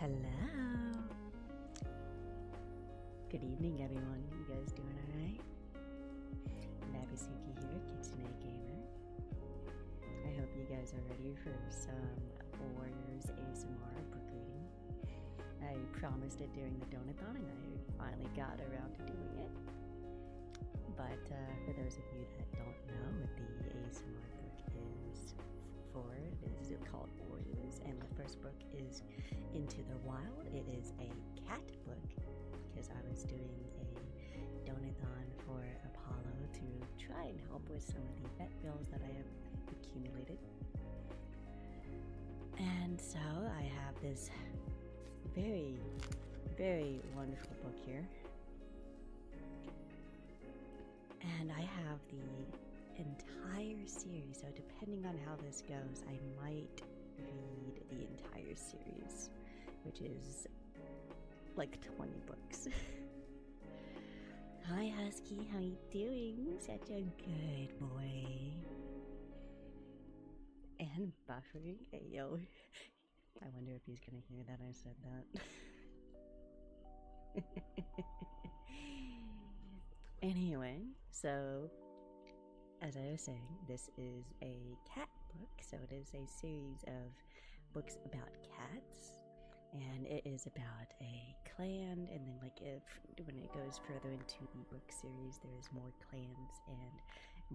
Hello. Good evening, everyone. You guys doing alright? Nabisuki here, Kitsune Gamer. I hope you guys are ready for some Warriors ASMR book reading. I promised it during the Donathon and I finally got around to doing it. But for those of you that don't know what the ASMR book is for, it is called Warriors, and the first book is Into the Wild. It is a cat book because I was doing a donathon for Apollo to try and help with some of the vet bills that I have accumulated. And so I have this very, very wonderful book here. And I have the entire series, so depending on how this goes, I might read the entire series, which is like 20 books. Hi Husky, how you doing? Such a good boy. And buffering, hey yo. I wonder if he's gonna hear that I said that. Anyway, so as I was saying, this is a cat book, so it is a series of books about cats, and it is about a clan, and then when it goes further into the book series, there's more clans and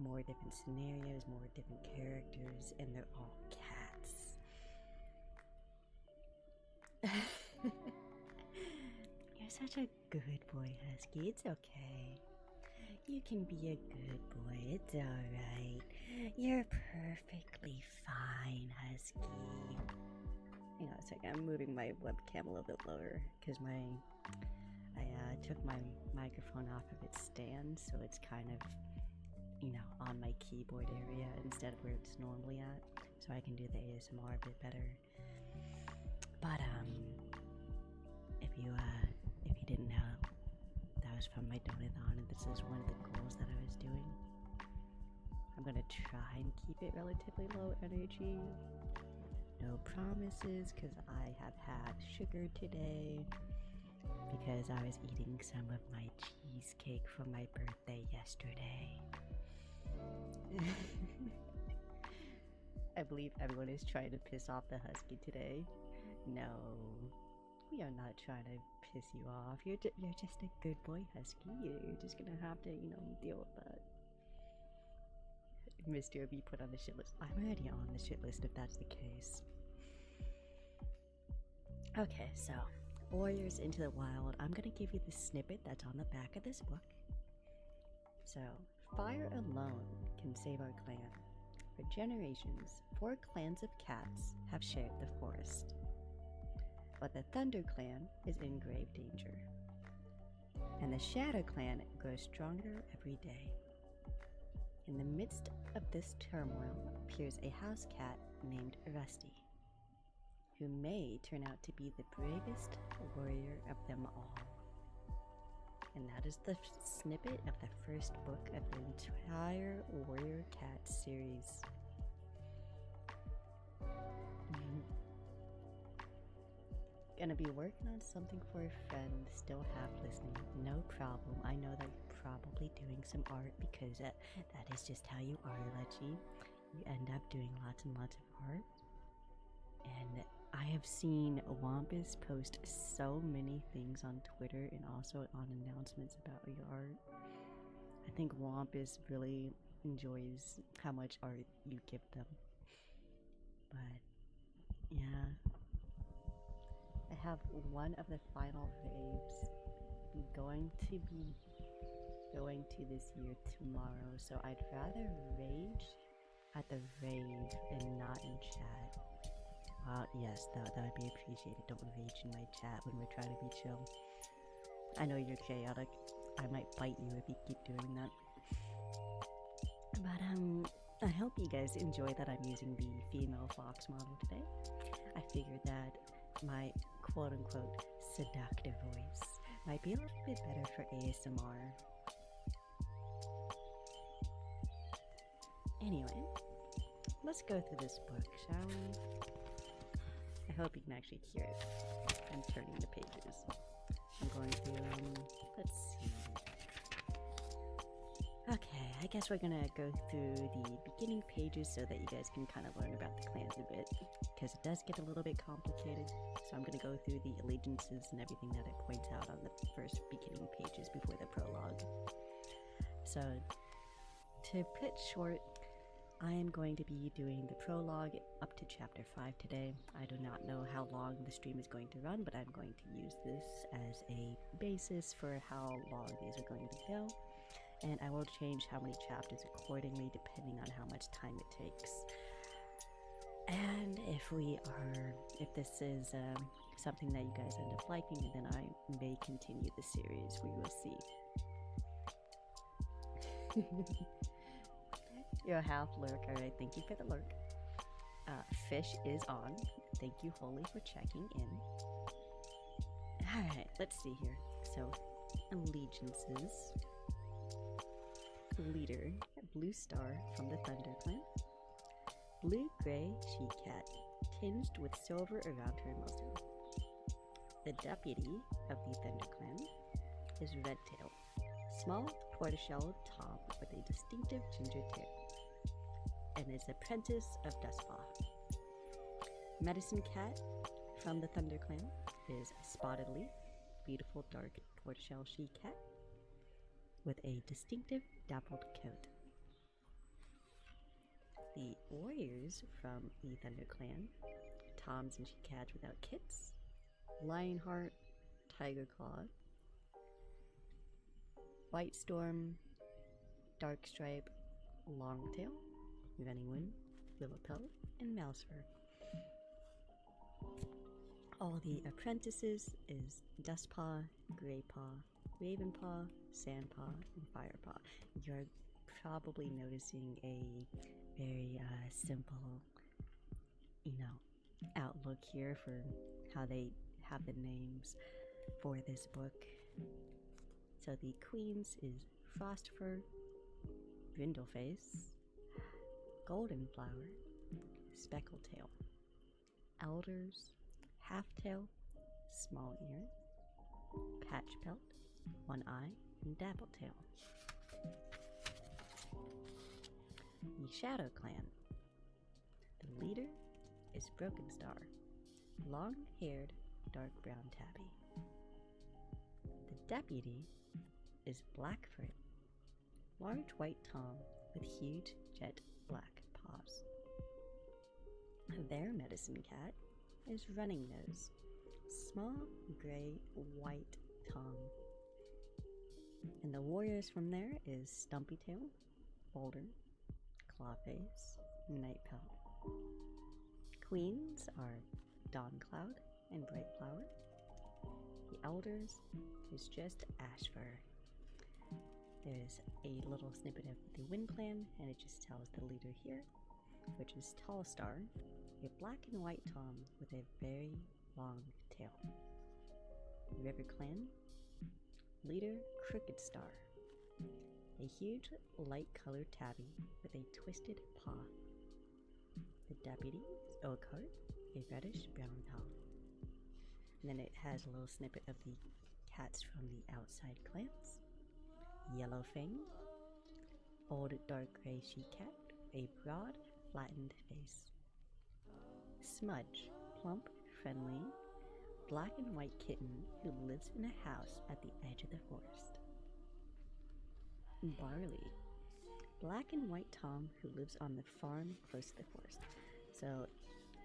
more different scenarios, more different characters, and they're all cats. You're such a good boy, Husky. It's okay. You can be a good boy. It's alright. You're perfectly fine, Husky. Hang on a second. I'm moving my webcam a little bit lower because I took my microphone off of its stand, so it's kind of, on my keyboard area instead of where it's normally at, so I can do the ASMR a bit better. But if you didn't know, that was from my donathon, and this is one of the goals that I was doing. I'm gonna try and keep it relatively low energy. No promises, because I have had sugar today, because I was eating some of my cheesecake from my birthday yesterday. I believe everyone is trying to piss off the Husky today. No, we are not trying to piss you off. You're just a good boy, Husky. You're just gonna have to, deal with that. Mr. be put on the shit list. I'm already on the shit list if that's the case. Okay, so Warriors Into the Wild. I'm gonna give you the snippet that's on the back of this book. So, fire alone can save our clan. For generations, 4 clans of cats have shared the forest. But the Thunder Clan is in grave danger. And the Shadow Clan grows stronger every day. In the midst of this turmoil appears a house cat named Rusty, who may turn out to be the bravest warrior of them all. And that is the snippet of the first book of the entire Warrior Cat series. Gonna be working on something for a friend, still half listening. No problem. I know that you're probably doing some art because that is just how you are, Lechi. You end up doing lots and lots of art. And I have seen Wampus post so many things on Twitter and also on announcements about your art. I think Wampus really enjoys how much art you give them. But yeah, I have one of the final raves going to be going to this year tomorrow, so I'd rather rage at the rave and not in chat. Yes, that would be appreciated. Don't rage in my chat when we're trying to be chill. I know you're chaotic. I might bite you if you keep doing that. But I hope you guys enjoy that I'm using the female fox model today. I figured that my quote-unquote seductive voice might be a little bit better for ASMR. Anyway, let's go through this book, shall we? I hope you can actually hear it. I'm turning the pages. I'm going through, let's see. Okay, I guess we're gonna go through the beginning pages so that you guys can kind of learn about the clans a bit, because it does get a little bit complicated. So I'm gonna go through the allegiances and everything that it points out on the first beginning pages before the prologue. So, to put short, I am going to be doing the prologue up to chapter 5 today. I do not know how long the stream is going to run, but I'm going to use this as a basis for how long these are going to go. And I will change how many chapters accordingly depending on how much time it takes. And if this is something that you guys end up liking, then I may continue the series. We will see. You're a half lurk. Alright, thank you for the lurk. Fish is on. Thank you, Holy, for checking in. Alright, let's see here. So, allegiances. Leader, Blue Star from the Thunder Clan. Blue-gray she-cat, tinged with silver around her muzzle. The deputy of the Thunder Clan is Redtail, small tortoiseshell Tom with a distinctive ginger tail, and is apprentice of Dustpaw. Medicine Cat from the Thunder Clan is Spotted Leaf, beautiful dark tortoiseshell she-cat with a distinctive dappled coat. The warriors from the Thunder Clan, Toms and she-cats without kits, Lionheart, Tiger Claw, White Storm, Dark Stripe, Longtail, Running Wind, Willowpelt, and Mousefur. All the apprentices is Dustpaw, Greypaw, Ravenpaw, Sandpaw, and Firepaw. You're probably noticing a very simple, outlook here for how they have the names for this book. So the queens is Frostfur, Brindleface, Goldenflower, Speckletail, Elders, Halftail, Small Ear, Patchpelt, One Eye, and Dappletail. The Shadow Clan. The leader is Broken Star, long-haired, dark brown tabby. The deputy is Blackfoot, large white Tom with huge jet black paws. Their medicine cat is Running Nose, small gray white Tom. And the warriors from there is Stumpy Tail, Boulder, Clawface, Nightpelt. Queens are Dawncloud and Brightflower. The elders is just Ashfur. There's a little snippet of the Wind Clan, and it just tells the leader here, which is Tallstar, a black and white Tom with a very long tail. River Clan, leader Crooked Star, a huge light-colored tabby with a twisted paw. The deputy is Oakheart, a reddish-brown Tom. And then it has a little snippet of the cats from the outside clans. Yellowfang, old dark gray she-cat, a broad, flattened face. Smudge, plump, friendly, black and white kitten who lives in a house at the edge of the forest. Barley, black and white Tom who lives on the farm close to the forest. So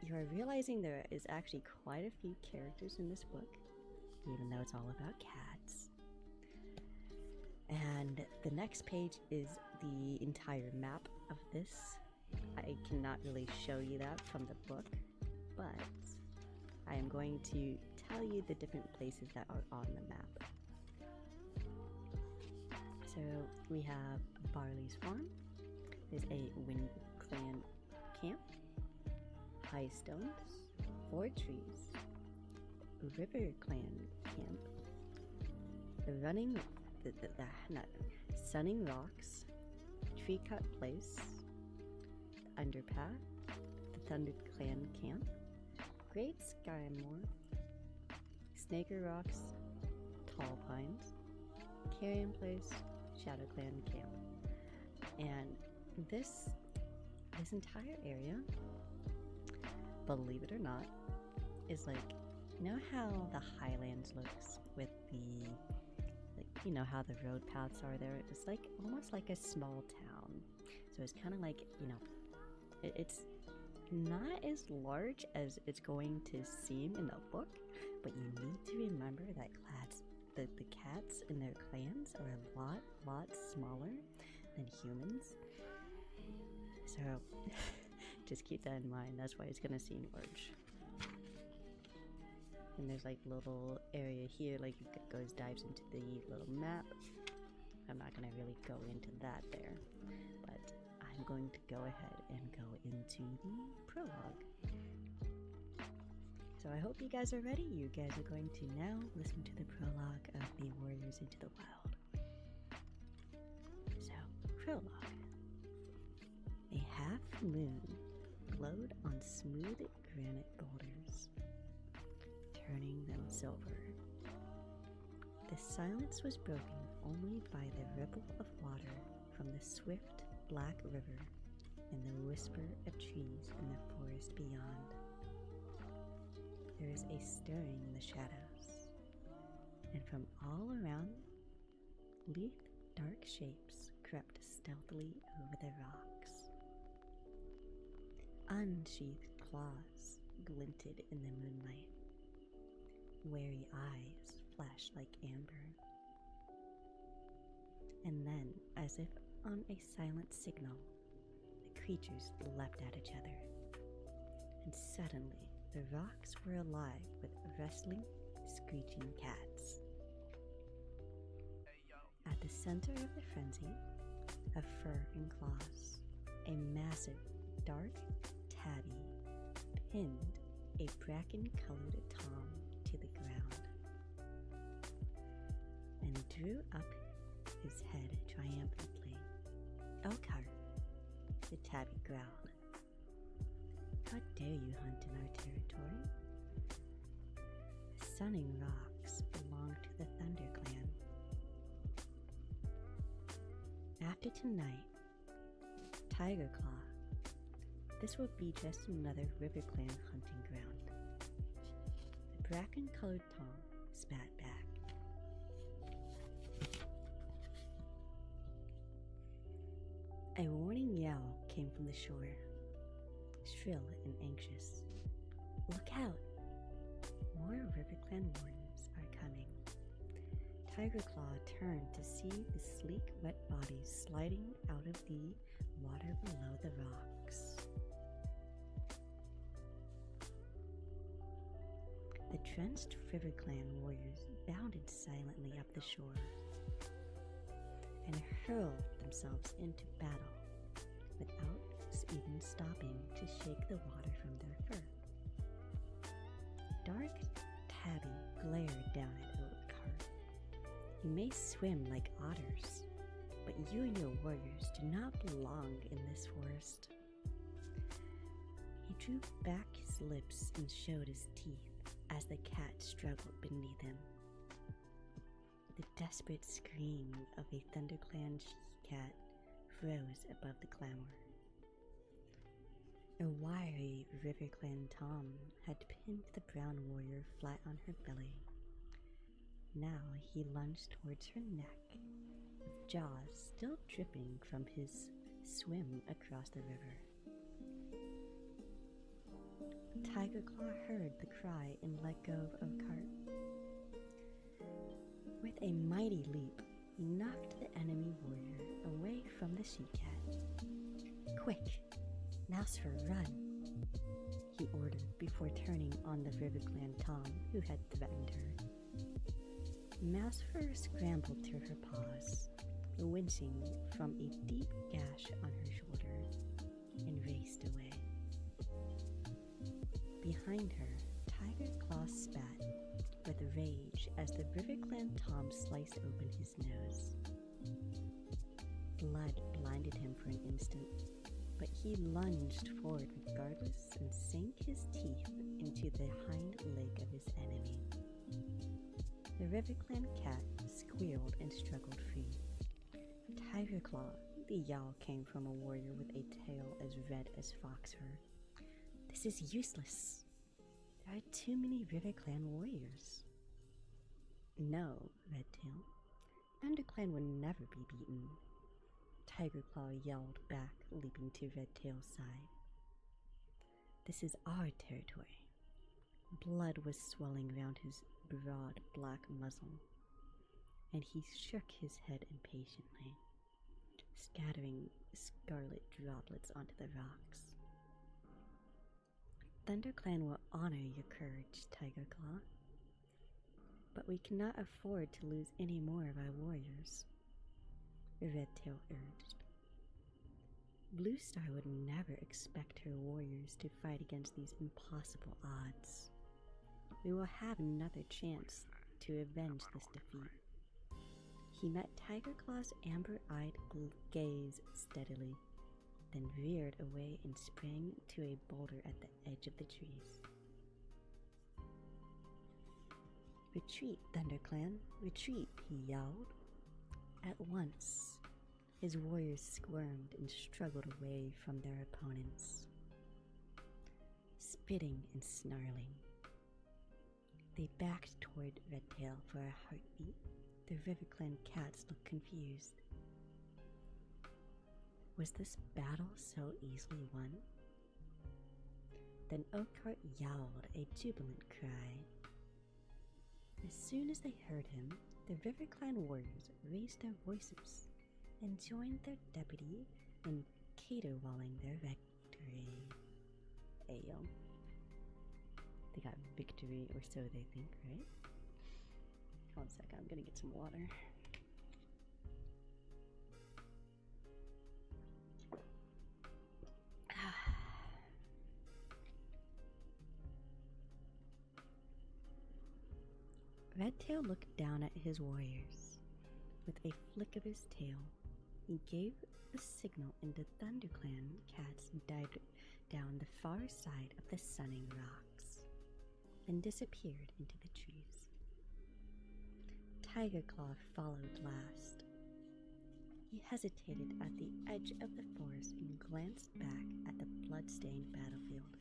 you're realizing there is actually quite a few characters in this book, even though it's all about cats. And the next page is the entire map of this. I cannot really show you that from the book, but I am going to tell you the different places that are on the map. So we have Barley's Farm. There's a Wind Clan camp. High Stones, 4 Trees, River Clan camp, Sunning Rocks, Tree Cut Place, Underpath, the Thunder Clan camp, Great Skymoor, Snaker Rocks, Tall Pines, Carrion Place, Shadow Clan Camp. And this entire area, believe it or not, is like, you know how the Highlands looks with the, like, you know how the road paths are there? It's like almost like a small town. So it's kind of like, you know, it's not as large as it's going to seem in the book, but you need to remember that the cats and their clans are a lot smaller than humans. So just keep that in mind. That's why it's gonna seem large. And there's like little area here, like it dives into the little map. I'm not gonna really go into that there, but I'm going to go ahead and go into the prologue. So I hope you guys are ready. You guys are going to now listen to the prologue of the Warriors into the Wild. So, prologue. A half moon glowed on smooth granite boulders, turning them silver. The silence was broken only by the ripple of water from the swift black river and the whisper of trees in the forest beyond. There is a stirring in the shadows, and from all around, lithe, dark shapes crept stealthily over the rocks. Unsheathed claws glinted in the moonlight. Wary eyes flashed like amber. And then, as if on a silent signal, the creatures leapt at each other. And suddenly, the rocks were alive with wrestling, screeching cats. At the center of the frenzy, of fur and claws, a massive, dark tabby pinned a bracken-colored tom to the ground and drew up his head triumphantly. "Elkhart," the tabby growled. "How dare you hunt in our territory? The Sunning Rocks belong to the Thunder Clan. After tonight, Tiger Claw, this will be just another River Clan hunting ground." The bracken-colored Tom spat back. A warning yell came from the shore, shrill and anxious. "Look out! More River Clan warriors are coming." Tiger Claw turned to see the sleek, wet bodies sliding out of the water below the rocks. The drenched River Clan warriors bounded silently up the shore and hurled themselves into battle without even stopping to shake the water from their fur. Dark Tabby glared down at Elkhart. "You may swim like otters, but you and your warriors do not belong in this forest." He drew back his lips and showed his teeth as the cat struggled beneath him. The desperate scream of a ThunderClan she-cat rose above the clamor. A wiry River Clan Tom had pinned the brown warrior flat on her belly. Now he lunged towards her neck, with jaws still dripping from his swim across the river. Tiger Claw heard the cry and let go of Elkhart. With a mighty leap, he knocked the enemy warrior away from the she-cat. "Quick! Now's for a run," he ordered before turning on the River Clan Tom who had threatened her. Mousefur scrambled to her paws, wincing from a deep gash on her shoulder, and raced away. Behind her, Tiger Claw spat with rage as the River Clan Tom sliced open his nose. Blood blinded him for an instant, but he lunged forward regardless and sank his teeth into the hind leg of his enemy. The Riverclan cat squealed and struggled free. Tiger Claw, the yowl came from a warrior with a tail as red as fox fur. This is useless. There are too many Riverclan warriors. No, Redtail. ThunderClan would never be beaten. Tiger Claw yelled back, leaping to Redtail's side. This is our territory. Blood was swelling round his broad black muzzle, and he shook his head impatiently, scattering scarlet droplets onto the rocks. ThunderClan will honor your courage, Tiger Claw, but we cannot afford to lose any more of our warriors, Redtail urged. Blue Star would never expect her warriors to fight against these impossible odds. We will have another chance to avenge this defeat. He met Tiger Claw's amber-eyed gaze steadily, then veered away and sprang to a boulder at the edge of the trees. Retreat, ThunderClan, retreat, he yelled. At once, his warriors squirmed and struggled away from their opponents, spitting and snarling. They backed toward Redtail for a heartbeat. The Riverclan cats looked confused. Was this battle so easily won? Then Oakheart yowled a jubilant cry. As soon as they heard him, the Riverclan warriors raised their voices and joined their deputy in caterwauling their victory. Ayo. They got victory, or so they think, right? Hold on a second, I'm gonna get some water. Redtail looked down at his warriors. With a flick of his tail, he gave the signal and the ThunderClan cats dived down the far side of the sunning rocks, then disappeared into the trees. Tiger Claw followed last. He hesitated at the edge of the forest and glanced back at the blood-stained battlefield.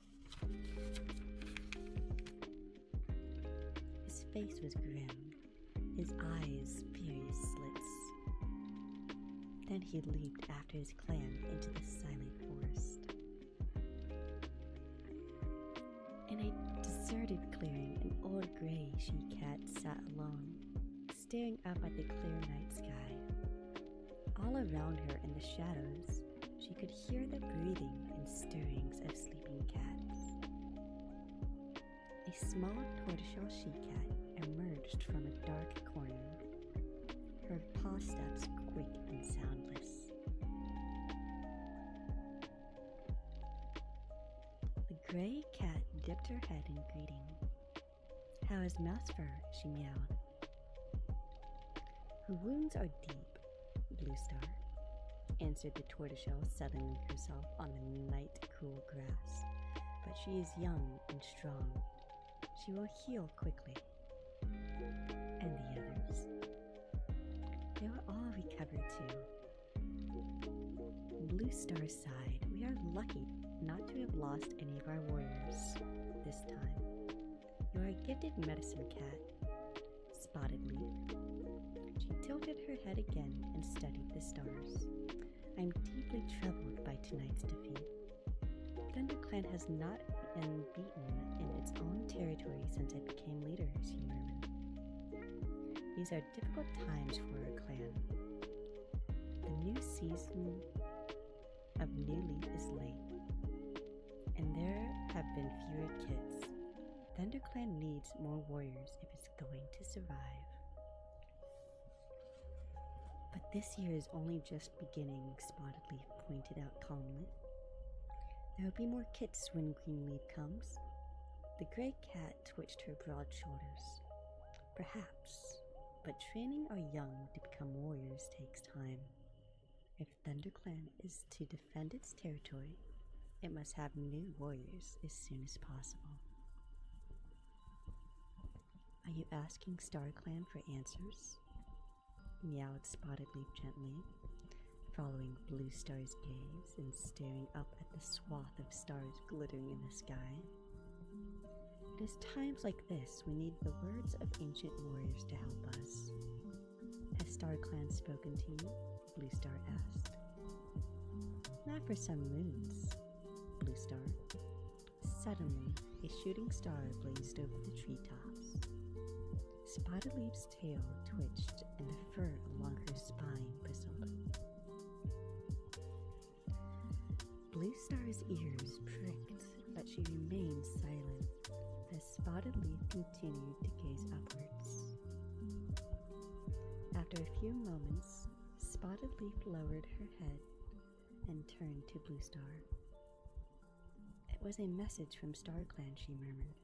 His face was grim, his eyes furious slits. Then he leaped after his clan into the silent forest. In a deserted clearing, an old gray she-cat sat alone, staring up at the clear night sky. All around her in the shadows, she could hear the breathing and stirrings of sleeping cats. A small tortoiseshell she-cat emerged from a dark corner, her paw steps quick and soundless. The gray cat dipped her head in greeting. "How is mouse fur?" she meowed. "Her wounds are deep, Blue Star," answered the tortoiseshell, settling herself on the night-cool grass. "But she is young and strong. She will heal quickly." And the others? They will all recover too. Blue Star sighed. "We are lucky not to have lost any of our warriors this time. You are a gifted medicine cat, Spotted Leaf." She tilted her head again and studied the stars. "I'm deeply troubled by tonight's defeat. ThunderClan has not been beaten in its own territory since it became leader," she murmured. "These are difficult times for our clan. The new season of New Leaf is late, and there have been fewer kids. ThunderClan needs more warriors if it's going to survive." "But this year is only just beginning," Spotted Leaf pointed out calmly. "There will be more kits when Greenleaf comes." The gray cat twitched her broad shoulders. "Perhaps, but training our young to become warriors takes time." If ThunderClan is to defend its territory, it must have new warriors as soon as possible. Are you asking StarClan for answers? Meowed Spotted Leaf gently, following Blue Star's gaze and staring up at the swath of stars glittering in the sky. It is times like this we need the words of ancient warriors to help us. Has StarClan spoken to you? Blue Star asked. Not for some moons, Blue Star. Suddenly, a shooting star blazed over the treetops. Spotted Leaf's tail twitched and the fur along her spine bristled. Blue Star's ears pricked, but she remained silent as Spotted Leaf continued to gaze upwards. After a few moments, Spotted Leaf lowered her head and turned to Blue Star. It was a message from StarClan, she murmured.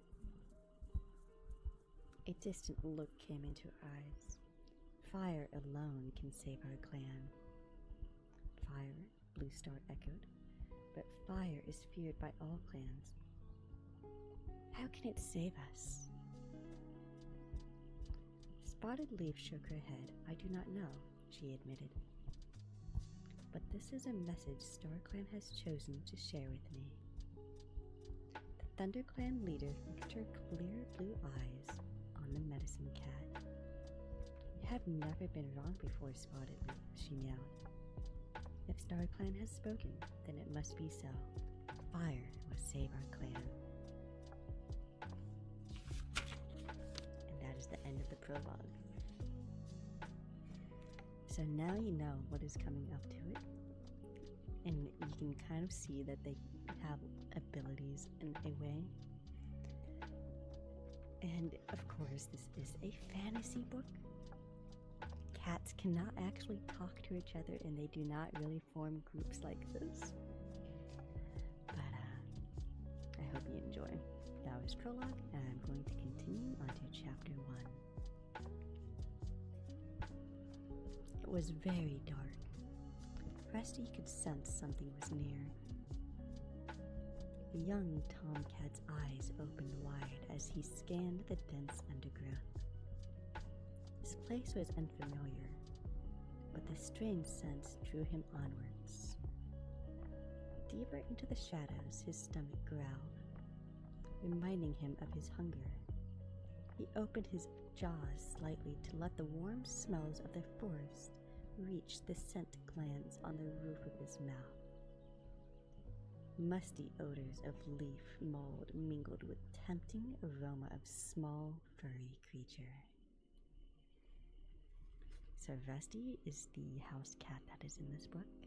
A distant look came into her eyes. Fire alone can save our clan. Fire, Blue Star echoed, but fire is feared by all clans. How can it save us? Spotted Leaf shook her head. I do not know, she admitted. But this is a message StarClan has chosen to share with me. The ThunderClan leader fixed her clear blue eyes on the medicine cat. You have never been wrong before, Spotted Leaf, she meowed. If StarClan has spoken, then it must be so. Fire will save our clan. And that is the end of the prologue. So now you know what is coming up to it. And you can kind of see that they have abilities in a way. And of course, this is a fantasy book. Cats cannot actually talk to each other, and they do not really form groups like this. But I hope you enjoy. That was Prologue, and I'm going to continue on to Chapter 1. It was very dark. Rusty could sense something was near. The young tomcat's eyes opened wide as he scanned the dense undergrowth. This place was unfamiliar, but the strange sense drew him onwards. Deeper into the shadows, his stomach growled, reminding him of his hunger. He opened his jaws slightly to let the warm smells of the forest reach the scent glands on the roof of his mouth. Musty odors of leaf mold mingled with tempting aroma of small, furry creature. So Rusty is the house cat that is in this book,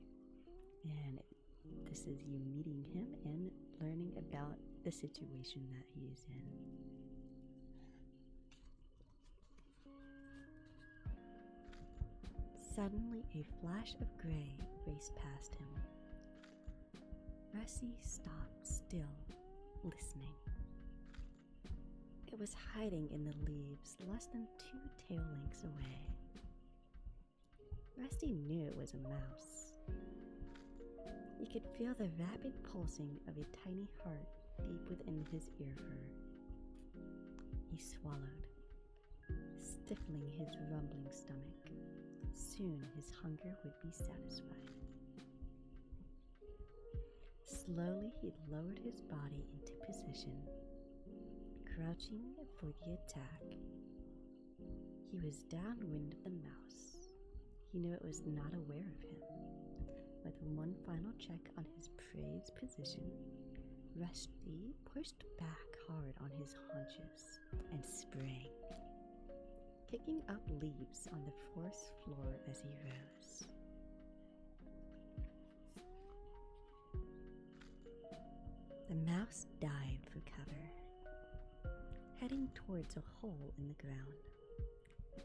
and this is you meeting him and learning about the situation that he is in. Suddenly, a flash of gray raced past him. Rusty stopped still, listening. It was hiding in the leaves less than 2 tail lengths away. Rusty knew it was a mouse. He could feel the rapid pulsing of a tiny heart deep within his ear fur. He swallowed, stiffening his rumbling stomach. Soon his hunger would be satisfied. Slowly he lowered his body into position, crouching for the attack. He was downwind of the mouse. He knew it was not aware of him. With one final check on his prey's position, Rusty pushed back hard on his haunches and sprang, kicking up leaves on the forest floor as he rose. The mouse dived for cover, heading towards a hole in the ground,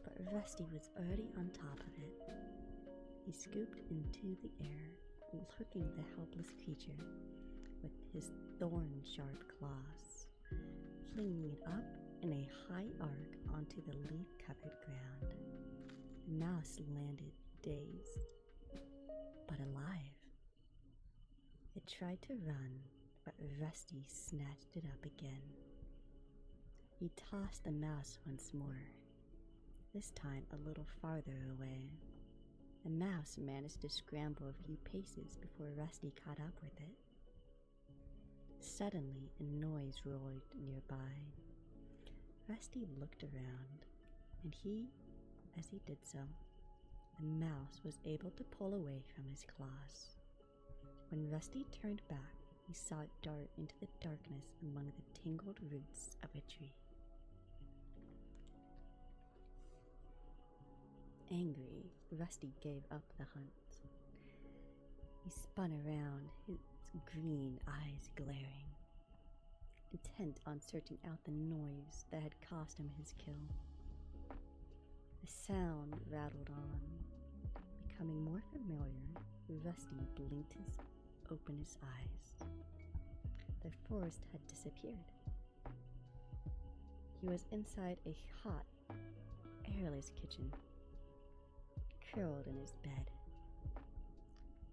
but Rusty was already on top of it. He scooped into the air, hooking the helpless creature with his thorn-sharp claws, flinging it up in a high arc onto the leaf-covered ground. The mouse landed dazed. but alive. It tried to run, but Rusty snatched it up again. He tossed the mouse once more, this time a little farther away. The mouse managed to scramble a few paces before Rusty caught up with it. Suddenly, a noise roared nearby. Rusty looked around, and as he did so, the mouse was able to pull away from his claws. When Rusty turned back, he saw it dart into the darkness among the tangled roots of a tree. Angry, Rusty gave up the hunt. He spun around, his green eyes glaring, intent on searching out the noise that had cost him his kill. The sound rattled on. Becoming more familiar, Rusty opened his eyes. The forest had disappeared. He was inside a hot, airless kitchen, curled in his bed.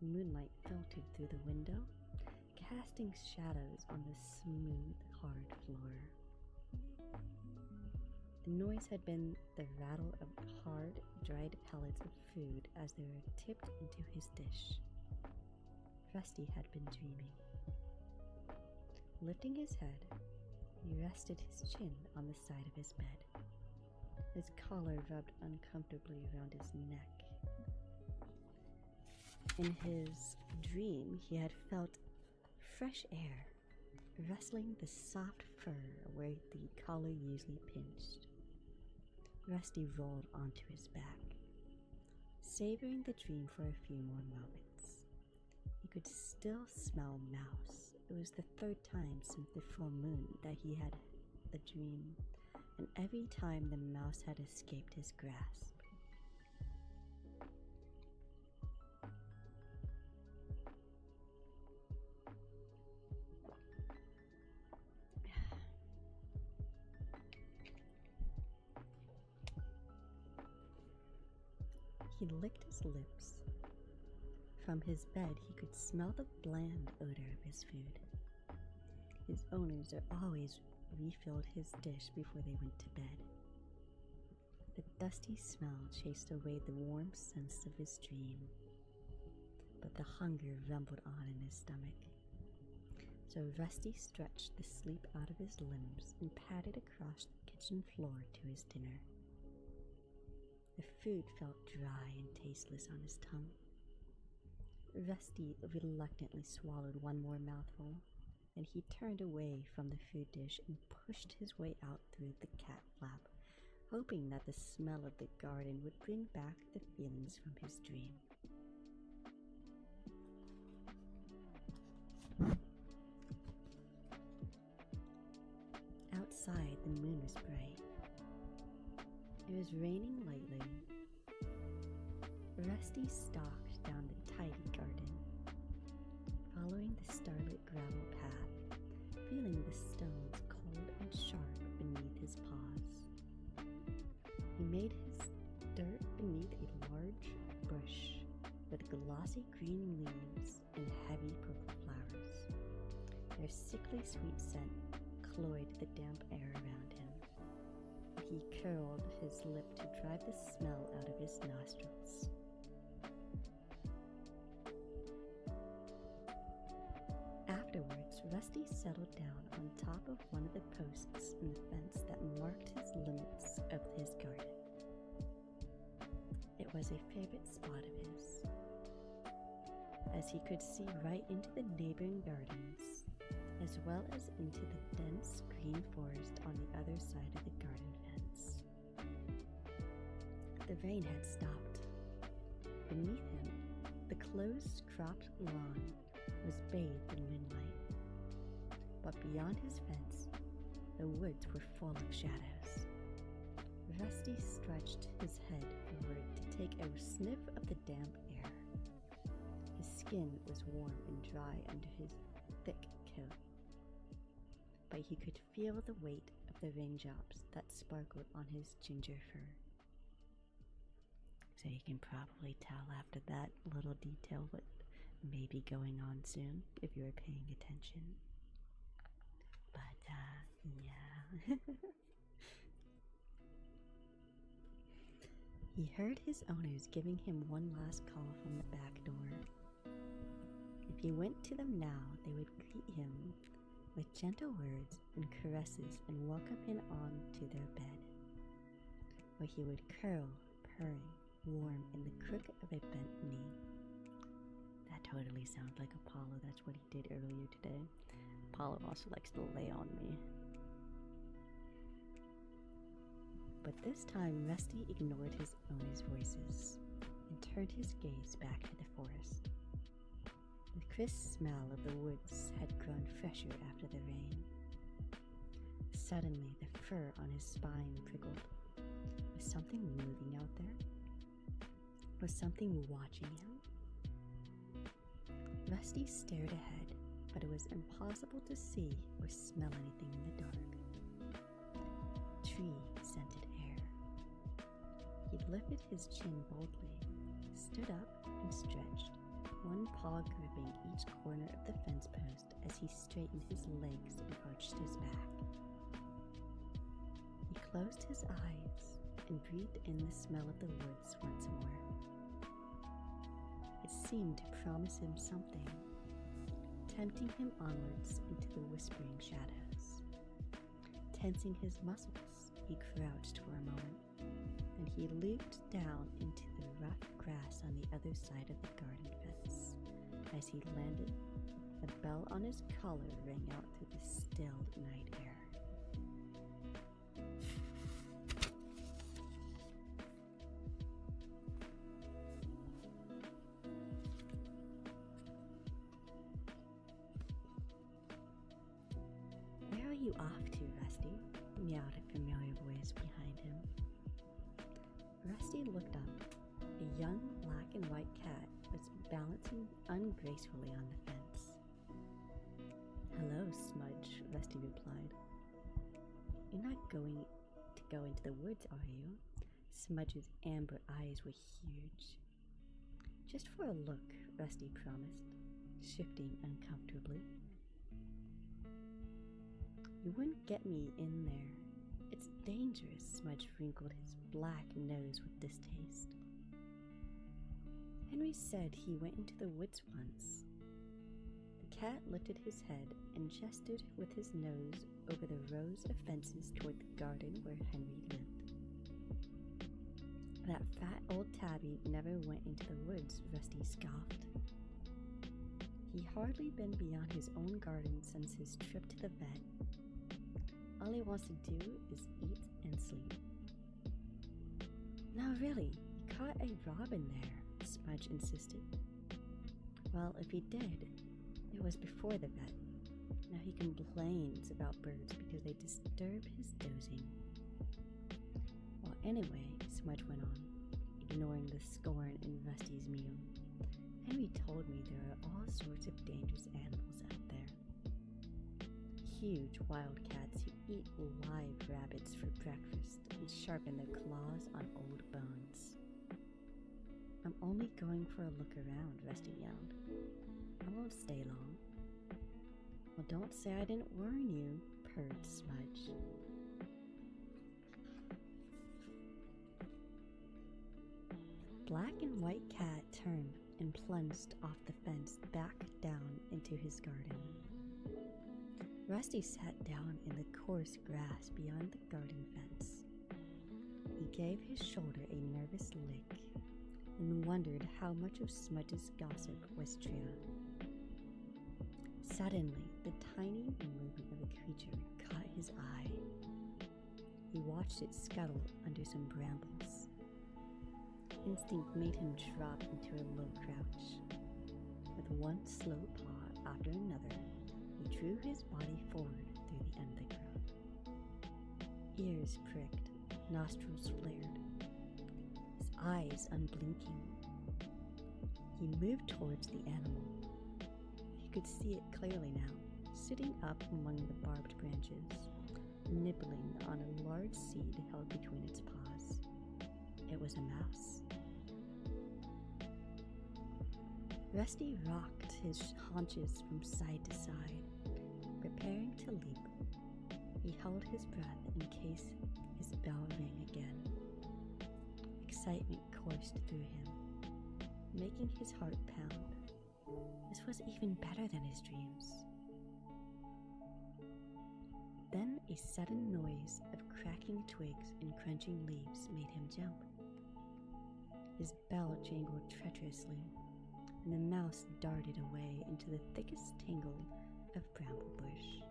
Moonlight filtered through the window, casting shadows on the smooth, hard floor. The noise had been the rattle of hard, dried pellets of food as they were tipped into his dish. Rusty had been dreaming. Lifting his head, he rested his chin on the side of his bed. His collar rubbed uncomfortably around his neck. In his dream, he had felt fresh air rustling the soft fur where the collar usually pinched. Rusty rolled onto his back, savoring the dream for a few more moments. He could still smell mouse. It was the third time since the full moon that he had the dream, and every time the mouse had escaped his grasp. He licked his lips. From his bed, he could smell the bland odor of his food. His owners always refilled his dish before they went to bed. The dusty smell chased away the warm sense of his dream, but the hunger rumbled on in his stomach. So Rusty stretched the sleep out of his limbs and padded across the kitchen floor to his dinner. The food felt dry and tasteless on his tongue. Rusty reluctantly swallowed one more mouthful, and he turned away from the food dish and pushed his way out through the cat flap, hoping that the smell of the garden would bring back the feelings from his dream. Outside, the moon was bright. It was raining lightly. Rusty stalked down the tidy garden, following the starlit gravel path, feeling the stones cold and sharp beneath his paws. He made his dirt beneath a large bush with glossy green leaves and heavy purple flowers. Their sickly sweet scent cloyed the damp air around him. He curled his lip to drive the smell out of his nostrils. Afterwards, Rusty settled down on top of one of the posts in the fence that marked his limits of his garden. It was a favorite spot of his, as he could see right into the neighboring gardens, as well as into the dense green forest on the other side of the garden fence. The rain had stopped. Beneath him, the close-cropped lawn was bathed in moonlight. But beyond his fence, the woods were full of shadows. Rusty stretched his head forward to take a sniff of the damp air. His skin was warm and dry under his thick coat, but he could feel the weight of the raindrops that sparkled on his ginger fur. So So you can probably tell after that little detail what may be going on soon if you were paying attention. But, yeah. He heard his owners giving him one last call from the back door. If he went to them now, they would greet him with gentle words and caresses and welcome him on to their bed, where he would curl, purring, warm in the crook of a bent knee. That totally sounds like Apollo. That's what he did earlier today. Apollo also likes to lay on me. But this time, Rusty ignored his owner's voices and turned his gaze back to the forest. The crisp smell of the woods had grown fresher after the rain. Suddenly, the fur on his spine prickled. Was something moving out there? Was something watching him? Rusty stared ahead, but it was impossible to see or smell anything in the dark. Tree-scented air. He lifted his chin boldly, stood up, and stretched, one paw gripping each corner of the fence post as he straightened his legs and arched his back. He closed his eyes and breathed in the smell of the woods once more. It seemed to promise him something, tempting him onwards into the whispering shadows. Tensing his muscles, he crouched for a moment, and he leaped down into the rough grass on the other side of the garden fence. As he landed, the bell on his collar rang out through the stilled night air. "Where are you off to, Rusty?" meowed a familiar voice behind him. Rusty looked up. A young black and white cat was balancing ungracefully on the fence. "Hello, Smudge," Rusty replied. "You're not going to go into the woods, are you?" Smudge's amber eyes were huge. "Just for a look," Rusty promised, shifting uncomfortably. "You wouldn't get me in there. It's dangerous," Smudge wrinkled his black nose with distaste. "Henry said he went into the woods once." The cat lifted his head and gestured with his nose over the rows of fences toward the garden where Henry lived. "That fat old tabby never went into the woods," Rusty scoffed. "He hardly been beyond his own garden since his trip to the vet. All he wants to do is eat and sleep." "No, really, you caught a robin there," Smudge insisted. "Well, if he did, it was before the vet. Now he complains about birds because they disturb his dozing." "Well, anyway," Smudge went on, ignoring the scorn in Rusty's mew, "Henry told me there are all sorts of dangerous animals out there. Huge wildcats who eat live rabbits for breakfast and sharpen their claws on old bones." "I'm only going for a look around," Rusty yelled. "I won't stay long." "Well, don't say I didn't warn you," purred Smudge. Black and White Cat turned and plunged off the fence back down into his garden. Rusty sat down in the coarse grass beyond the garden fence. He gave his shoulder a nervous lick and wondered how much of Smudge's gossip was true. Suddenly, the tiny movement of a creature caught his eye. He watched it scuttle under some brambles. Instinct made him drop into a low crouch. With one slow paw after another, he drew his body forward through the undergrowth. Ears pricked, nostrils flared, his eyes unblinking. He moved towards the animal. He could see it clearly now, sitting up among the barbed branches, nibbling on a large seed held between its paws. It was a mouse. Rusty rocked his haunches from side to side, preparing to leap. He held his breath in case his bell rang again. Excitement coursed through him, making his heart pound. This was even better than his dreams. Then a sudden noise of cracking twigs and crunching leaves made him jump. His bell jangled treacherously, and the mouse darted away into the thickest tangle of bramble bush.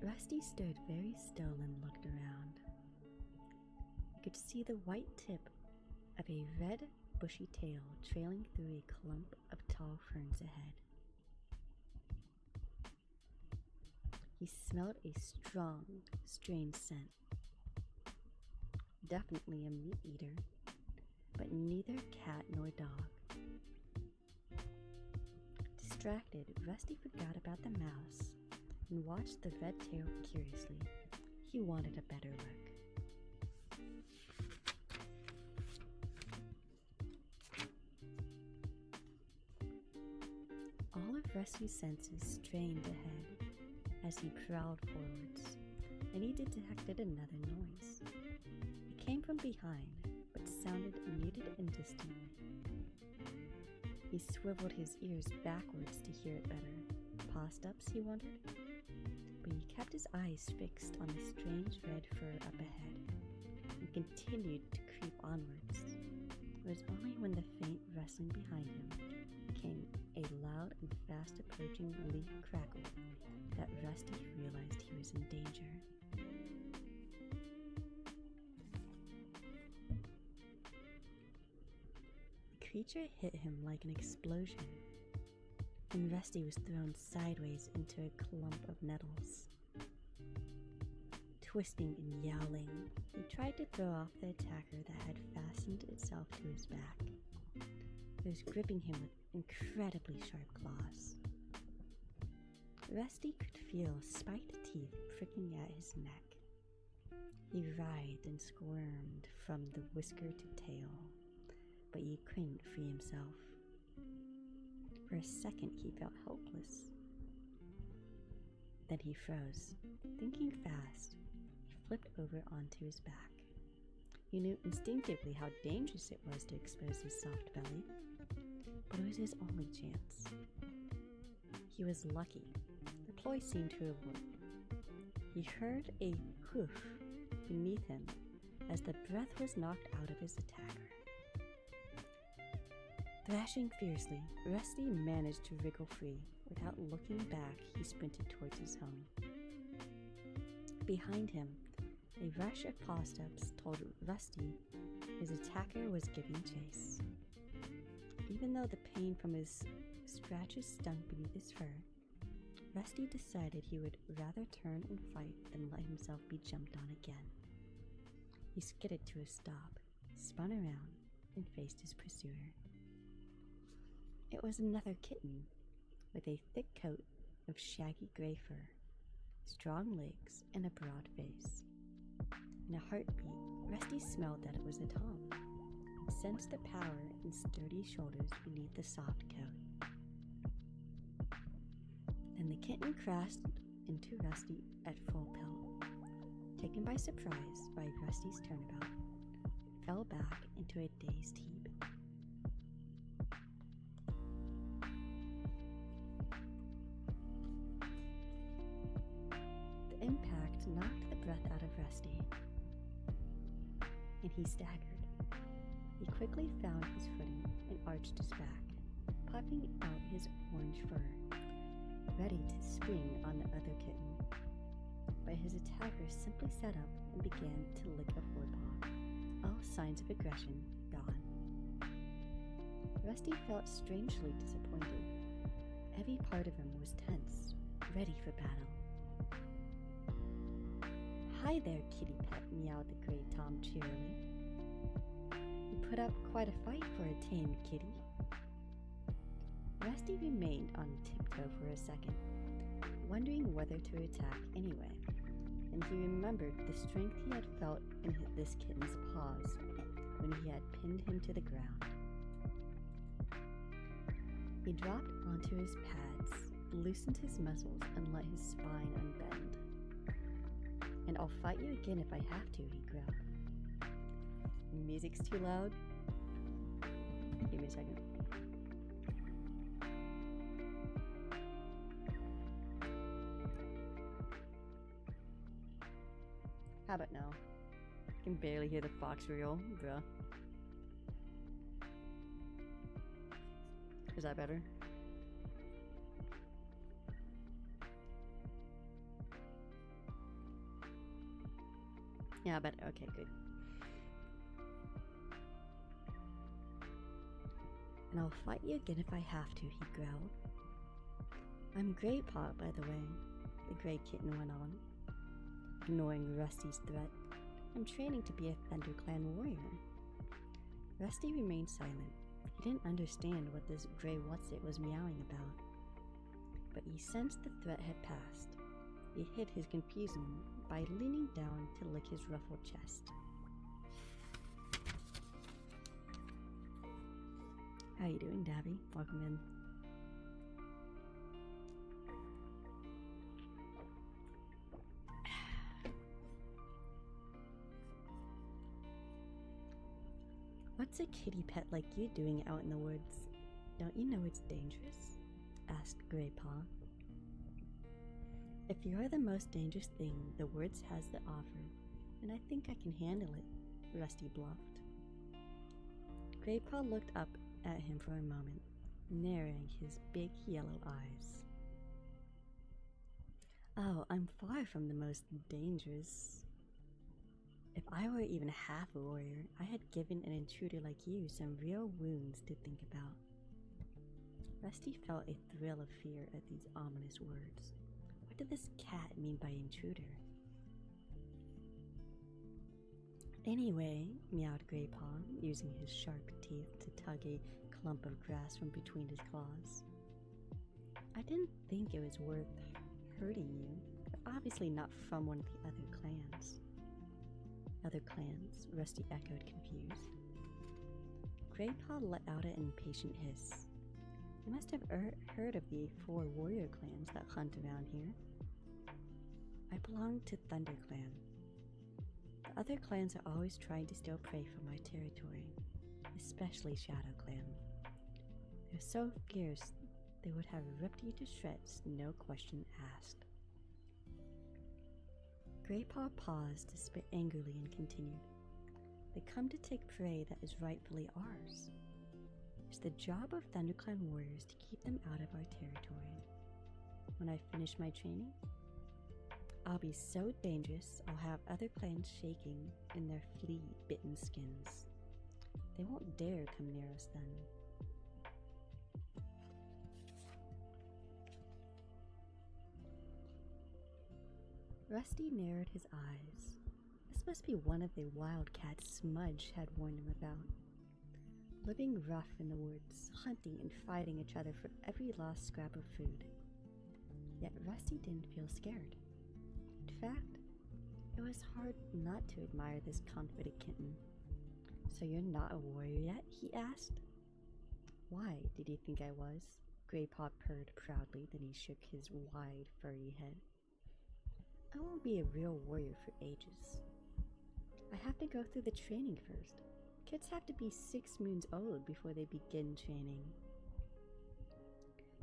Rusty stood very still and looked around. He could see the white tip of a red, bushy tail trailing through a clump of tall ferns ahead. He smelled a strong, strange scent. Definitely a meat eater, but neither cat nor dog. Distracted, Rusty forgot about the mouse and watched the red tail curiously. He wanted a better look. All of Rusty's senses strained ahead as he prowled forwards, and he detected another noise. It came from behind, but sounded muted and distant. He swiveled his ears backwards to hear it better. Paw-steps, he wondered? But he kept his eyes fixed on the strange red fur up ahead and continued to creep onwards. It was only when the faint rustling behind him came a loud and fast approaching leaf crackle that Rusty realized he was in danger. The creature hit him like an explosion, and Rusty was thrown sideways into a clump of nettles. Twisting and yowling, he tried to throw off the attacker that had fastened itself to his back. It was gripping him with incredibly sharp claws. Rusty could feel spiked teeth pricking at his neck. He writhed and squirmed from the whisker to tail, but he couldn't free himself. For a second, he felt helpless. Then he froze. Thinking fast, he flipped over onto his back. He knew instinctively how dangerous it was to expose his soft belly, but it was his only chance. He was lucky. The ploy seemed to have worked. He heard a hoof beneath him as the breath was knocked out of his attacker. Thrashing fiercely, Rusty managed to wriggle free. Without looking back, he sprinted towards his home. Behind him, a rush of paw steps told Rusty his attacker was giving chase. Even though the pain from his scratches stung beneath his fur, Rusty decided he would rather turn and fight than let himself be jumped on again. He skidded to a stop, spun around, and faced his pursuer. It was another kitten, with a thick coat of shaggy gray fur, strong legs, and a broad face. In a heartbeat, Rusty smelled that it was a Tom, and sensed the power and sturdy shoulders beneath the soft coat. Then the kitten crashed into Rusty at full pelt. Taken by surprise by Rusty's turnabout, it fell back into a dazed heap. The impact knocked the breath out of Rusty, and he staggered. He quickly found his footing and arched his back, puffing out his orange fur, ready to spring on the other kitten. But his attacker simply sat up and began to lick a forepaw, all signs of aggression gone. Rusty felt strangely disappointed. Every part of him was tense, ready for battle. "Hi there, kitty pet," meowed the gray Tom cheerily. "You put up quite a fight for a tame kitty." Rusty remained on tiptoe for a second, wondering whether to attack anyway. and he remembered the strength he had felt in this kitten's paws when he had pinned him to the ground. He dropped onto his pads, loosened his muscles, and let his spine unbend. "And I'll fight you again if I have to," he growled. Music's too loud? Give me a second. How about now? I can barely hear the fox reel, bruh. Is that better? Yeah, better. Okay, good. "And I'll fight you again if I have to," he growled. "I'm Grey Paw, by the way," the gray kitten went on, ignoring Rusty's threat. "I'm training to be a ThunderClan warrior." Rusty remained silent. He didn't understand what this gray what's-it was meowing about, but he sensed the threat had passed. He hid his confusion by leaning down to lick his ruffled chest. "How you doing, Dabby? Welcome in." "What's a kitty pet like you doing out in the woods? Don't you know it's dangerous?" asked Grey Paw. "If you're the most dangerous thing the woods has to offer, then I think I can handle it," Rusty bluffed. Grey Paw looked up at him for a moment, narrowing his big yellow eyes. "Oh, I'm far from the most dangerous. If I were even half a warrior, I had given an intruder like you some real wounds to think about." Rusty felt a thrill of fear at these ominous words. What did this cat mean by intruder? "Anyway," meowed Grey Paw, using his sharp teeth to tug a clump of grass from between his claws, "I didn't think it was worth hurting you. You're obviously not from one of the other clans." "Other clans?" Rusty echoed, confused. Grey Paw let out an impatient hiss. "You must have heard of the 4 warrior clans that hunt around here." "I belong to ThunderClan. The other clans are always trying to steal prey from my territory, especially ShadowClan. They're so fierce they would have ripped you to shreds, no question asked." Grey Paw paused to spit angrily and continued, "They come to take prey that is rightfully ours. It's the job of ThunderClan warriors to keep them out of our territory. When I finish my training, I'll be so dangerous I'll have other clans shaking in their flea-bitten skins. They won't dare come near us then." Rusty narrowed his eyes. This must be one of the wildcats Smudge had warned him about. Living rough in the woods, hunting and fighting each other for every last scrap of food. Yet Rusty didn't feel scared. In fact, it was hard not to admire this confident kitten. "So you're not a warrior yet?" he asked. "Why did you think I was?" Grey Paw purred proudly, then he shook his wide, furry head. "I won't be a real warrior for ages. I have to go through the training first. Kids have to be 6 moons old before they begin training.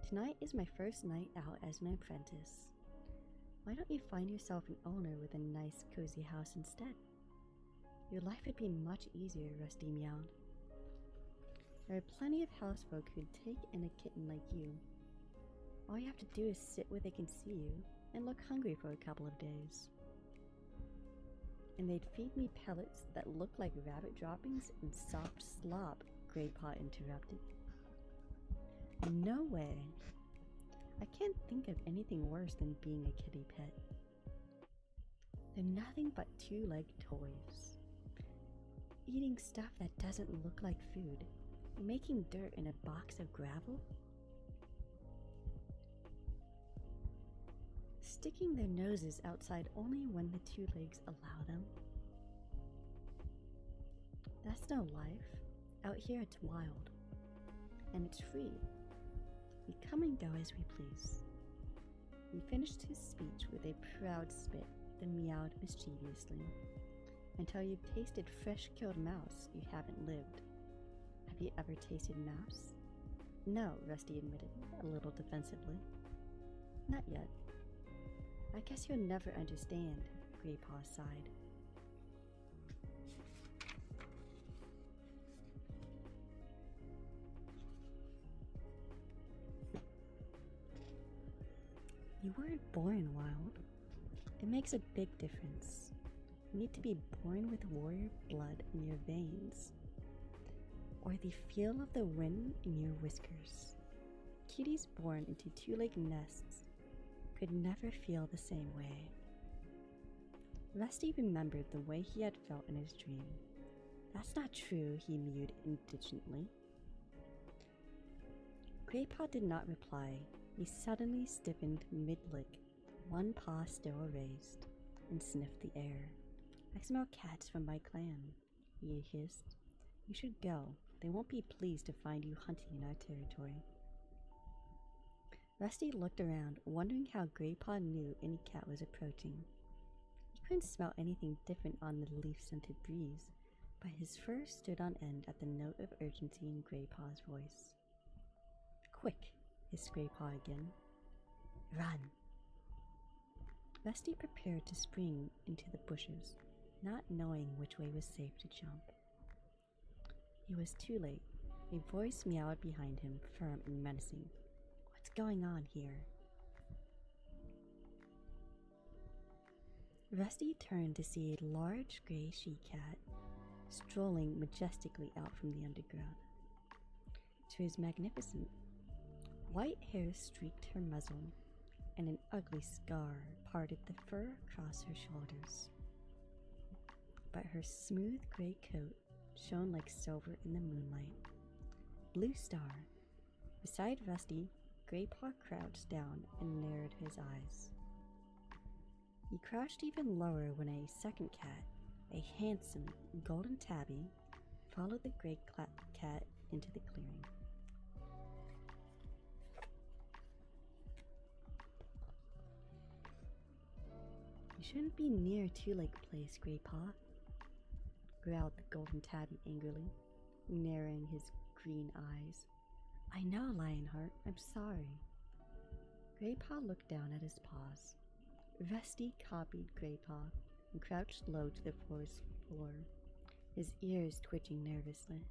Tonight is my first night out as an apprentice. Why don't you find yourself an owner with a nice, cozy house instead? Your life would be much easier," Rusty meowed. "There are plenty of housefolk who'd take in a kitten like you. All you have to do is sit where they can see you and look hungry for a couple of days. And they'd feed me pellets that look like rabbit droppings and soft slop," Grey Paw interrupted. "No way. I can't think of anything worse than being a kitty pet. They're nothing but 2-legged toys. Eating stuff that doesn't look like food. Making dirt in a box of gravel. sticking their noses outside only when the two legs allow them. That's no life. Out here it's wild. And it's free. We come and go as we please. He finished his speech with a proud spit, then meowed mischievously. Until you've tasted fresh-killed mouse, you haven't lived. Have you ever tasted mouse? No, Rusty admitted, a little defensively. Not yet. I guess you'll never understand, Graypaw sighed. You weren't born wild. It makes a big difference. You need to be born with warrior blood in your veins, or the feel of the wind in your whiskers. Cuties born into two-legged nests could never feel the same way. Rusty remembered the way he had felt in his dream. That's not true, he mewed indignantly. Graypaw did not reply. He suddenly stiffened mid-lick, one paw still raised, and sniffed the air. I smell cats from my clan, he hissed. You should go. They won't be pleased to find you hunting in our territory. Rusty looked around, wondering how Graypaw knew any cat was approaching. He couldn't smell anything different on the leaf-scented breeze, but his fur stood on end at the note of urgency in Graypaw's voice. Quick, hissed Graypaw again. Run! Rusty prepared to spring into the bushes, not knowing which way was safe to jump. He was too late. A voice meowed behind him, firm and menacing. What's going on here? Rusty turned to see a large gray she-cat strolling majestically out from the underground. She was magnificent. White hair streaked her muzzle, and an ugly scar parted the fur across her shoulders. But her smooth gray coat shone like silver in the moonlight. Blue Star. Beside Rusty, Graypaw crouched down and narrowed his eyes. He crouched even lower when a second cat, a handsome golden tabby, followed the gray cat into the clearing. You shouldn't be near Two-Leg Place, Graypaw, growled the golden tabby angrily, narrowing his green eyes. I know, Lionheart, I'm sorry. Graypaw looked down at his paws. Rusty copied Graypaw and crouched low to the forest floor, his ears twitching nervously.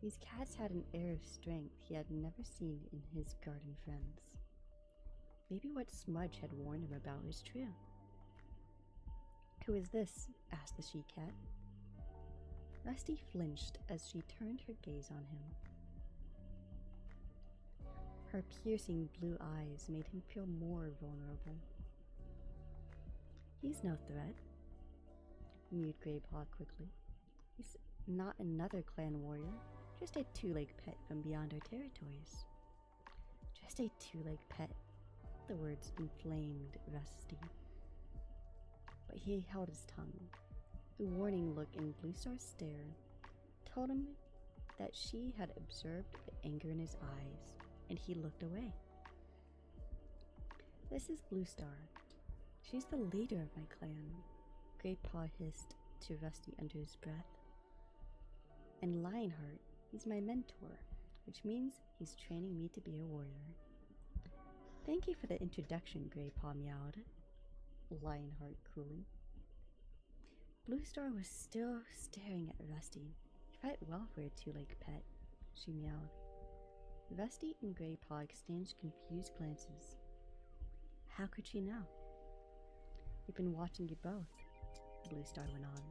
These cats had an air of strength he had never seen in his garden friends. Maybe what Smudge had warned him about was true. Who is this? Asked the she-cat. Rusty flinched as she turned her gaze on him. Her piercing blue eyes made him feel more vulnerable. He's no threat, mewed Graypaw quickly. He's not another clan warrior, just a two-legged pet from beyond our territories. Just a two-legged pet. The words inflamed Rusty. But he held his tongue. A warning look in Blue Star's stare told him that she had observed the anger in his eyes, and he looked away. This is Blue Star. She's the leader of my clan, Graypaw hissed to Rusty under his breath. And Lionheart, he's my mentor, which means he's training me to be a warrior. Thank you for the introduction, Graypaw meowed, Lionheart coolly. Blue Star was still staring at Rusty. You fight well for a two-legged pet, she meowed. Rusty and Graypaw exchanged confused glances. How could she know? We've been watching you both, Blue Star went on.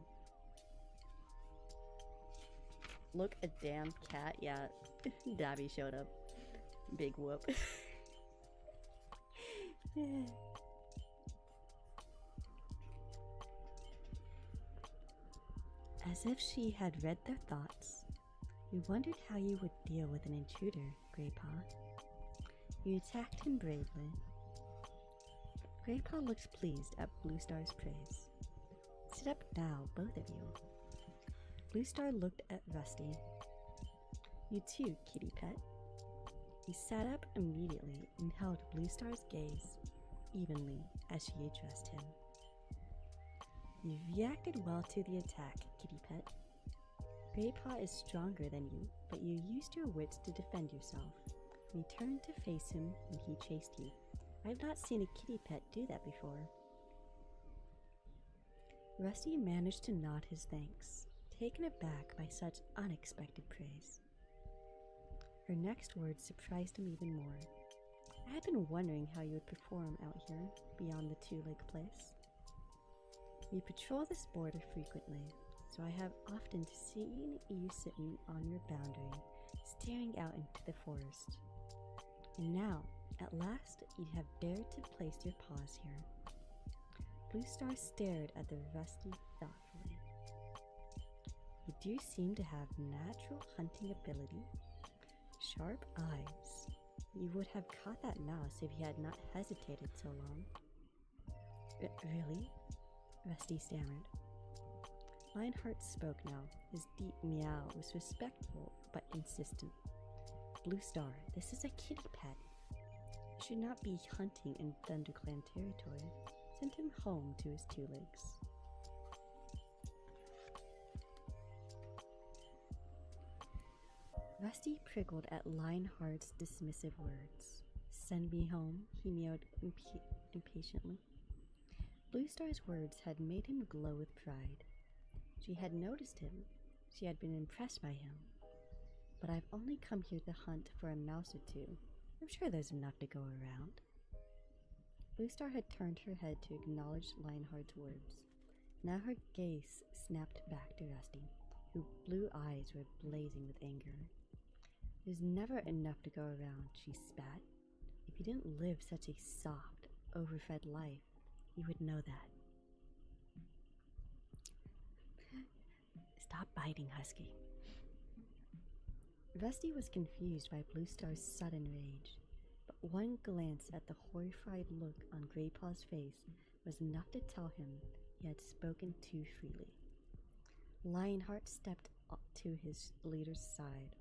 Look, a damn cat, yeah. Dabby showed up. Big whoop. As if she had read their thoughts, we wondered how you would deal with an intruder, Graypaw. You attacked him bravely. Grandpa looked pleased at Blue Star's praise. Sit up now, both of you. Blue Star looked at Rusty. You too, kitty pet. He sat up immediately and held Blue Star's gaze evenly as she addressed him. You reacted well to the attack, kitty pet. Grandpa is stronger than you, but you used your wits to defend yourself. You turned to face him when he chased you. I've not seen a kitty pet do that before. Rusty managed to nod his thanks, taken aback by such unexpected praise. Her next words surprised him even more. I had been wondering how you would perform out here, beyond the two-leg place. We patrol this border frequently, so I have often seen you sitting on your boundary, staring out into the forest. And now, at last, you have dared to place your paws here. Blue Star stared at the Rusty thoughtfully. You do seem to have natural hunting ability. Sharp eyes. You would have caught that mouse if you had not hesitated so long. Really? Rusty stammered. Lionheart spoke now. His deep meow was respectful but insistent. Blue Star, this is a kitty pet. You should not be hunting in ThunderClan territory. Send him home to his two legs. Rusty prickled at Lionheart's dismissive words. Send me home, he meowed impatiently. Blue Star's words had made him glow with pride. She had noticed him. She had been impressed by him. But I've only come here to hunt for a mouse or two. I'm sure there's enough to go around. Blue Star had turned her head to acknowledge Lionheart's words. Now her gaze snapped back to Rusty, whose blue eyes were blazing with anger. There's never enough to go around, she spat. If you didn't live such a soft, overfed life, you would know that. Stop biting, Husky. Rusty was confused by Blue Star's sudden rage, but one glance at the horrified look on Graypaw's face was enough to tell him he had spoken too freely. Lionheart stepped up to his leader's side.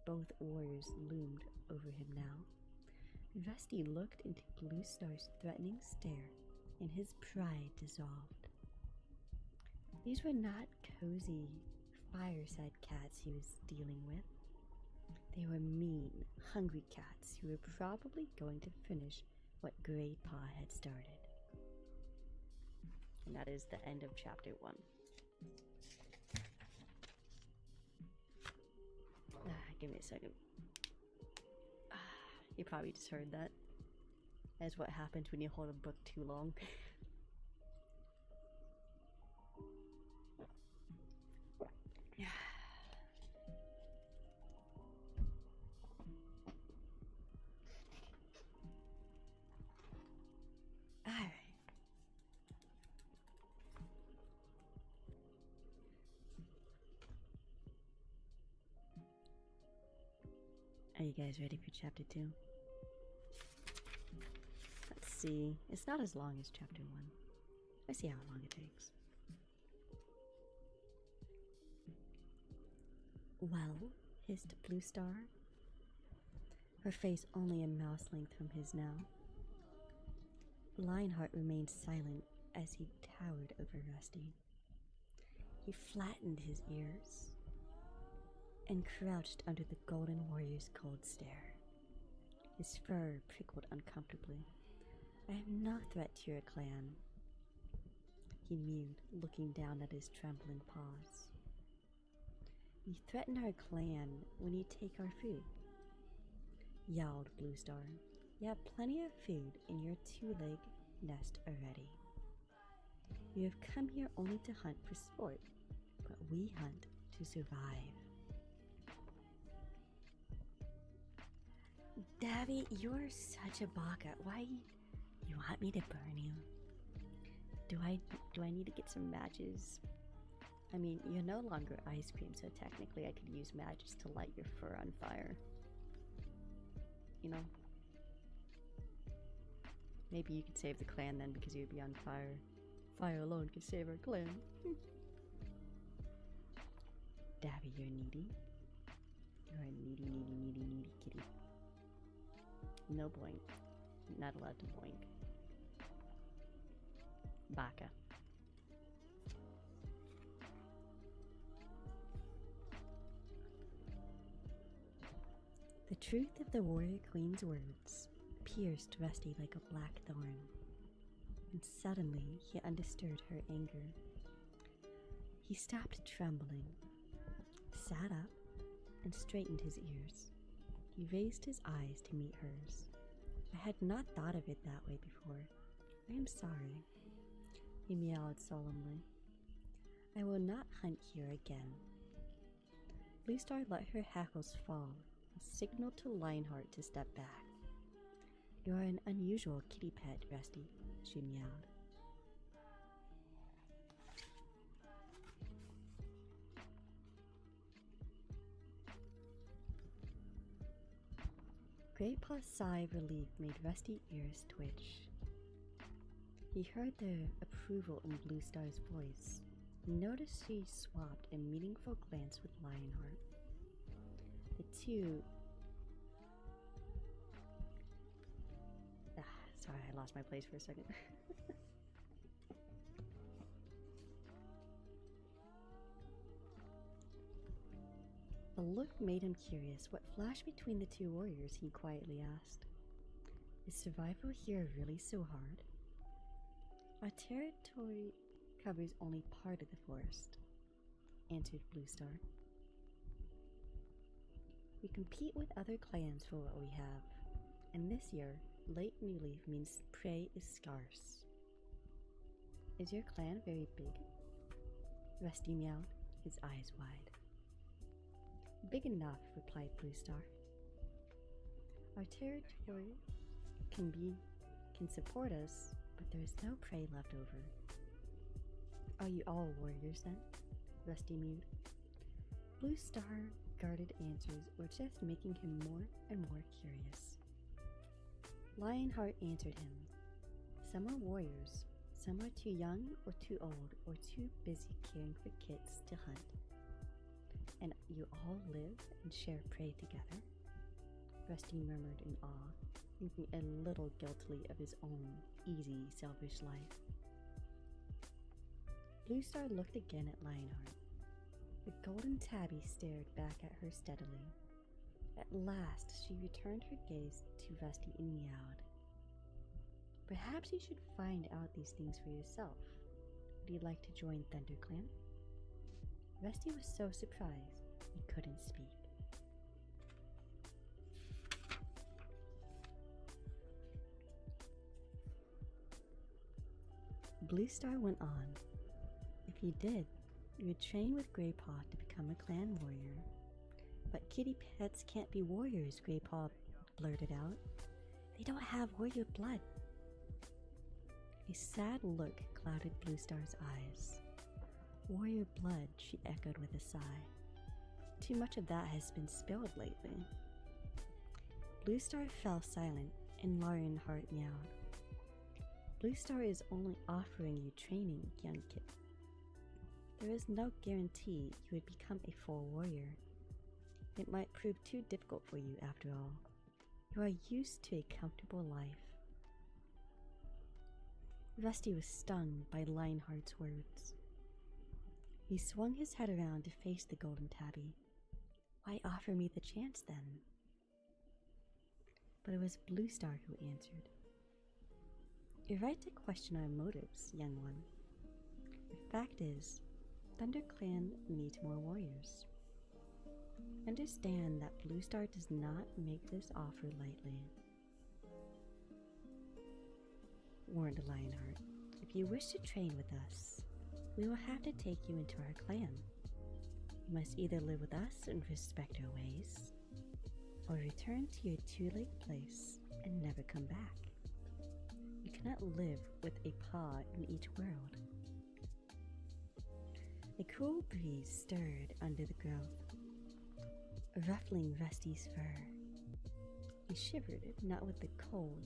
Both warriors loomed over him now. Rusty looked into Blue Star's threatening stare, and his pride dissolved. These were not cozy, fireside cats he was dealing with. They were mean, hungry cats who were probably going to finish what Graypaw had started. And that is the end of chapter 1. Give me a second. You probably just heard that. That's what happens when you hold a book too long. Alright. Are you guys ready for chapter 2? Let's see. It's not as long as chapter 1. Let's see how long it takes. Well, hissed Blue Star, her face only a mouse length from his now. Lionheart remained silent as he towered over Rusty. He flattened his ears and crouched under the Golden Warrior's cold stare. His fur prickled uncomfortably. I am no threat to your clan, he mewed, looking down at his trembling paws. You threaten our clan when you take our food, yowled Blue Star. You have plenty of food in your two-leg nest already. You have come here only to hunt for sport, but we hunt to survive. Davy, you're such a baka. Why you want me to burn you? Do I need to get some matches? I mean, you're no longer ice cream, so technically I could use matches to light your fur on fire. You know? Maybe you could save the clan then because you'd be on fire. Fire alone could save our clan. Dabby, you're needy. You're a needy kitty. No boink. Not allowed to boink. Baka. The truth of the warrior queen's words pierced Rusty like a black thorn, and suddenly he understood her anger. He stopped trembling, sat up, and straightened his ears. He raised his eyes to meet hers. I had not thought of it that way before. I am sorry, he meowed solemnly. I will not hunt here again. Bluestar let her hackles fall, a signal to Lionheart to step back. You are an unusual kitty pet, Rusty, she meowed. Greypaw's sigh of relief made Rusty's ears twitch. He heard the approval in Bluestar's voice. He noticed she swapped a meaningful glance with Lionheart. The two... sorry, I lost my place for a second. The look made him curious. What flashed between the two warriors, he quietly asked. Is survival here really so hard? Our territory covers only part of the forest, answered Bluestar. We compete with other clans for what we have, and this year, late new leaf means prey is scarce. Is your clan very big? Rusty meowed, his eyes wide. Big enough, replied Bluestar. Our territory can support us, but there is no prey left over. Are you all warriors then? Rusty mewed. Bluestar guarded answers were just making him more and more curious. Lionheart answered him. Some are warriors, some are too young or too old or too busy caring for kids to hunt. And you all live and share prey together? Rusty murmured in awe, thinking a little guiltily of his own easy, selfish life. Bluestar looked again at Lionheart. The golden tabby stared back at her steadily. At last, she returned her gaze to Rusty and meowed. Perhaps you should find out these things for yourself. Would you like to join ThunderClan? Rusty was so surprised he couldn't speak. Bluestar went on. If you did, you would train with Greypaw to become a clan warrior. But kitty pets can't be warriors, Greypaw blurted out. They don't have warrior blood. A sad look clouded Bluestar's eyes. Warrior blood, she echoed with a sigh. Too much of that has been spilled lately. Bluestar fell silent, and Lionheart meowed. Bluestar is only offering you training, young kid. There is no guarantee you would become a full warrior. It might prove too difficult for you after all. You are used to a comfortable life. Rusty was stung by Lionheart's words. He swung his head around to face the golden tabby. Why offer me the chance then? But it was Bluestar who answered. You're right to question our motives, young one. The fact is, ThunderClan needs more warriors. Understand that Bluestar does not make this offer lightly. Warned Lionheart, if you wish to train with us, we will have to take you into our clan. You must either live with us and respect our ways, or return to your two-legged place and never come back. You cannot live with a paw in each world. A cool breeze stirred under the growth, ruffling Rusty's fur. He shivered, not with the cold,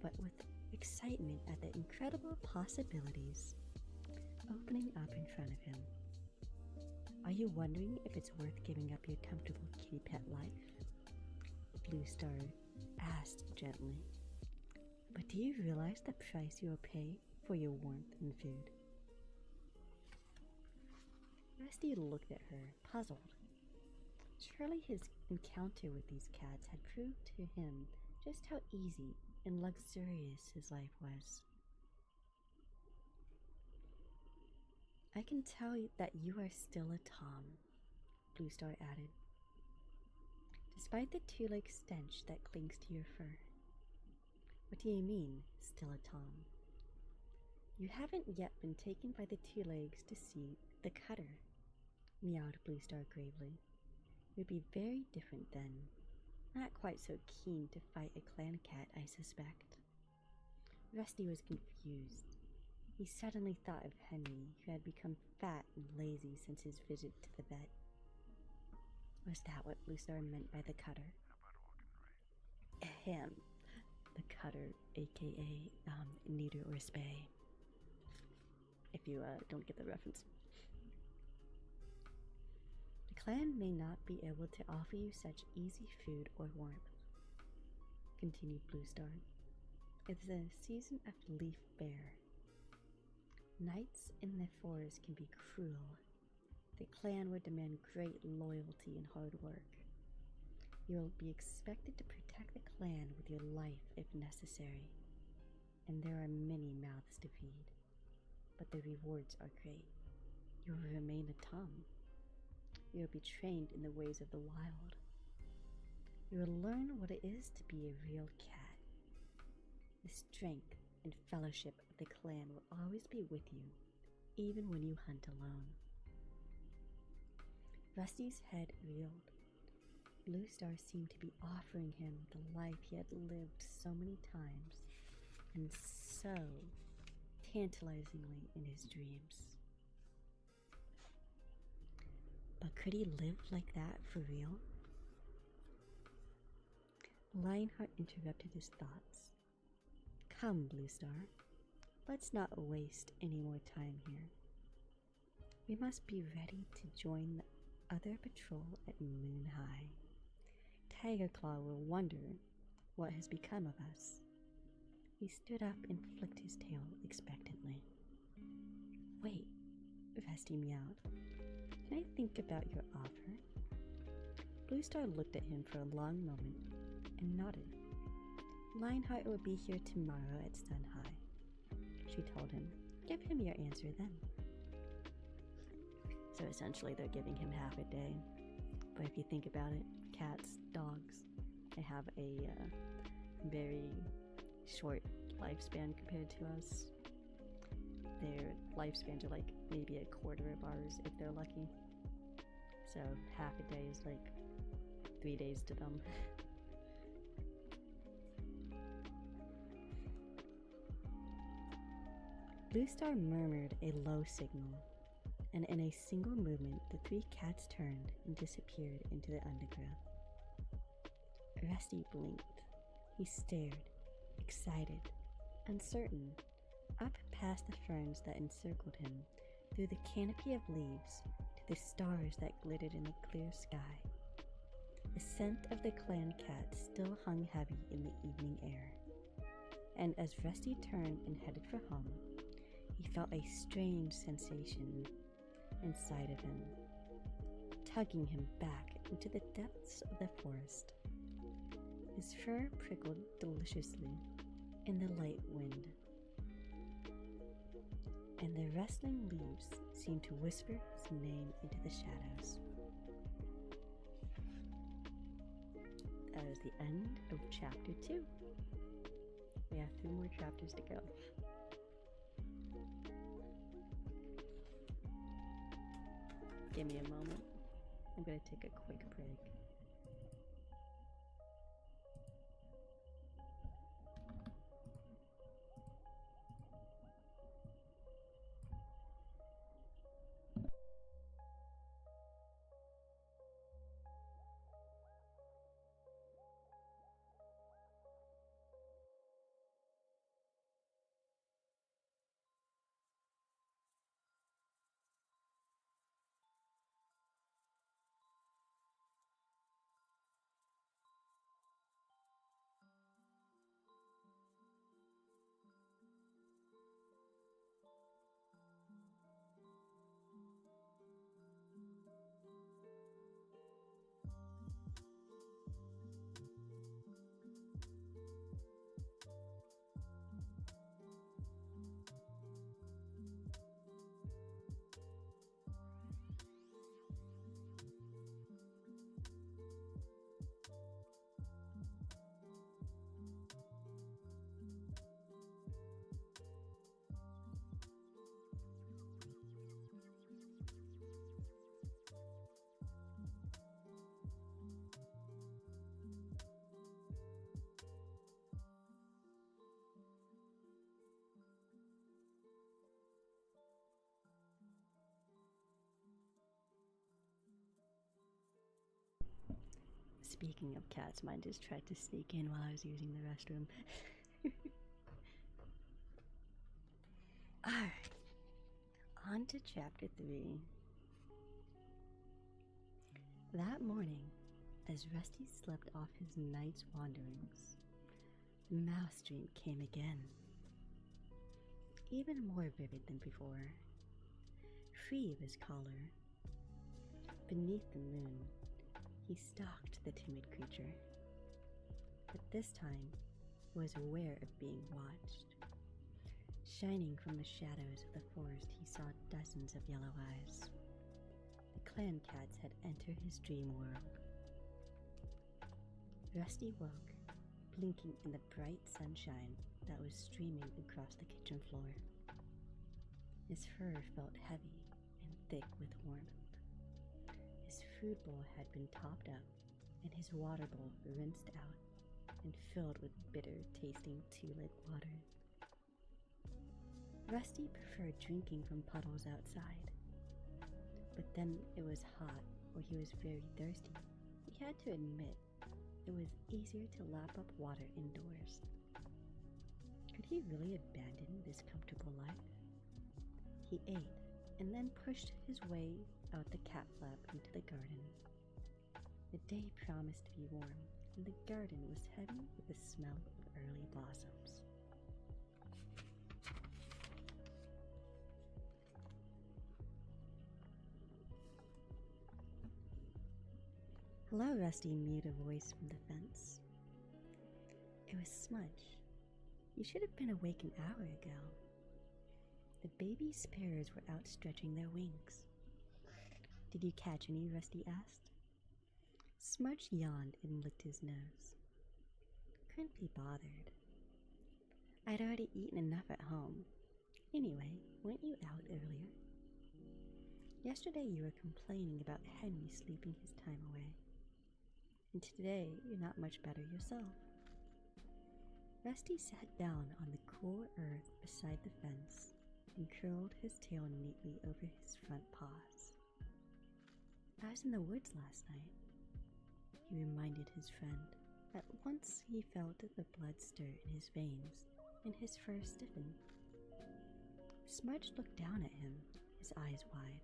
but with excitement at the incredible possibilities opening up in front of him. Are you wondering if it's worth giving up your comfortable kitty pet life? Blue Star asked gently. But do you realize the price you will pay for your warmth and food? Rusty looked at her, puzzled. Surely his encounter with these cats had proved to him just how easy and luxurious his life was. I can tell that you are still a Tom, Blue Star added, despite the two-leg stench that clings to your fur. What do you mean, still a Tom? You haven't yet been taken by the two legs to see the cutter, meowed Blue Star gravely. It would be very different then. Not quite so keen to fight a clan cat, I suspect. Rusty was confused. He suddenly thought of Henry, who had become fat and lazy since his visit to the vet. Was that what Blue Star meant by the cutter? Ahem. The cutter, aka neuter or spay. If you don't get the reference. The clan may not be able to offer you such easy food or warmth, continued Blue Star. It's a season of leaf bare. Nights in the forest can be cruel. The clan would demand great loyalty and hard work. You will be expected to protect the clan with your life if necessary, and there are many mouths to feed. But the rewards are great. You will remain a Tom. You will be trained in the ways of the wild. You will learn what it is to be a real cat. The strength and fellowship of the clan will always be with you, even when you hunt alone. Rusty's head reeled. Blue Star seemed to be offering him the life he had lived so many times, and so tantalizingly in his dreams. But could he live like that for real? Lionheart interrupted his thoughts. Come, Blue Star, let's not waste any more time here. We must be ready to join the other patrol at Moon High. Tiger Claw will wonder what has become of us. He stood up and flicked his tail expectantly. Wait, Rusty meowed. Can I think about your offer? Blue Star looked at him for a long moment and nodded. Lionheart will be here tomorrow at Sun High, she told him. Give him your answer then. So essentially they're giving him half a day. But if you think about it, cats, dogs, they have a very short lifespan compared to us. Their lifespans are like maybe a quarter of ours if they're lucky. So half a day is like 3 days to them. Blue Star murmured a low signal, and in a single movement the three cats turned and disappeared into the undergrowth. Rusty blinked. He stared, excited, uncertain, up past the ferns that encircled him, through the canopy of leaves, to the stars that glittered in the clear sky. The scent of the clan cat still hung heavy in the evening air. And as Rusty turned and headed for home, he felt a strange sensation inside of him, tugging him back into the depths of the forest. His fur prickled deliciously in the light wind, and the rustling leaves seemed to whisper his name into the shadows. That is the end of chapter 2. We have 3 more chapters to go. Give me a moment. I'm going to take a quick break. Speaking of cats, mine just tried to sneak in while I was using the restroom. Alright, on to chapter 3. That morning, as Rusty slept off his night's wanderings, the mouse dream came again. Even more vivid than before. Free of his collar, beneath the moon, he stalked the timid creature. But this time, was aware of being watched. Shining from the shadows of the forest, he saw dozens of yellow eyes. The clan cats had entered his dream world. Rusty woke, blinking in the bright sunshine that was streaming across the kitchen floor. His fur felt heavy and thick with warmth. His food bowl had been topped up, and his water bowl rinsed out and filled with bitter-tasting tulip water. Rusty preferred drinking from puddles outside, but then it was hot or he was very thirsty. He had to admit it was easier to lap up water indoors. Could he really abandon this comfortable life? He ate and then pushed his way out the cat flap into the garden. The day promised to be warm, and the garden was heavy with the smell of early blossoms. Hello, Rusty, mewed a voice from the fence. It was Smudge. You should have been awake an hour ago. The baby sparrows were outstretching their wings. Did you catch any? Rusty asked. Smudge yawned and licked his nose. Couldn't be bothered. I'd already eaten enough at home. Anyway, weren't you out earlier? Yesterday you were complaining about Henry sleeping his time away. And today you're not much better yourself. Rusty sat down on the cool earth beside the fence and curled his tail neatly over his front paws. I was in the woods last night, he reminded his friend. At once he felt the blood stir in his veins and his fur stiffen. Smudge looked down at him, his eyes wide.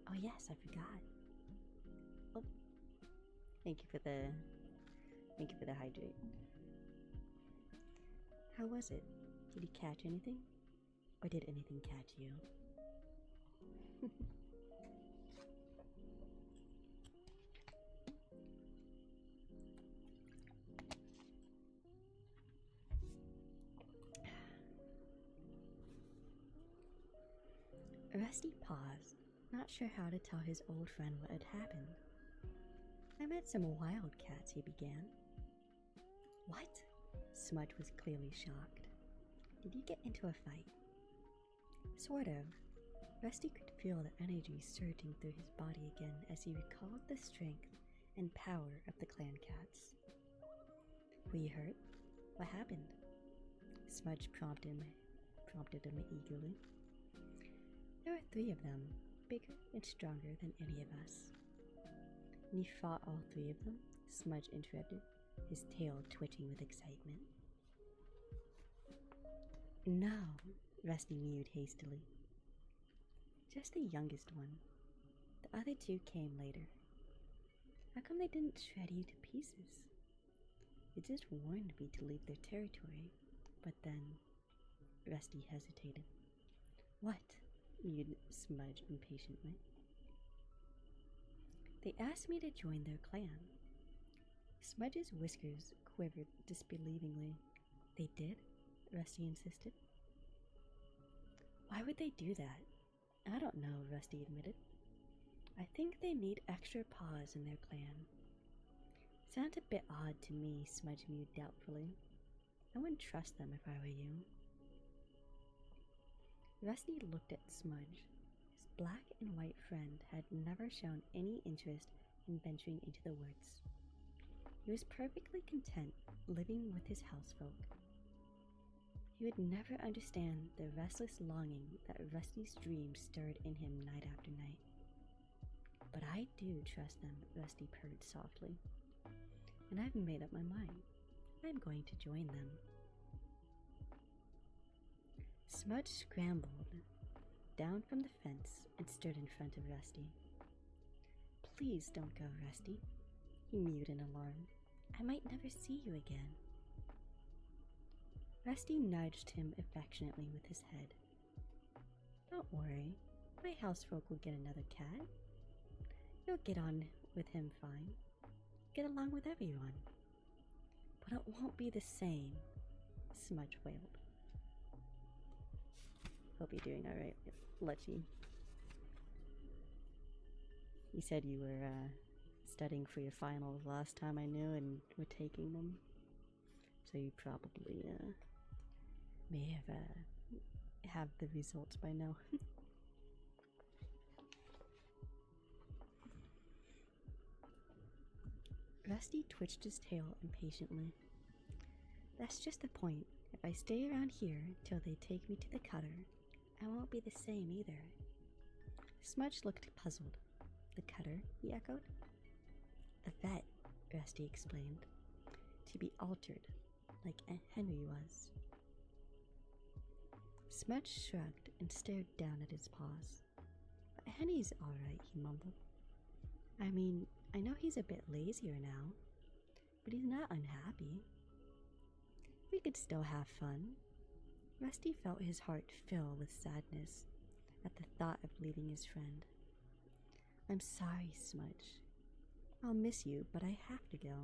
Oh yes, I forgot. Oh, thank you for the hydrate. How was it? Did you catch anything? Or did anything catch you? Rusty paused, not sure how to tell his old friend what had happened. I met some wildcats, he began. What? Smudge was clearly shocked. Did you get into a fight? Sort of. Rusty could feel the energy surging through his body again as he recalled the strength and power of the clan cats. Were you hurt? What happened? Smudge prompted him eagerly. There were 3 of them, bigger and stronger than any of us. And you fought all 3 of them? Smudge interrupted, his tail twitching with excitement. No, Rusty mewed hastily. Just the youngest one. The other 2 came later. How come they didn't shred you to pieces? They just warned me to leave their territory, but then Rusty hesitated. What? Mewed Smudge impatiently. They asked me to join their clan. Smudge's whiskers quivered disbelievingly. They did? Rusty insisted. Why would they do that? I don't know, Rusty admitted. I think they need extra paws in their clan. Sounds a bit odd to me, Smudge mewed doubtfully. I wouldn't trust them if I were you. Rusty looked at Smudge. His black and white friend had never shown any interest in venturing into the woods. He was perfectly content living with his housefolk. He would never understand the restless longing that Rusty's dreams stirred in him night after night. But I do trust them, Rusty purred softly. and I've made up my mind. I'm going to join them. Smudge scrambled down from the fence and stood in front of Rusty. Please don't go, Rusty, he mewed in alarm. I might never see you again. Rusty nudged him affectionately with his head. Don't worry, my housefolk will get another cat. You'll get on with him fine. Get along with everyone. But it won't be the same, Smudge wailed. Hope you're doing alright, Lechy. You said you were studying for your finals last time I knew and were taking them. So you probably may have the results by now. Rusty twitched his tail impatiently. That's just the point. If I stay around here till they take me to the cutter, I won't be the same either. Smudge looked puzzled. The cutter, he echoed. The vet, Rusty explained. To be altered, like Aunt Henry was. Smudge shrugged and stared down at his paws. But Henny's alright, he mumbled. I mean, I know he's a bit lazier now, but he's not unhappy. We could still have fun. Rusty felt his heart fill with sadness at the thought of leaving his friend. I'm sorry, Smudge. I'll miss you, but I have to go.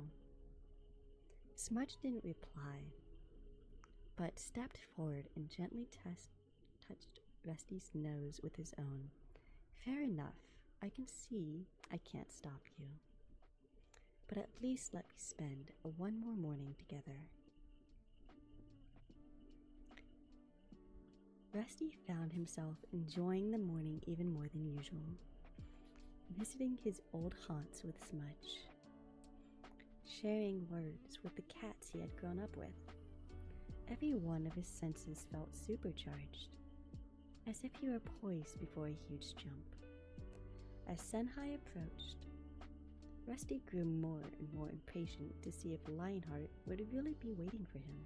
Smudge didn't reply, but stepped forward and gently touched Rusty's nose with his own. Fair enough. I can see I can't stop you. But at least let me spend one more morning together. Rusty found himself enjoying the morning even more than usual, visiting his old haunts with Smudge, sharing words with the cats he had grown up with. Every one of his senses felt supercharged, as if he were poised before a huge jump. As Senhai approached, Rusty grew more and more impatient to see if Lionheart would really be waiting for him.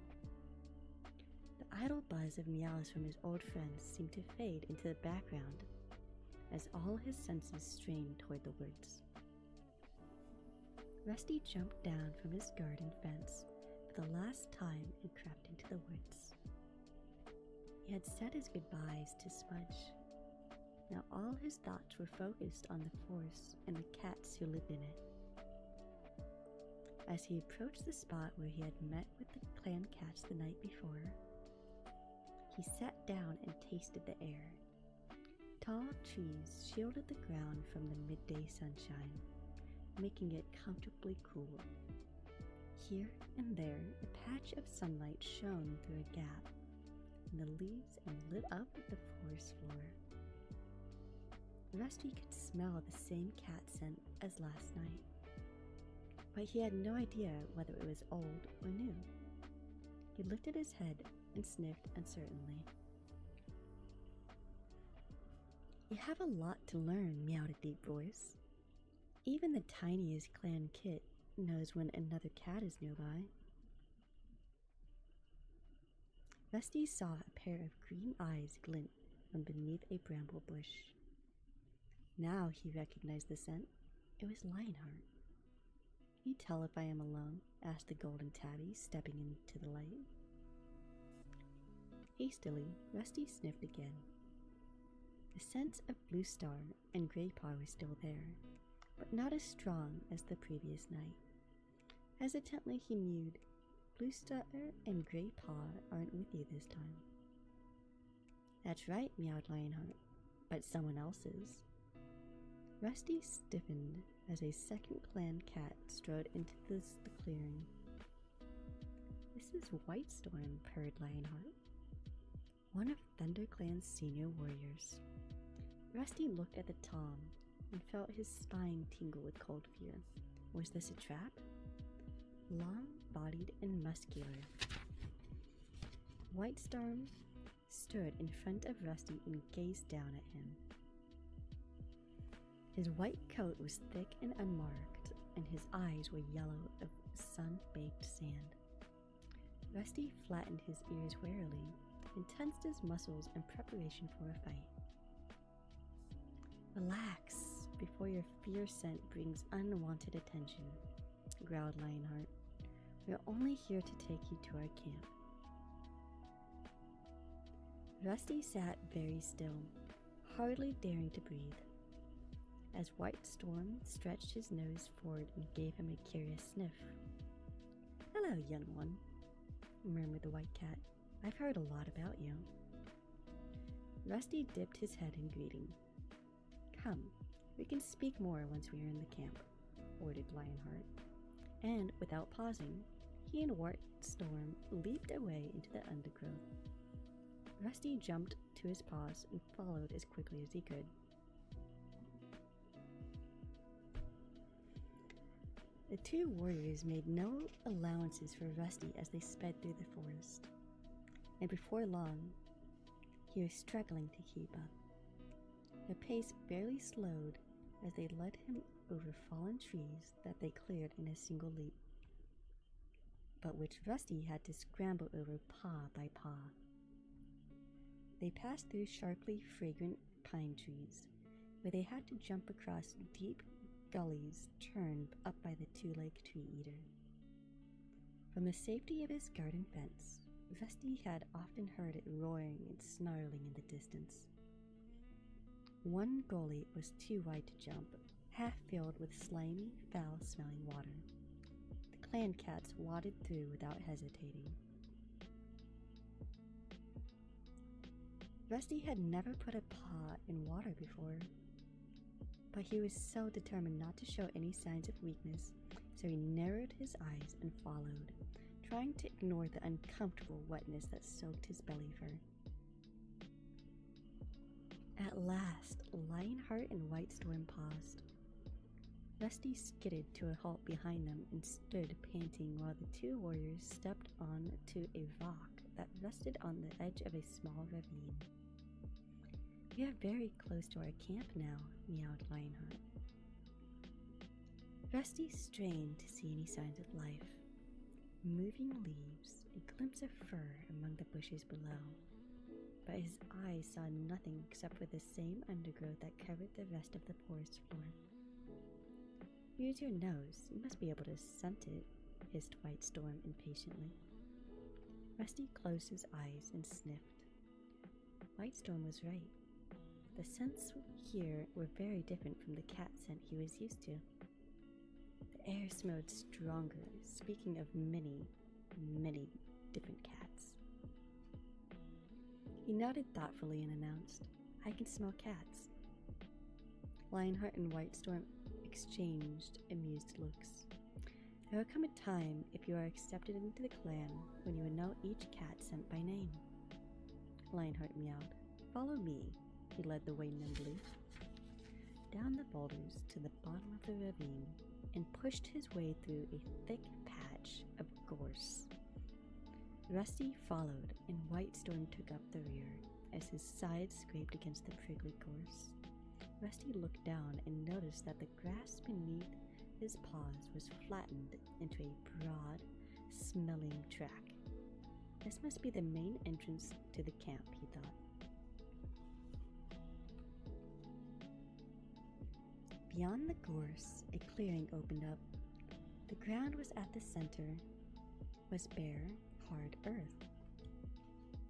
The idle buzz of meows from his old friends seemed to fade into the background as all his senses strained toward the woods. Rusty jumped down from his garden fence for the last time and crept into the woods. He had said his goodbyes to Smudge. Now all his thoughts were focused on the forest and the cats who lived in it. As he approached the spot where he had met with the clan cats the night before, he sat down and tasted the air. Tall trees shielded the ground from the midday sunshine, making it comfortably cool. Here and there, a patch of sunlight shone through a gap in the leaves and lit up the forest floor. Rusty could smell the same cat scent as last night, but he had no idea whether it was old or new. He lifted his head and sniffed uncertainly. You have a lot to learn, meowed a deep voice. Even the tiniest clan kit knows when another cat is nearby. Rusty saw a pair of green eyes glint from beneath a bramble bush. Now he recognized the scent. It was Lionheart. Can you tell if I am alone? Asked the golden tabby, stepping into the light. Hastily, Rusty sniffed again. The scents of Blue Star and Grey Paw were still there, but not as strong as the previous night. Hesitantly he mewed, Blue Star and Grey Paw aren't with you this time. That's right, meowed Lionheart, but someone else is. Rusty stiffened as a second clan cat strode into the clearing. This is Whitestorm, purred Lionheart, one of ThunderClan's senior warriors. Rusty looked at the Tom and felt his spine tingle with cold fear. Was this a trap? Long-bodied and muscular, Whitestorm stood in front of Rusty and gazed down at him. His white coat was thick and unmarked, and his eyes were yellow sun-baked sand. Rusty flattened his ears warily and tensed his muscles in preparation for a fight. Relax before your fierce scent brings unwanted attention, growled Lionheart. We're only here to take you to our camp. Rusty sat very still, hardly daring to breathe, as White Storm stretched his nose forward and gave him a curious sniff. Hello, young one, murmured the white cat. I've heard a lot about you. Rusty dipped his head in greeting. Come, we can speak more once we are in the camp, ordered Lionheart. And without pausing, he and White Storm leaped away into the undergrowth. Rusty jumped to his paws and followed as quickly as he could. The two warriors made no allowances for Rusty as they sped through the forest, and before long, he was struggling to keep up. Their pace barely slowed as they led him over fallen trees that they cleared in a single leap, but which Rusty had to scramble over paw by paw. They passed through sharply fragrant pine trees, where they had to jump across deep gullies churned up by the two-legged tree eater. From the safety of his garden fence, Rusty had often heard it roaring and snarling in the distance. One gully was too wide to jump, half filled with slimy, foul-smelling water. The clan cats waded through without hesitating. Rusty had never put a paw in water before, but he was so determined not to show any signs of weakness, so he narrowed his eyes and followed, trying to ignore the uncomfortable wetness that soaked his belly fur. At last, Lionheart and White Storm paused. Rusty skidded to a halt behind them and stood panting while the two warriors stepped on to a rock that rested on the edge of a small ravine. We are very close to our camp now, meowed Lionheart. Rusty strained to see any signs of life. Moving leaves, a glimpse of fur among the bushes below. But his eyes saw nothing except for the same undergrowth that covered the rest of the forest floor. Use your nose, you must be able to scent it, hissed White Storm impatiently. Rusty closed his eyes and sniffed. White Storm was right. The scents here were very different from the cat scent he was used to. The air smelled stronger, speaking of many, many different cats. He nodded thoughtfully and announced, I can smell cats. Lionheart and White Storm exchanged amused looks. There will come a time, if you are accepted into the clan, when you will know each cat scent by name. Lionheart meowed. Follow me. He led the way nimbly down the boulders to the bottom of the ravine and pushed his way through a thick patch of gorse. Rusty followed, and White Storm took up the rear as his sides scraped against the prickly gorse. Rusty looked down and noticed that the grass beneath his paws was flattened into a broad, smelling track. This must be the main entrance to the camp, he thought. Beyond the gorse, a clearing opened up. The ground was at the center, was bare, hard earth,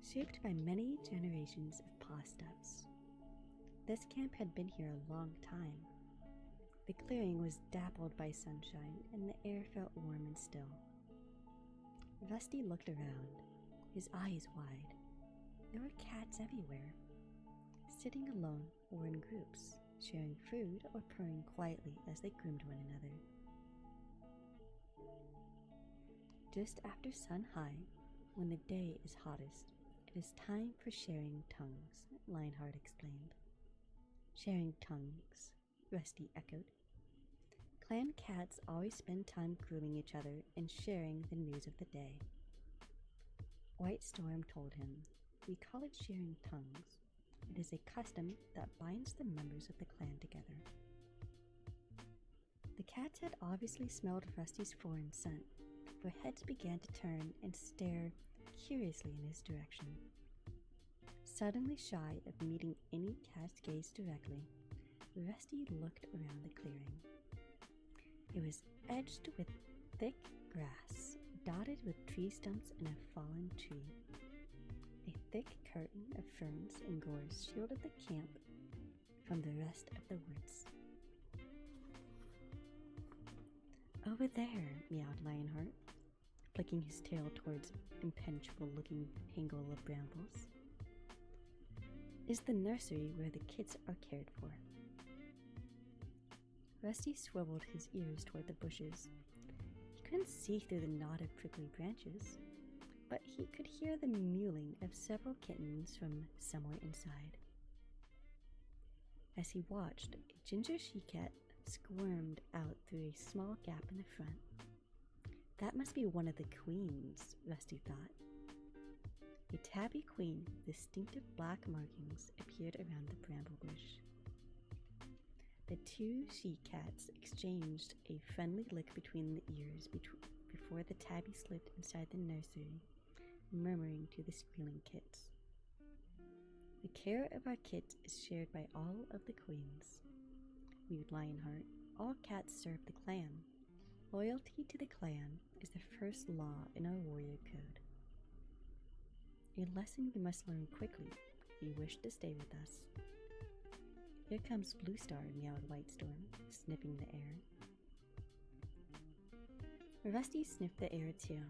shaped by many generations of paw steps. This camp had been here a long time. The clearing was dappled by sunshine, and the air felt warm and still. Rusty looked around, his eyes wide. There were cats everywhere, sitting alone or in groups, sharing food or purring quietly as they groomed one another. Just after sun high, when the day is hottest, it is time for sharing tongues, Lionheart explained. Sharing tongues, Rusty echoed. Clan cats always spend time grooming each other and sharing the news of the day. White Storm told him, we call it sharing tongues. It is a custom that binds the members of the clan together. The cats had obviously smelled Rusty's foreign scent, for heads began to turn and stare curiously in his direction. Suddenly shy of meeting any cat's gaze directly, Rusty looked around the clearing. It was edged with thick grass, dotted with tree stumps and a fallen tree. A thick curtain of ferns and gorse shielded the camp from the rest of the woods. "Over there," meowed Lionheart, flicking his tail towards impenetrable-looking tangle of brambles, "is the nursery where the kids are cared for." Rusty swiveled his ears toward the bushes. He couldn't see through the knot of prickly branches, but he could hear the mewling of several kittens from somewhere inside. As he watched, a ginger she-cat squirmed out through a small gap in the front. That must be one of the queens, Rusty thought. A tabby queen with distinctive black markings appeared around the bramble bush. The two she-cats exchanged a friendly lick between the ears before the tabby slipped inside the nursery, murmuring to the squealing kits. "The care of our kits is shared by all of the queens," mewed Lionheart. "All cats serve the clan. Loyalty to the clan is the first law in our warrior code. A lesson you must learn quickly if you wish to stay with us." "Here comes Blue Star," meowed Whitestorm, sniffing the air. Rusty sniffed the air too,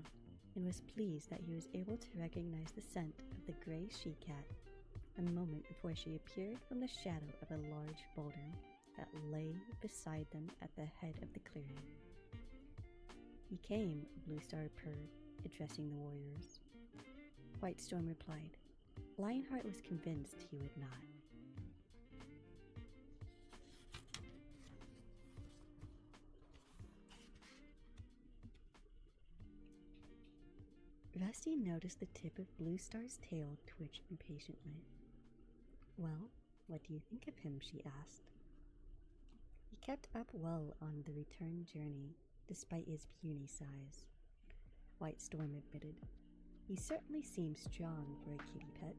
and was pleased that he was able to recognize the scent of the gray she-cat a moment before she appeared from the shadow of a large boulder that lay beside them at the head of the clearing. "He came," Blue Star purred, addressing the warriors. Whitestorm replied. Lionheart was convinced he would not. Rusty noticed the tip of Blue Star's tail twitch impatiently. "Well, what do you think of him?" she asked. "He kept up well on the return journey, despite his puny size," Whitestorm admitted. "He certainly seems strong for a kitty pet."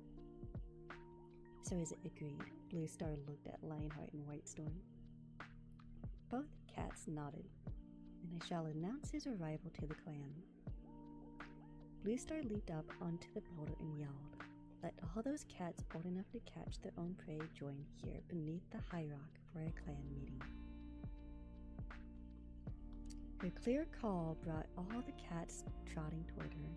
"So is it agreed?" Blue Star looked at Lionheart and Whitestorm. Both cats nodded, "and I shall announce his arrival to the clan." Blue Star leaped up onto the boulder and yelled, "Let all those cats old enough to catch their own prey join here beneath the high rock for a clan meeting." Her clear call brought all the cats trotting toward her,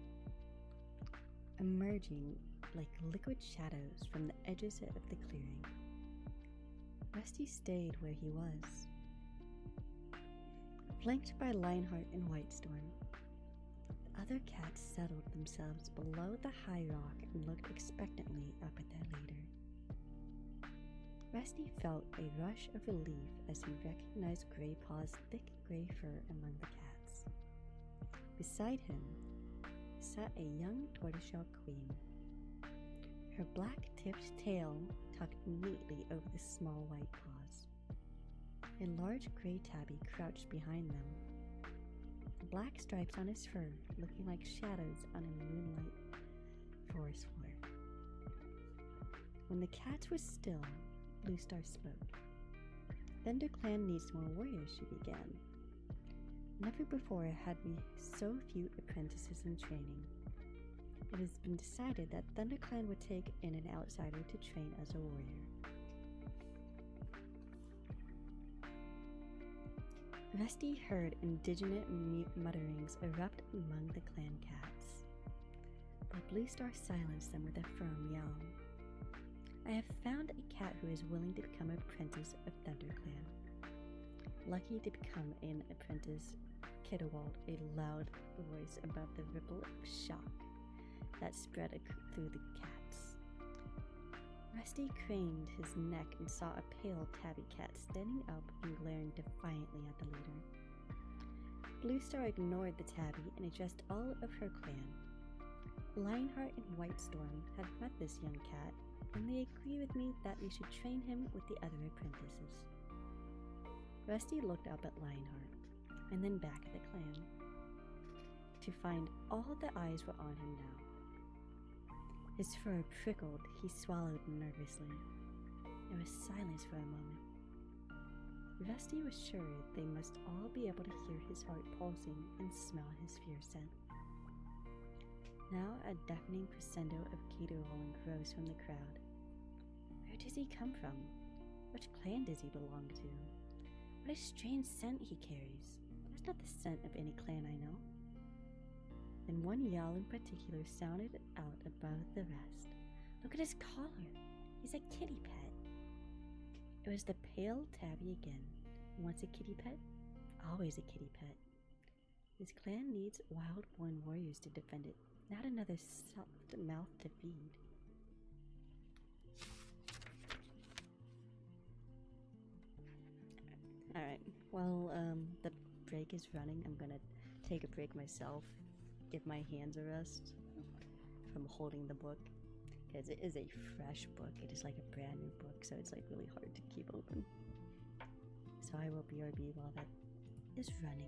emerging like liquid shadows from the edges of the clearing. Rusty stayed where he was, flanked by Lionheart and Whitestorm. The other cats settled themselves below the high rock and looked expectantly up at their leader. Rusty felt a rush of relief as he recognized Gray Paw's thick gray fur among the cats. Beside him sat a young tortoiseshell queen, her black-tipped tail tucked neatly over the small white paws. A large gray tabby crouched behind them, black stripes on his fur looking like shadows on a moonlight forest floor. When the cats were still, Blue Star spoke. "ThunderClan needs more warriors," she began. "Never before had we so few apprentices in training. It has been decided that ThunderClan would take in an outsider to train as a warrior." Rusty heard indignant mutterings erupt among the clan cats, but Blue Star silenced them with a firm yell. "I have found a cat who is willing to become an apprentice of ThunderClan." "Lucky to become an apprentice," caterwauled a loud voice above the ripple of shock that spread through the cats. Rusty craned his neck and saw a pale tabby cat standing up and glaring defiantly at the leader. Blue Star ignored the tabby and addressed all of her clan. Lionheart and Whitestorm had met this young cat, and they agree with me that we should train him with the other apprentices. Rusty looked up at Lionheart, and then back at the clan, to find all the eyes were on him now. His fur prickled, he swallowed nervously. There was silence for a moment. Rusty was sure they must all be able to hear his heart pulsing and smell his fierce scent. Now a deafening crescendo of caterwauling rose from the crowd. Where does he come from? Which clan does he belong to? What a strange scent he carries. That's not the scent of any clan I know. Then one yell in particular sounded out above the rest. Look at his collar. He's a kitty pet. It was the pale Tabby again. Once a kitty pet, always a kitty pet. His clan needs wild-born warriors to defend it, not another soft mouth to feed. Alright, well, the break is running. I'm gonna take a break myself, give my hands a rest from holding the book, because it is a fresh book. It is like a brand new book, so it's like really hard to keep open. So I will BRB while that is running.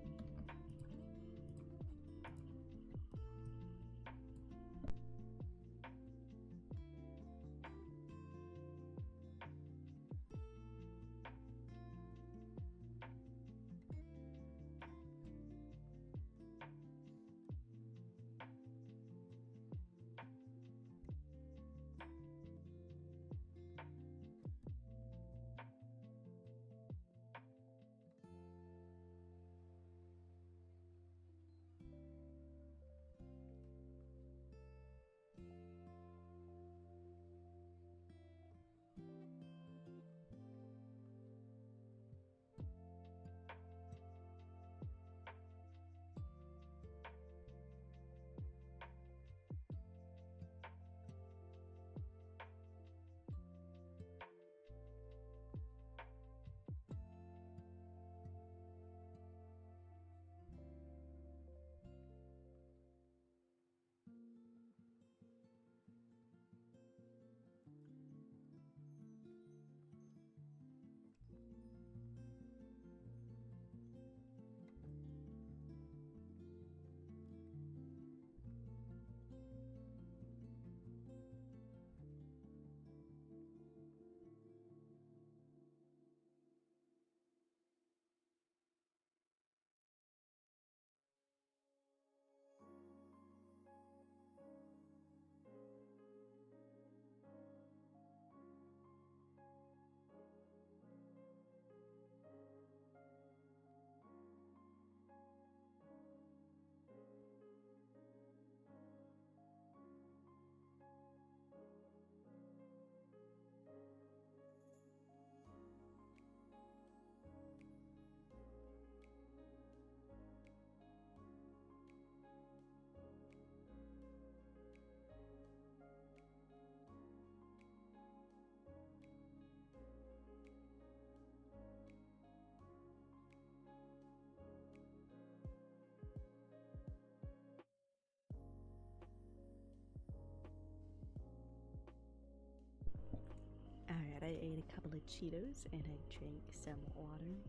Alright, I ate a couple of Cheetos and I drank some water.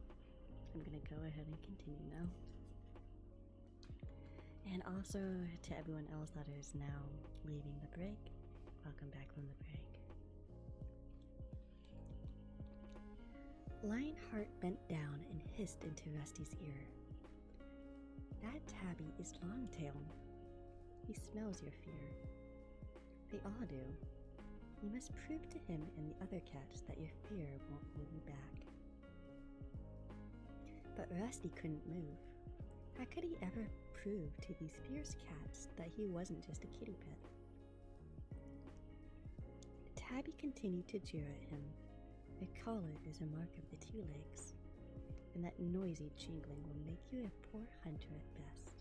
I'm gonna go ahead and continue now. And also to everyone else that is now leaving the break, welcome back from the break. Lionheart bent down and hissed into Rusty's ear. That tabby is Longtail. He smells your fear. They all do. You must prove to him and the other cats that your fear won't hold you back. But Rusty couldn't move. How could he ever prove to these fierce cats that he wasn't just a kitty pet? Tabby continued to jeer at him. A collar is a mark of the 2 legs, and that noisy jingling will make you a poor hunter at best.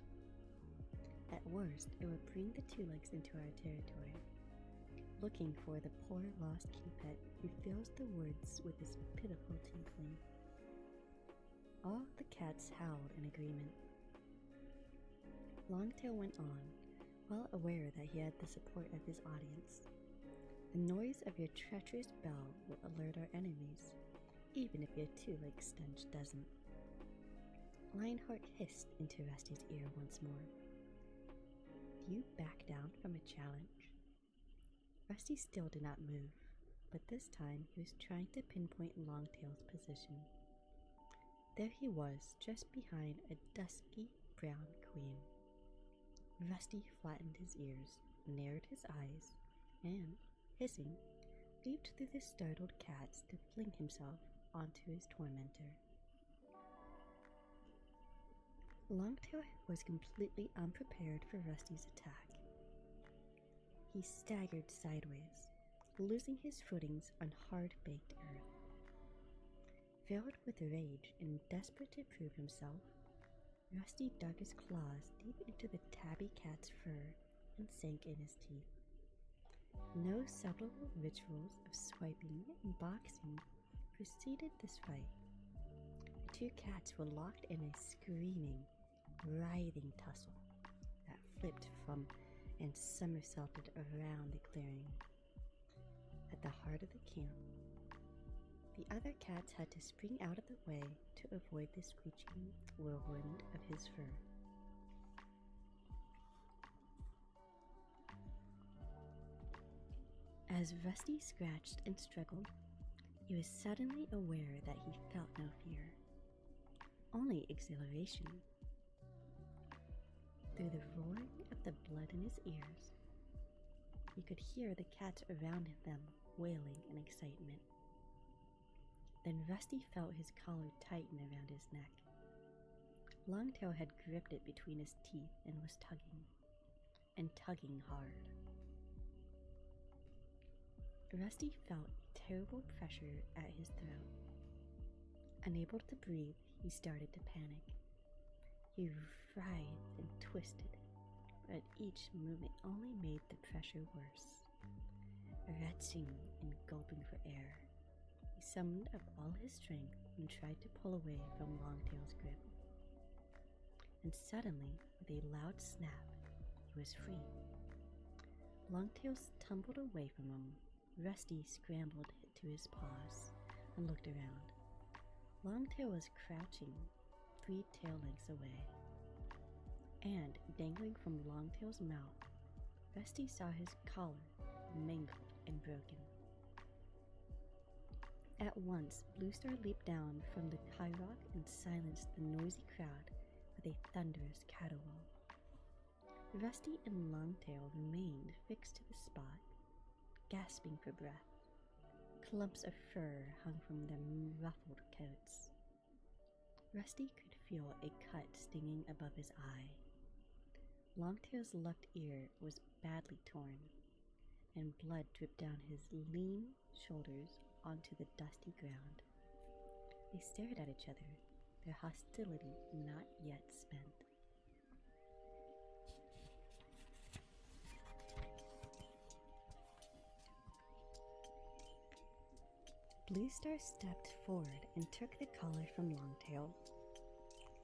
At worst, it will bring the 2 legs into our territory, looking for the poor lost kitty pet who fills the woods with his pitiful tinkling. All the cats howled in agreement. Longtail went on, well aware that he had the support of his audience. The noise of your treacherous bell will alert our enemies. even if your two-leg stench doesn't. Lionheart hissed into Rusty's ear once more. Do you back down from a challenge? Rusty still did not move, but this time he was trying to pinpoint Longtail's position. There he was, just behind a dusky brown queen. Rusty flattened his ears, narrowed his eyes, and, hissing, leaped through the startled cats to fling himself onto his tormentor. Longtail was completely unprepared for Rusty's attack. He staggered sideways, losing his footings on hard-baked earth. Filled with rage and desperate to prove himself, Rusty dug his claws deep into the tabby cat's fur and sank in his teeth. No subtle rituals of swiping and boxing preceded this fight. The two cats were locked in a screaming, writhing tussle that flipped from and somersaulted around the clearing. At the heart of the camp, the other cats had to spring out of the way to avoid the screeching whirlwind of his fur. As Rusty scratched and struggled, he was suddenly aware that he felt no fear, only exhilaration. Through the roaring of the blood in his ears, he could hear the cats around them wailing in excitement. Then Rusty felt his collar tighten around his neck. Longtail had gripped it between his teeth and was tugging hard. Rusty felt terrible pressure at his throat. Unable to breathe, he started to panic. He writhed and twisted, but each movement only made the pressure worse. Retching and gulping for air, he summoned up all his strength and tried to pull away from Longtail's grip. And suddenly, with a loud snap, he was free. Longtail tumbled away from him. Rusty scrambled to his paws and looked around. Longtail was crouching 3 tail lengths away. And dangling from Longtail's mouth, Rusty saw his collar mangled and broken. At once, Bluestar leaped down from the high rock and silenced the noisy crowd with a thunderous caterwaul. Rusty and Longtail remained fixed to the spot, gasping for breath. Clumps of fur hung from their ruffled coats. Rusty could feel a cut stinging above his eye. Longtail's left ear was badly torn, and blood dripped down his lean shoulders onto the dusty ground. They stared at each other, their hostility not yet spent. Bluestar stepped forward and took the collar from Longtail.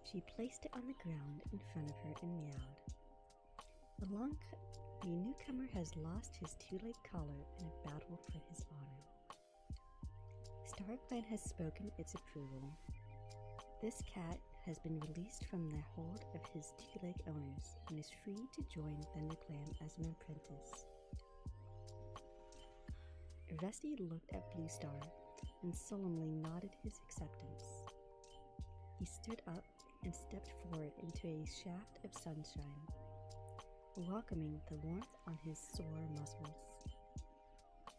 She placed it on the ground in front of her and meowed. The newcomer has lost his 2-leg collar in a battle for his honor. StarClan has spoken its approval. This cat has been released from the hold of his 2-leg owners and is free to join ThunderClan as an apprentice. Rusty looked at Bluestar and solemnly nodded his acceptance. He stood up and stepped forward into a shaft of sunshine, welcoming the warmth on his sore muscles.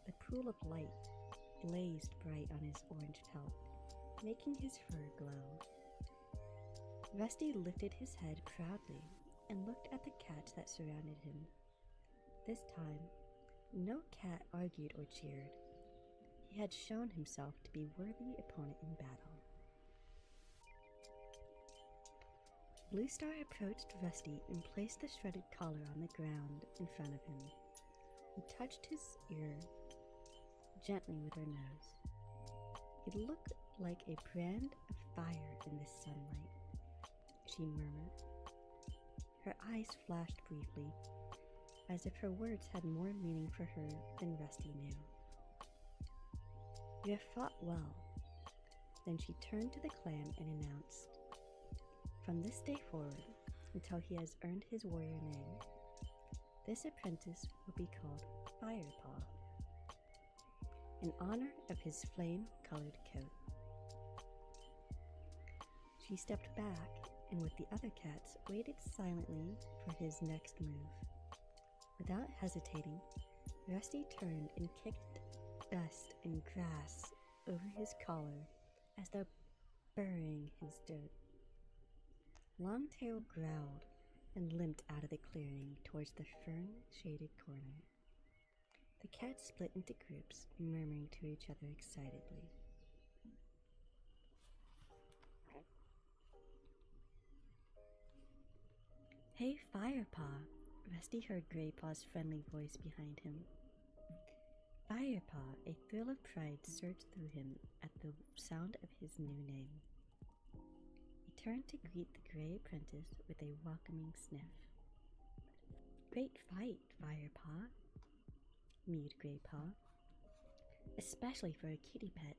The pool of light blazed bright on his orange pelt, making his fur glow. Rusty lifted his head proudly and looked at the cats that surrounded him. This time, no cat argued or cheered. He had shown himself to be a worthy opponent in battle. Bluestar approached Rusty and placed the shredded collar on the ground in front of him. He touched his ear gently with her nose. It looked like a brand of fire in the sunlight, she murmured. Her eyes flashed briefly, as if her words had more meaning for her than Rusty knew. You have fought well. Then she turned to the clan and announced, "From this day forward, until he has earned his warrior name, this apprentice will be called Firepaw, in honor of his flame-colored coat." She stepped back and with the other cats waited silently for his next move. Without hesitating, Rusty turned and kicked dust and grass over his collar as though burying his dirt. Longtail growled and limped out of the clearing towards the fern-shaded corner. The cats split into groups, murmuring to each other excitedly. "Hey, Firepaw!" Rusty heard Graypaw's friendly voice behind him. Firepaw, a thrill of pride surged through him at the sound of his new name. He turned to greet the gray apprentice with a welcoming sniff. "Great fight, Firepaw," mewed Graypaw. "Especially for a kitty pet.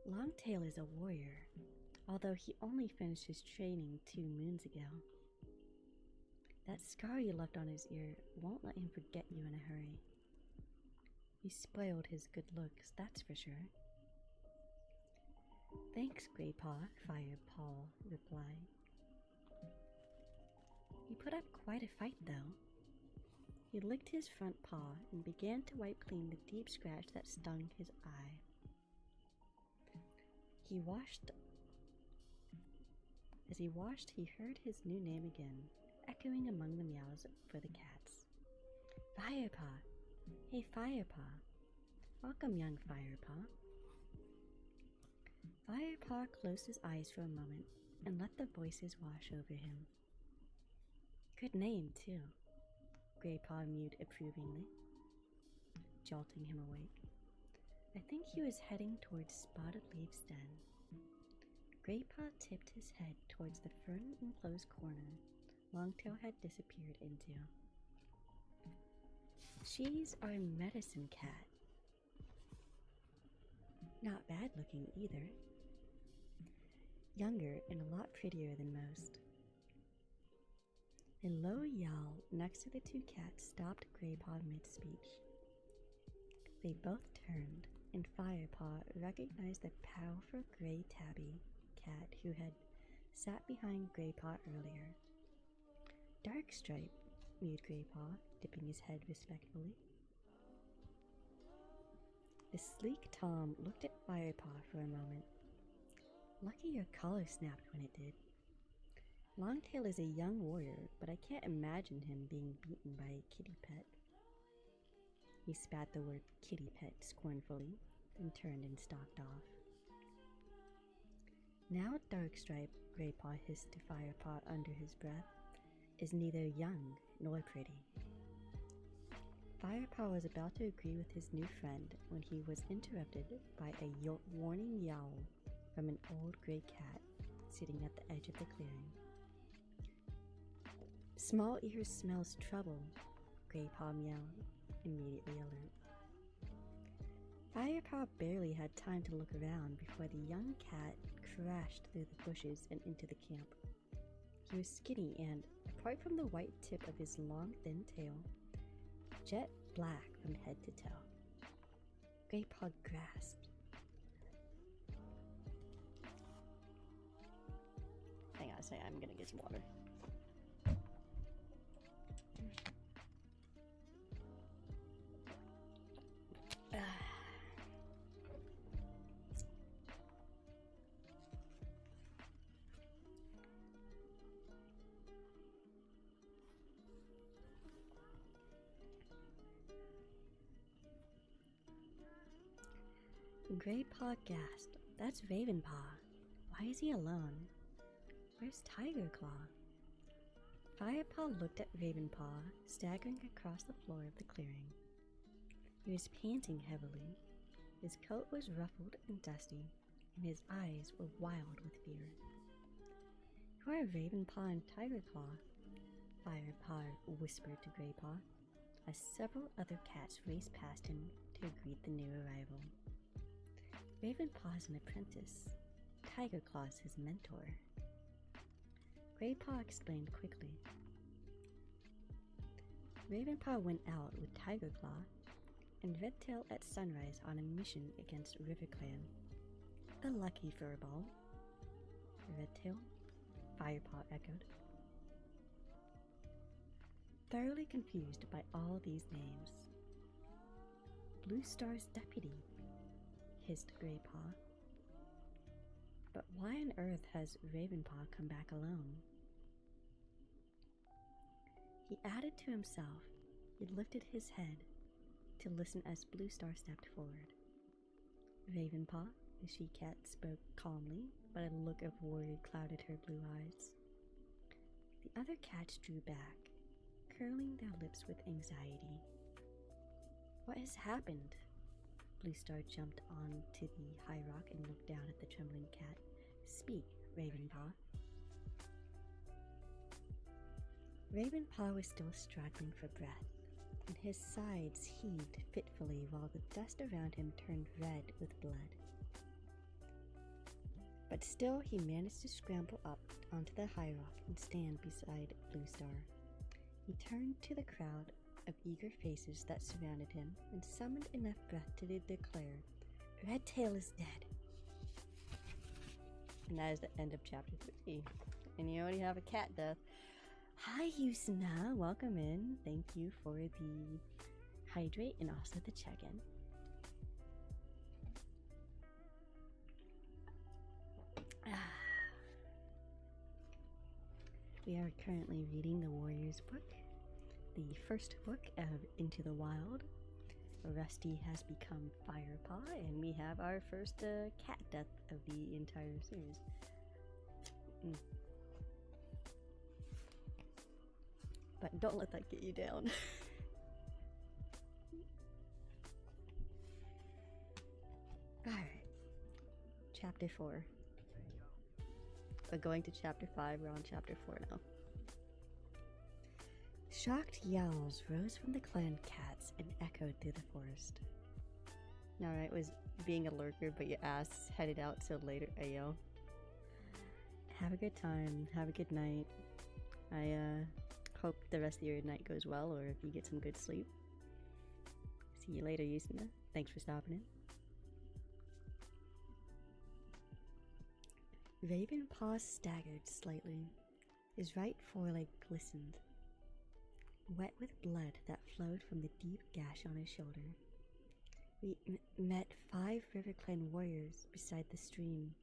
Longtail is a warrior, although he only finished his training 2 moons ago. That scar you left on his ear won't let him forget you in a hurry. You spoiled his good looks, that's for sure." "Thanks, Graypaw," Firepaw replied. "You put up quite a fight, though." He licked his front paw and began to wipe clean the deep scratch that stung his eye. As he washed, he heard his new name again, echoing among the meows for the cats. "Firepaw! Hey, Firepaw! Welcome, young Firepaw." Firepaw closed his eyes for a moment and let the voices wash over him. "Good name, too," Graypaw mewed approvingly, jolting him awake. I think he was heading towards Spotted Leaf's den. Graypaw tipped his head towards the fern-enclosed corner Longtail had disappeared into. "She's our medicine cat. Not bad looking either. Younger and a lot prettier than most." A low yowl next to the 2 cats stopped Graypaw mid-speech. They both turned, and Firepaw recognized the powerful gray tabby cat who had sat behind Graypaw earlier. "Darkstripe," mewed Graypaw, dipping his head respectfully. The sleek Tom looked at Firepaw for a moment. "Lucky your collar snapped when it did. Longtail is a young warrior, but I can't imagine him being beaten by a kitty pet." He spat the word kitty pet scornfully, then turned and stalked off. "Now Darkstripe," Graypaw hissed to Firepaw under his breath, "is neither young nor pretty." Firepaw was about to agree with his new friend when he was interrupted by a warning yowl from an old gray cat sitting at the edge of the clearing. "Small Ears smells trouble," Graypaw meowed, immediately alert. Firepaw barely had time to look around before the young cat crashed through the bushes and into the camp. He was skinny and, apart from the white tip of his long, thin tail, jet black from head to toe. Graypaw gasped. Hang on a second, I'm gonna get some water. Graypaw gasped. "That's Ravenpaw. Why is he alone? Where's Tigerclaw?" Firepaw looked at Ravenpaw, staggering across the floor of the clearing. He was panting heavily. His coat was ruffled and dusty, and his eyes were wild with fear. "Who are Ravenpaw and Tigerclaw?" Firepaw whispered to Graypaw, as several other cats raced past him to greet the new arrival. "Ravenpaw is an apprentice. Tiger Claw's his mentor. Greypaw explained quickly. Ravenpaw went out with Tiger Claw and Redtail at sunrise on a mission against RiverClan. The lucky furball. Redtail? Firepaw echoed. Thoroughly confused by all these names. Blue Star's deputy, hissed Greypaw. But why on earth has Ravenpaw come back alone? He added to himself. He lifted his head to listen as Blue Star stepped forward. Ravenpaw, the she-cat, spoke calmly, but a look of worry clouded her blue eyes. The other cats drew back, curling their lips with anxiety. What has happened? Blue Star jumped onto the high rock and looked down at the trembling cat. Speak, Ravenpaw. Ravenpaw was still struggling for breath, and his sides heaved fitfully while the dust around him turned red with blood. But still he managed to scramble up onto the high rock and stand beside Blue Star. He turned to the crowd of eager faces that surrounded him and summoned enough breath to declare, Redtail is dead. And that is the end of chapter 3. And you already have a cat death. Hi, Yusna. Welcome in. Thank you for the hydrate and also the check-in. We are currently reading the Warrior's Book, the first book of Into the Wild. Rusty has become Firepaw, and we have our first cat death of the entire series. But don't let that get you down. Alright. Chapter 4. We're going to chapter 5, we're on chapter 4 now. Shocked yowls rose from the clan cats and echoed through the forest. Alright, was being a lurker, but your ass headed out till later. Ayo. Have a good time, have a good night. I hope the rest of your night goes well, or if you get some good sleep. See you later, Yusna. Thanks for stopping in. Ravenpaw staggered slightly. His right foreleg glistened, wet with blood that flowed from the deep gash on his shoulder. We met 5 RiverClan warriors beside the stream.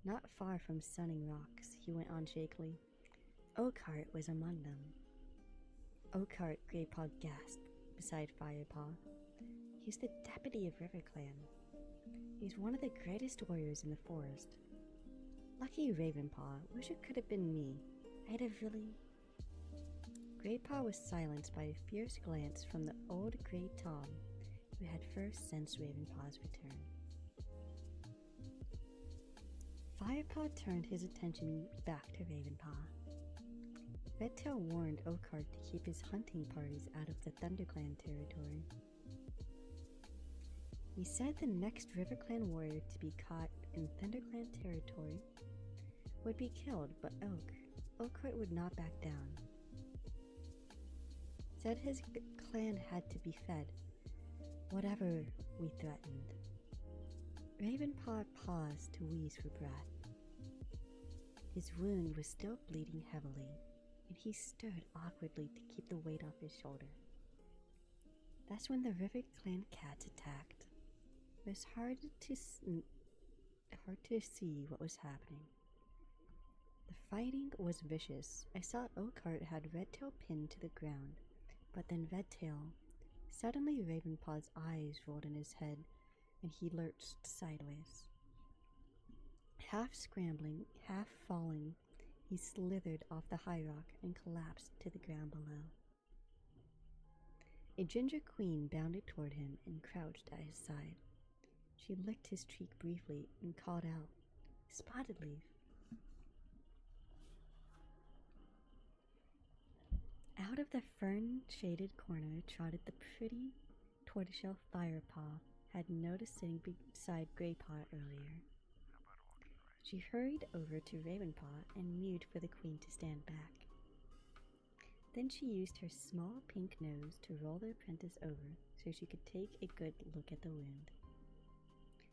Not far from Sunning Rocks, he went on shakily. Oakheart was among them. Oakheart, Greypaw gasped beside Firepaw. He's the deputy of RiverClan. He's one of the greatest warriors in the forest. Lucky Ravenpaw, wish it could have been me. I'd have really... Greypaw was silenced by a fierce glance from the old Grey Tom, who had first sensed Ravenpaw's return. Firepaw turned his attention back to Ravenpaw. Redtail warned Oakheart to keep his hunting parties out of the ThunderClan territory. He said the next RiverClan warrior to be caught in ThunderClan territory would be killed, but Oakheart would not back down. Said his clan had to be fed, whatever we threatened. Ravenpaw paused to wheeze for breath. His wound was still bleeding heavily, and he stood awkwardly to keep the weight off his shoulder. That's when the RiverClan cats attacked. It was hard to see what was happening. The fighting was vicious. I saw Oakheart had Redtail pinned to the ground, but then Redtail... Suddenly Ravenpaw's eyes rolled in his head, and he lurched sideways. Half scrambling, half falling, he slithered off the high rock and collapsed to the ground below. A ginger queen bounded toward him and crouched at his side. She licked his cheek briefly and called out, "Spotted Leaf." Out of the fern-shaded corner trotted the pretty tortoiseshell Firepaw had noticed sitting beside Greypaw earlier. She hurried over to Ravenpaw and mewed for the queen to stand back. Then she used her small pink nose to roll the apprentice over so she could take a good look at the wound.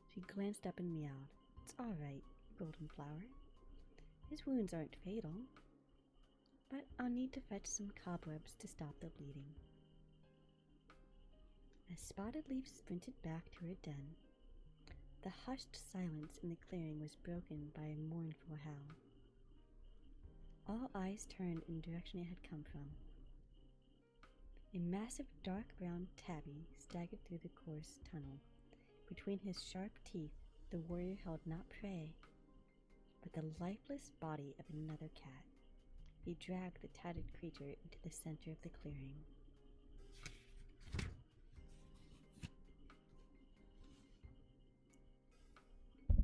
She glanced up and meowed. "It's all right, Golden Flower. His wounds aren't fatal, but I'll need to fetch some cobwebs to stop the bleeding." As Spotted Leaf sprinted back to her den, the hushed silence in the clearing was broken by a mournful howl. All eyes turned in the direction it had come from. A massive dark brown tabby staggered through the coarse tunnel. Between his sharp teeth, the warrior held not prey, but the lifeless body of another cat. He dragged the tattered creature into the center of the clearing.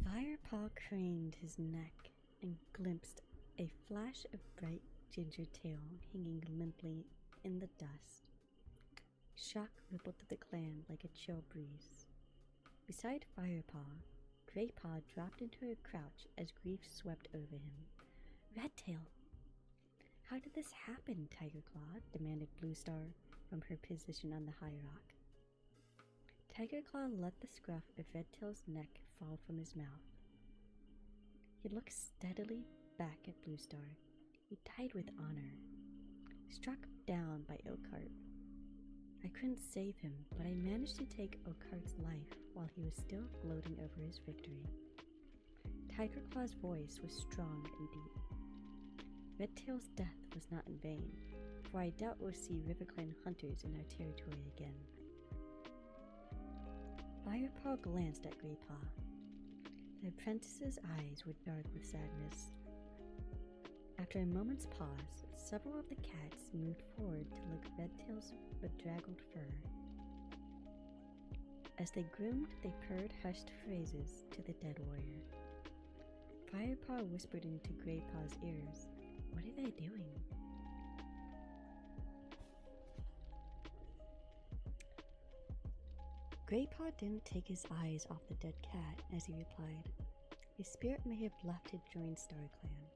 Firepaw craned his neck and glimpsed a flash of bright ginger tail hanging limply in the dust. Shock rippled through the clan like a chill breeze. Beside Firepaw, Greypaw dropped into a crouch as grief swept over him. "Redtail! How did this happen, Tigerclaw?" demanded Bluestar from her position on the high rock. Tigerclaw let the scruff of Redtail's neck fall from his mouth. He looked steadily back at Bluestar. "He died with honor, struck down by Oakheart. I couldn't save him, but I managed to take Oakheart's life while he was still gloating over his victory." Tigerclaw's voice was strong and deep. "Redtail's death was not in vain, for I doubt we'll see RiverClan hunters in our territory again." Firepaw glanced at Greypaw. The apprentice's eyes were dark with sadness. After a moment's pause, several of the cats moved forward to lick Redtail's bedraggled fur. As they groomed, they purred hushed phrases to the dead warrior. Firepaw whispered into Greypaw's ears, "What are they doing?" Greypaw didn't take his eyes off the dead cat as he replied, "His spirit may have left to join StarClan,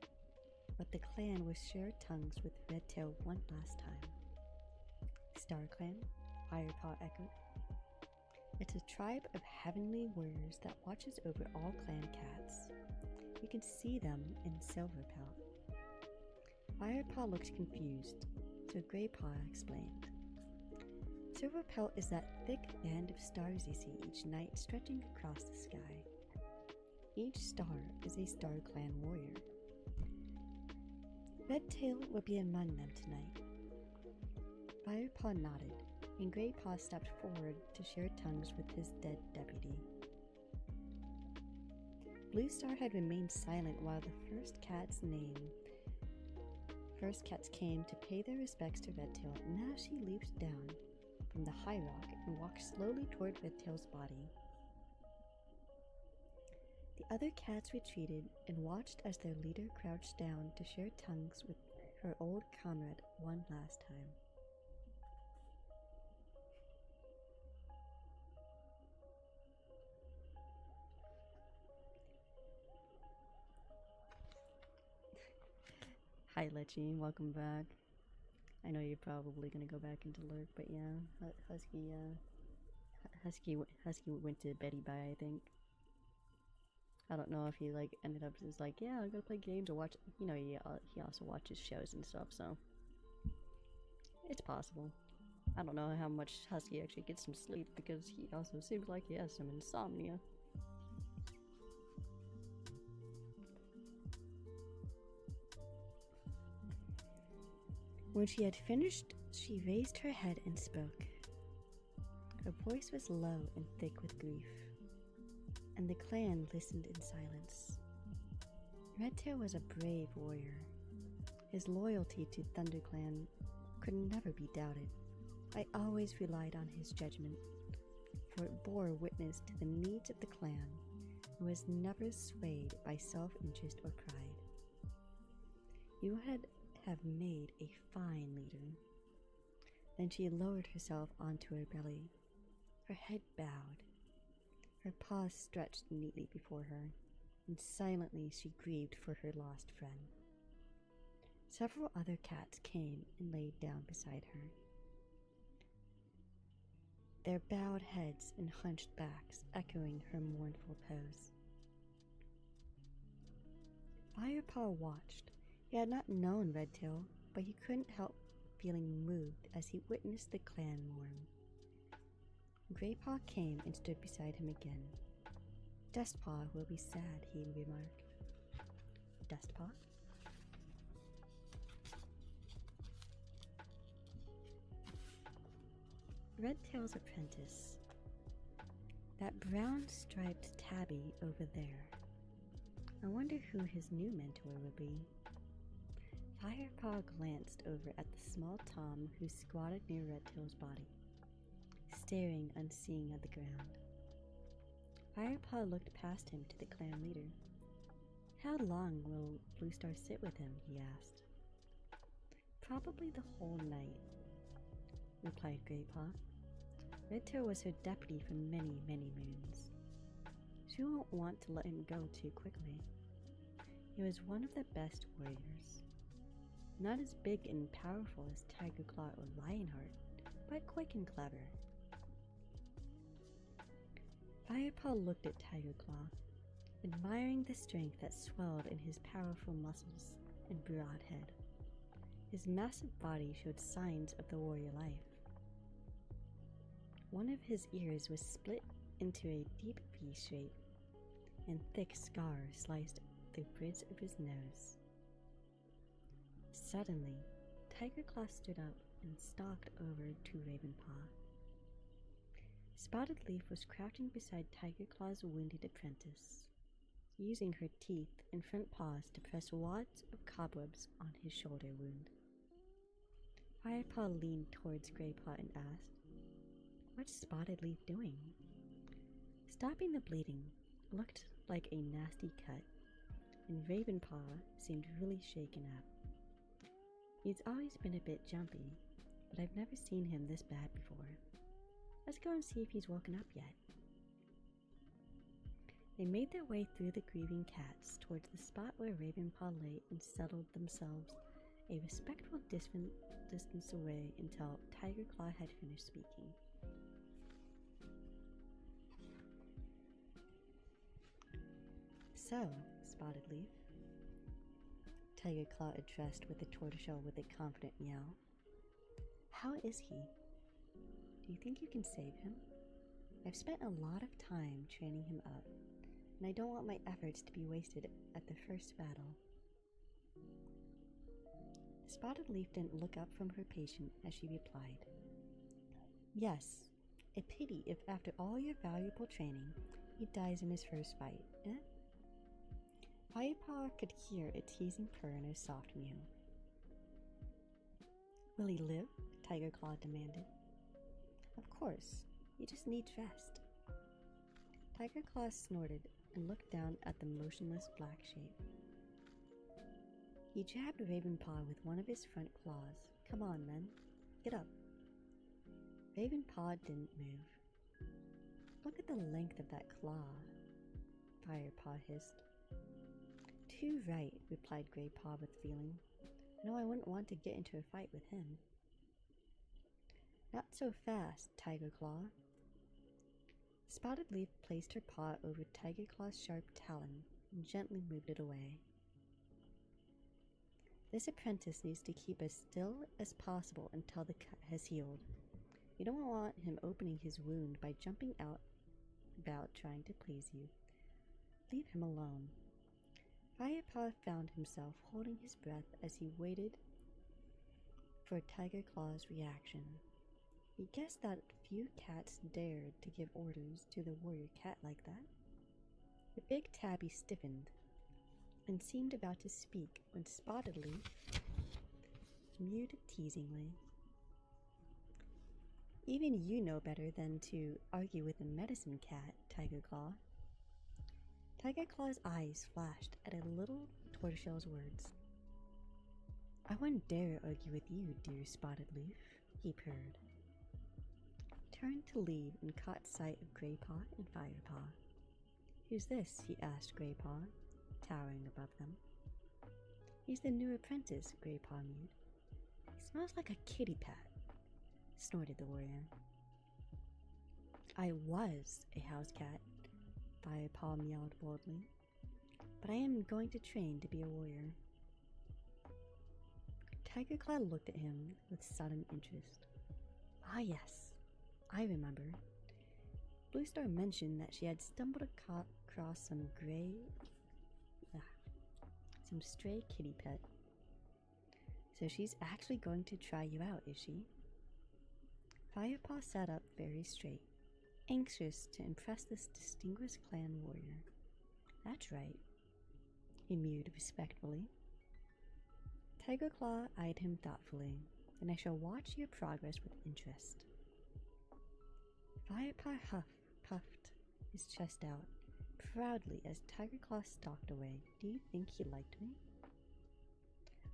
but the clan will share tongues with Redtail one last time." "StarClan?" Firepaw echoed. "It's a tribe of heavenly warriors that watches over all clan cats. You can see them in Silverpelt." Firepaw looked confused, so Greypaw explained. "Silverpelt is that thick band of stars you see each night stretching across the sky. Each star is a StarClan warrior. Redtail will be among them tonight." Firepaw nodded, and Greypaw stepped forward to share tongues with his dead deputy. Bluestar had remained silent while the first cats came to pay their respects to Redtail. Now she leaped down from the high rock and walked slowly toward Redtail's body. The other cats retreated and watched as their leader crouched down to share tongues with her old comrade one last time. Hi Lechy, welcome back. I know you're probably gonna go back into lurk, but yeah, Husky went to Betty Bye, I think. I don't know if he ended up just yeah, I'm gonna play games or watch. You know, he also watches shows and stuff, so it's possible. I don't know how much Husky actually gets some sleep because he also seems like he has some insomnia. When she had finished, she raised her head and spoke. Her voice was low and thick with grief, and the clan listened in silence. Redtail was a brave warrior. His loyalty to ThunderClan could never be doubted. I always relied on his judgment, for it bore witness to the needs of the clan and was never swayed by self-interest or pride. You have made a fine leader." Then she lowered herself onto her belly. Her head bowed. Her paws stretched neatly before her. and silently she grieved for her lost friend. Several other cats came and laid down beside her, their bowed heads and hunched backs echoing her mournful pose. Firepaw watched. He had not known Redtail, but he couldn't help feeling moved as he witnessed the clan mourn. Greypaw came and stood beside him again. Dustpaw will be sad, he remarked. Dustpaw? Redtail's apprentice. That brown striped tabby over there. I wonder who his new mentor will be. Firepaw glanced over at the small Tom who squatted near Redtail's body, staring unseeing at the ground. Firepaw looked past him to the clan leader. How long will Bluestar sit with him? He asked. Probably the whole night, replied Greypaw. Redtail was her deputy for many, many moons. She won't want to let him go too quickly. He was one of the best warriors. Not as big and powerful as Tiger Claw or Lionheart, but quick and clever. Firepaw looked at Tiger Claw, admiring the strength that swelled in his powerful muscles and broad head. His massive body showed signs of the warrior life. One of his ears was split into a deep V shape, and thick scars sliced the bridge of his nose. Suddenly, Tiger Claw stood up and stalked over to Ravenpaw. Spotted Leaf was crouching beside Tiger Claw's wounded apprentice, using her teeth and front paws to press wads of cobwebs on his shoulder wound. Firepaw leaned towards Greypaw and asked, "What's Spotted Leaf doing?" Stopping the bleeding looked like a nasty cut, and Ravenpaw seemed really shaken up. He's always been a bit jumpy, but I've never seen him this bad before. Let's go and see if he's woken up yet. They made their way through the grieving cats towards the spot where Ravenpaw lay and settled themselves a respectful distance away until Tiger Claw had finished speaking. "So, Spotted Leaf," Tiger Claw addressed with the tortoiseshell with a confident meow, "how is he? Do you think you can save him? I've spent a lot of time training him up, and I don't want my efforts to be wasted at the first battle." Spotted Leaf didn't look up from her patient as she replied, "Yes, a pity if after all your valuable training, he dies in his first fight, eh?" Firepaw could hear a teasing purr and a soft mew. "Will he live?" Tiger Claw demanded. "Of course, he just needs rest." Tiger Claw snorted and looked down at the motionless black shape. He jabbed Ravenpaw with one of his front claws. "Come on, then. Get up." Ravenpaw didn't move. "Look at the length of that claw," Firepaw hissed. "Too right," replied Greypaw with feeling. "No, I wouldn't want to get into a fight with him." "Not so fast, Tiger Claw." Spotted Leaf placed her paw over Tiger Claw's sharp talon and gently moved it away. "This apprentice needs to keep as still as possible until the cut has healed. You don't want him opening his wound by jumping out about trying to please you. Leave him alone." Firepaw found himself holding his breath as he waited for Tiger Claw's reaction. He guessed that few cats dared to give orders to the warrior cat like that. The big tabby stiffened and seemed about to speak when Spotted Leaf mewed teasingly. "Even you know better than to argue with a medicine cat, Tiger Claw." Tiger Claw's eyes flashed at a little tortoiseshell's words. "I wouldn't dare argue with you, dear Spotted Leaf," he purred. Turned to leave and caught sight of Greypaw and Firepaw. Who's this? He asked Greypaw, towering above them. He's the new apprentice, Greypaw mewed. He smells like a kitty pet, snorted the warrior. I was a house cat, Firepaw meowed boldly, but I am going to train to be a warrior. Tiger Claw looked at him with sudden interest. Ah yes, I remember. Blue Star mentioned that she had stumbled across some stray kitty pet. So she's actually going to try you out, is she? Firepaw sat up very straight, anxious to impress this distinguished clan warrior. That's right, he mewed respectfully. Tiger Claw eyed him thoughtfully, and I shall watch your progress with interest. Firepaw puffed his chest out proudly as Tiger Claw stalked away. Do you think he liked me?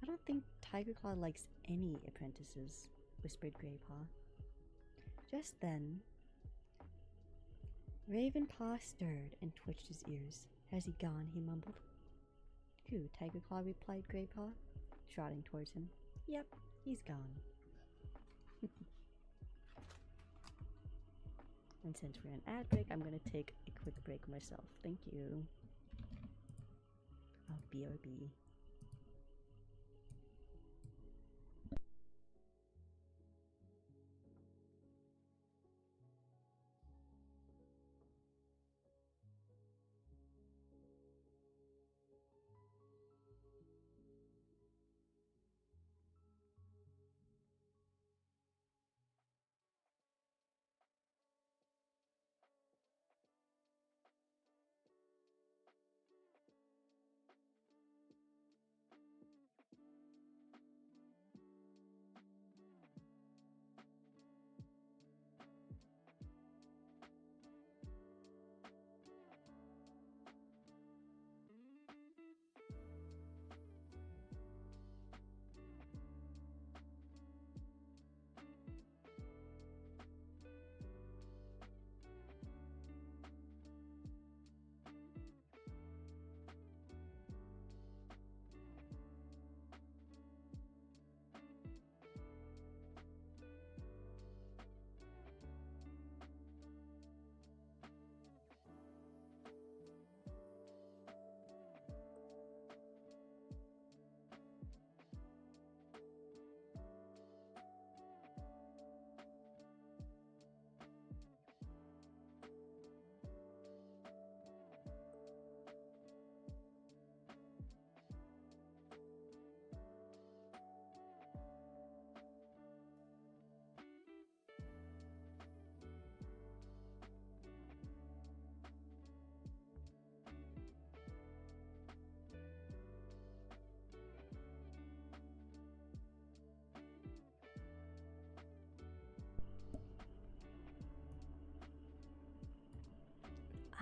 I don't think Tiger Claw likes any apprentices, whispered Greypaw. Just then, Ravenpaw stirred and twitched his ears. Has he gone? He mumbled. Who? Tiger Claw replied Greypaw, trotting towards him. Yep, he's gone. And since we're in ad break, I'm going to take a quick break myself. Thank you. Oh, BRB.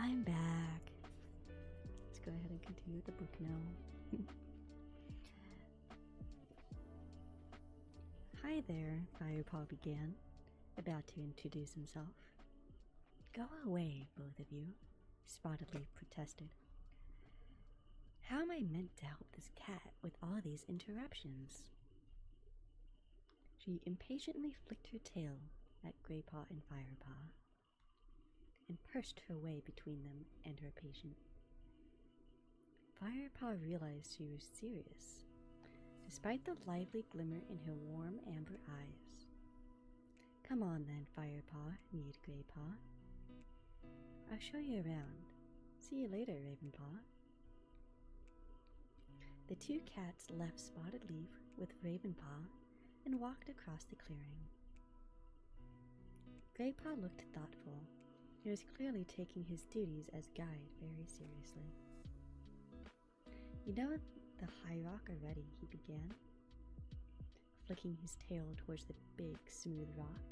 I'm back. Let's go ahead and continue with the book now. Hi there, Firepaw began, about to introduce himself. Go away, both of you, Spotted Leaf protested. How am I meant to help this cat with all these interruptions? She impatiently flicked her tail at Greypaw and Firepaw, and pursed her way between them and her patient. Firepaw realized she was serious, despite the lively glimmer in her warm amber eyes. Come on then, Firepaw, mewed Greypaw. I'll show you around. See you later, Ravenpaw. The two cats left Spotted Leaf with Ravenpaw and walked across the clearing. Greypaw looked thoughtful. He was clearly taking his duties as guide very seriously. You know the high rock already, he began, flicking his tail towards the big, smooth rock.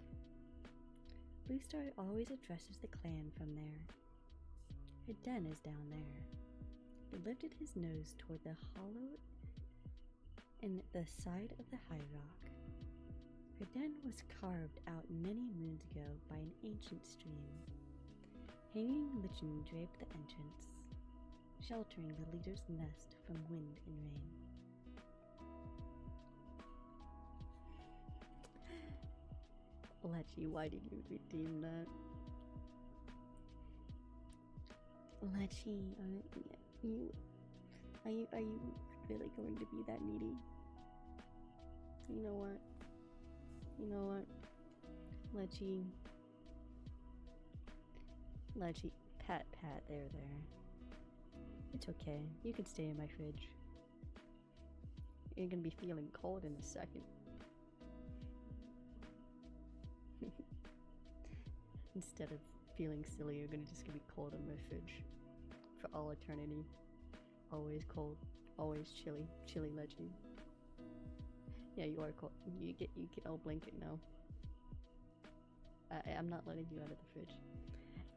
Blue Star always addresses the clan from there. Her den is down there. He lifted his nose toward the hollow in the side of the high rock. Her den was carved out many moons ago by an ancient stream. hanging lichen draped the entrance, sheltering the leader's nest from wind and rain. Lechi, why did you redeem that? Lechi, are you really going to be that needy? You know what? Lechi, pat, there. It's okay. You can stay in my fridge. You're gonna be feeling cold in a second. Instead of feeling silly, you're just gonna be cold in my fridge for all eternity. Always cold, always chilly Lechi. Yeah, you are cold. You get all blanket now. I'm not letting you out of the fridge.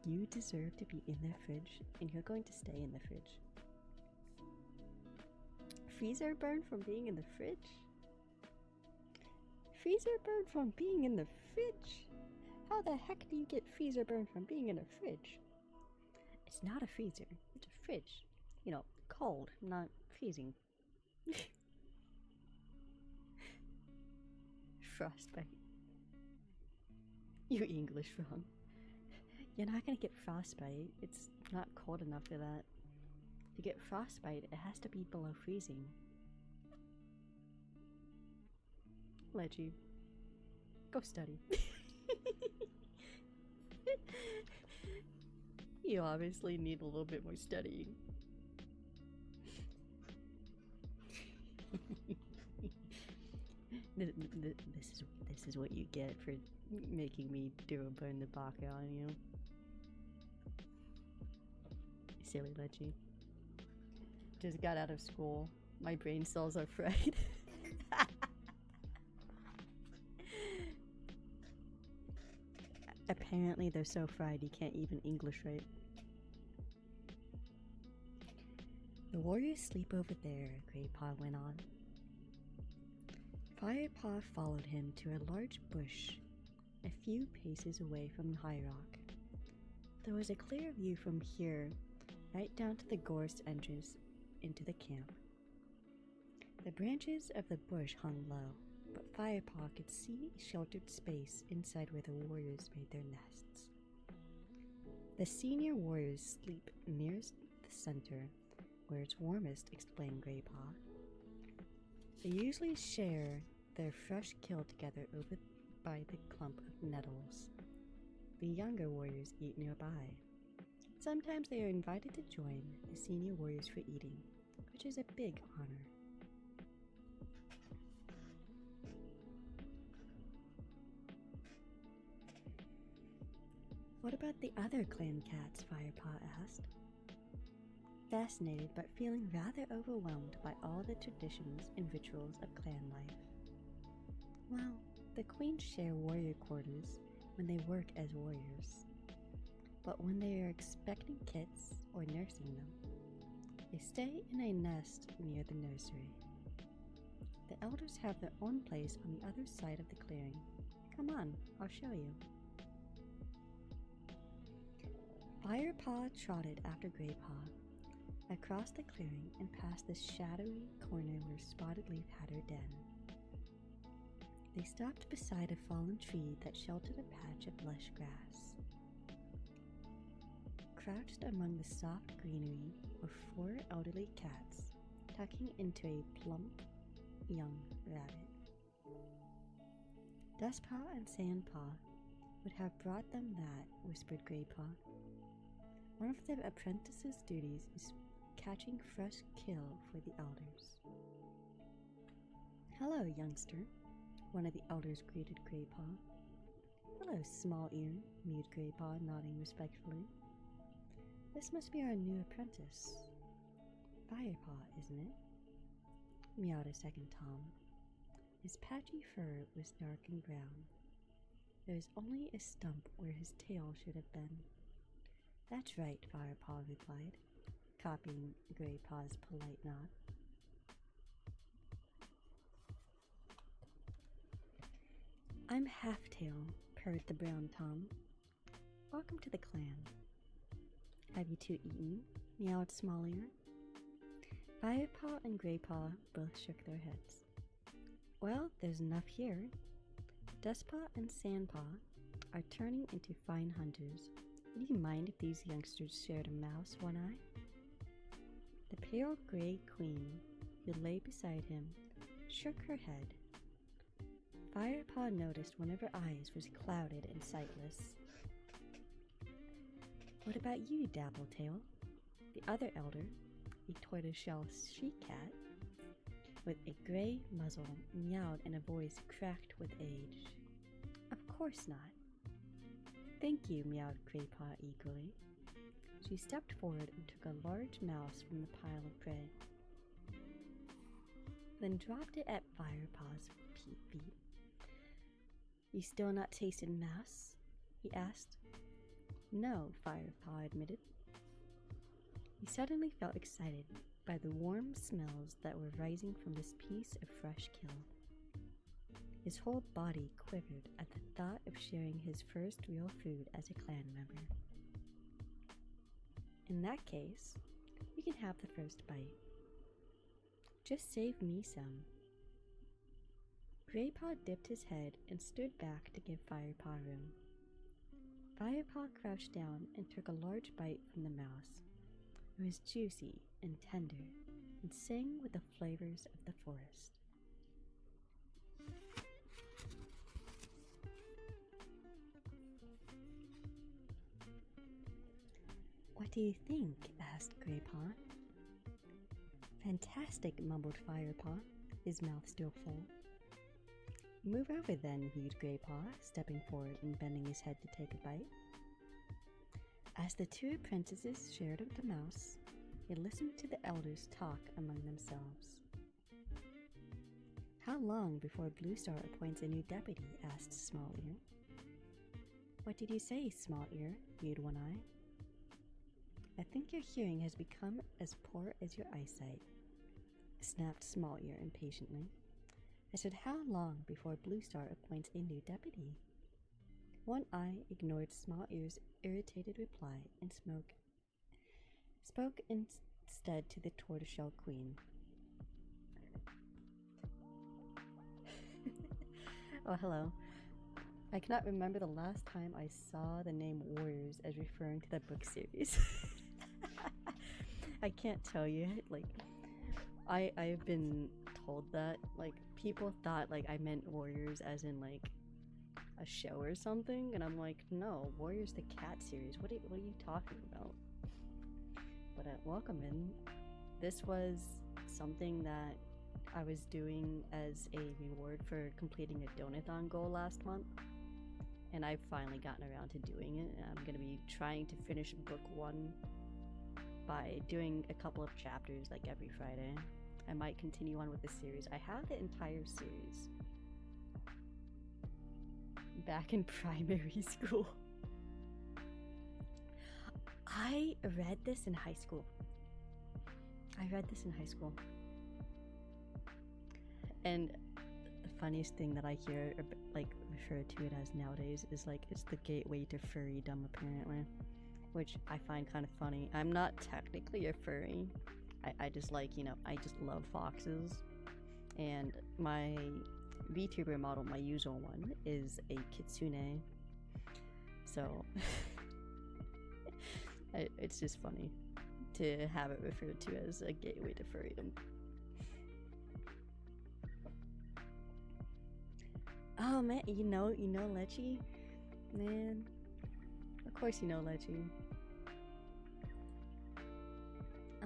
You deserve to be in the fridge, and you're going to stay in the fridge. Freezer burn from being in the fridge? Freezer burn from being in the fridge? How the heck do you get freezer burn from being in a fridge? It's not a freezer, it's a fridge. You know, cold, not freezing. Frostbite. You English wrong. You're not gonna get frostbite. It's not cold enough for that. To get frostbite, it has to be below freezing. Lechi, go study. You obviously need a little bit more studying. This is what you get for making me do a burn the baka on you. Silly Lechi. Just got out of school. My brain cells are fried. Apparently they're so fried you can't even English right. The warriors sleep over there, Greypaw went on. Firepaw followed him to a large bush a few paces away from the high rock. There was a clear view from here right down to the gorse entrance into the camp. The branches of the bush hung low, but Firepaw could see a sheltered space inside where the warriors made their nests. The senior warriors sleep nearest the center, where it's warmest, explained Greypaw. They usually share their fresh kill together over by the clump of nettles. The younger warriors eat nearby. Sometimes they are invited to join the senior warriors for eating, which is a big honor. What about the other clan cats? Firepaw asked. Fascinated but feeling rather overwhelmed by all the traditions and rituals of clan life. Well, the queens share warrior quarters when they work as warriors. But when they are expecting kits or nursing them, they stay in a nest near the nursery. The elders have their own place on the other side of the clearing. Come on, I'll show you. Firepaw trotted after Greypaw across the clearing and past the shadowy corner where Spotted Leaf had her den. They stopped beside a fallen tree that sheltered a patch of lush grass. Crouched among the soft greenery were 4 elderly cats, tucking into a plump young rabbit. Dustpaw and Sandpaw would have brought them that, whispered Greypaw. One of the apprentice's duties is catching fresh kill for the elders. Hello, youngster, one of the elders greeted Greypaw. Hello, Small Ear, mewed Greypaw, nodding respectfully. This must be our new apprentice. Firepaw, isn't it? Meowed a second Tom. His patchy fur was dark and brown. There was only a stump where his tail should have been. That's right, Firepaw replied, copying Greypaw's polite nod. I'm Halftail, purred the brown Tom. Welcome to the clan. Have you two eaten? Meowed Small Ear. Firepaw and Greypaw both shook their heads. Well, there's enough here. Dustpaw and Sandpaw are turning into fine hunters. Would you mind if these youngsters shared a mouse, One Eye? The pale gray queen, who lay beside him, shook her head. Firepaw noticed one of her eyes was clouded and sightless. What about you, Dappletail? The other elder, a tortoiseshell she-cat, with a gray muzzle, meowed in a voice cracked with age. Of course not. Thank you, meowed Greypaw eagerly. She stepped forward and took a large mouse from the pile of prey, then dropped it at Firepaw's feet. You still not tasted mouse? He asked. No, Firepaw admitted. He suddenly felt excited by the warm smells that were rising from this piece of fresh kill. His whole body quivered at the thought of sharing his first real food as a clan member. In that case, you can have the first bite. Just save me some. Greypaw dipped his head and stood back to give Firepaw room. Firepaw crouched down and took a large bite from the mouse. It was juicy and tender and sang with the flavors of the forest. What do you think? Asked Greypaw. Fantastic, mumbled Firepaw, his mouth still full. Move over then, mewed Greypaw, stepping forward and bending his head to take a bite. As the two apprentices shared the mouse, they listened to the elders talk among themselves. How long before Bluestar appoints a new deputy? Asked Small Ear. What did you say, Small Ear? Mewed One Eye. I think your hearing has become as poor as your eyesight, snapped Small Ear impatiently. I said how long before Bluestar appoints a new deputy? One Eye ignored Small Ear's irritated reply and spoke instead to the tortoiseshell queen. Oh, hello. I cannot remember the last time I saw the name Warriors as referring to the book series. I can't tell you, like, I've been told that, like, people thought, like, I meant Warriors as in, like, a show or something, and I'm like, no, Warriors the cat series, what are you talking about? But welcome in. This was something that I was doing as a reward for completing a donathon goal last month, and I've finally gotten around to doing it, and I'm going to be trying to finish book 1 by doing a couple of chapters like every Friday. I might continue on with the series. I have the entire series back in primary school. I read this in high school. And the funniest thing that I hear, like, refer to it as nowadays is, like, it's the gateway to furrydom, apparently, which I find kind of funny. I'm not technically a furry. I just, like, you know, I just love foxes. And my VTuber model, my usual one, is a kitsune. So it's just funny to have it referred to as a gateway to furrydom. Oh man, you know Lechi? Man, of course you know Lechi.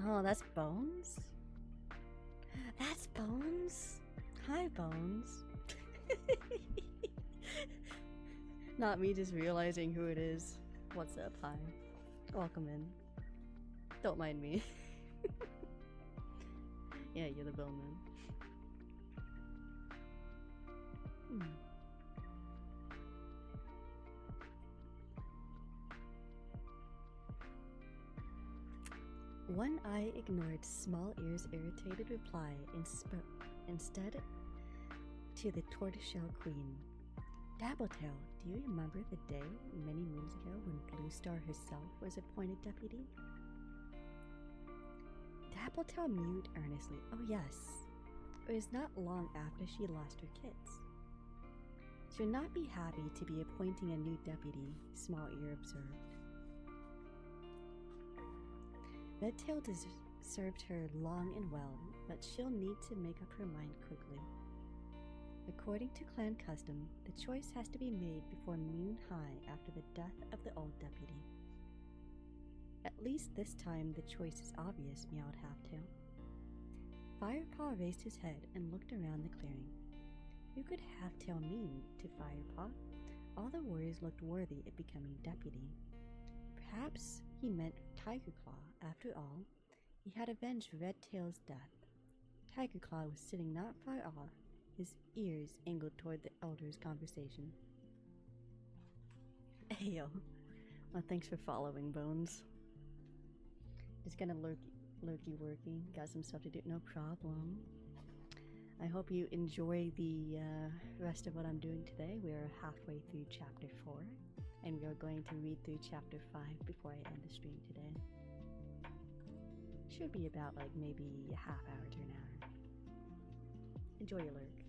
Oh, that's Bones? That's Bones? Hi, Bones. Not me just realizing who it is. What's up? Hi. Welcome in. Don't mind me. Yeah, you're the bellman. One Eye ignored Small Ear's irritated reply and spoke instead to the tortoiseshell queen. Dabbletail, do you remember the day many moons ago when Blue Star herself was appointed deputy? Dabbletail mewed earnestly. Oh yes, it was not long after she lost her kids. She'll not be happy to be appointing a new deputy, Small Ear observed. Redtail served her long and well, but she'll need to make up her mind quickly. According to clan custom, the choice has to be made before Moon High after the death of the old deputy. At least this time the choice is obvious, meowed Halftail. Firepaw raised his head and looked around the clearing. Who could Halftail mean to Firepaw? All the warriors looked worthy of becoming deputy. Perhaps he meant Tigerclaw. After all, he had avenged Redtail's death. Tigerclaw was sitting not far off, his ears angled toward the elder's conversation. Ayo. Well, thanks for following, Bones. Just kinda lurky working. Got some stuff to do. No problem. I hope you enjoy the rest of what I'm doing today. We are halfway through chapter 4, and we are going to read through chapter 5 before I end the stream today. Should be about like maybe a half hour to an hour. Enjoy your lurk.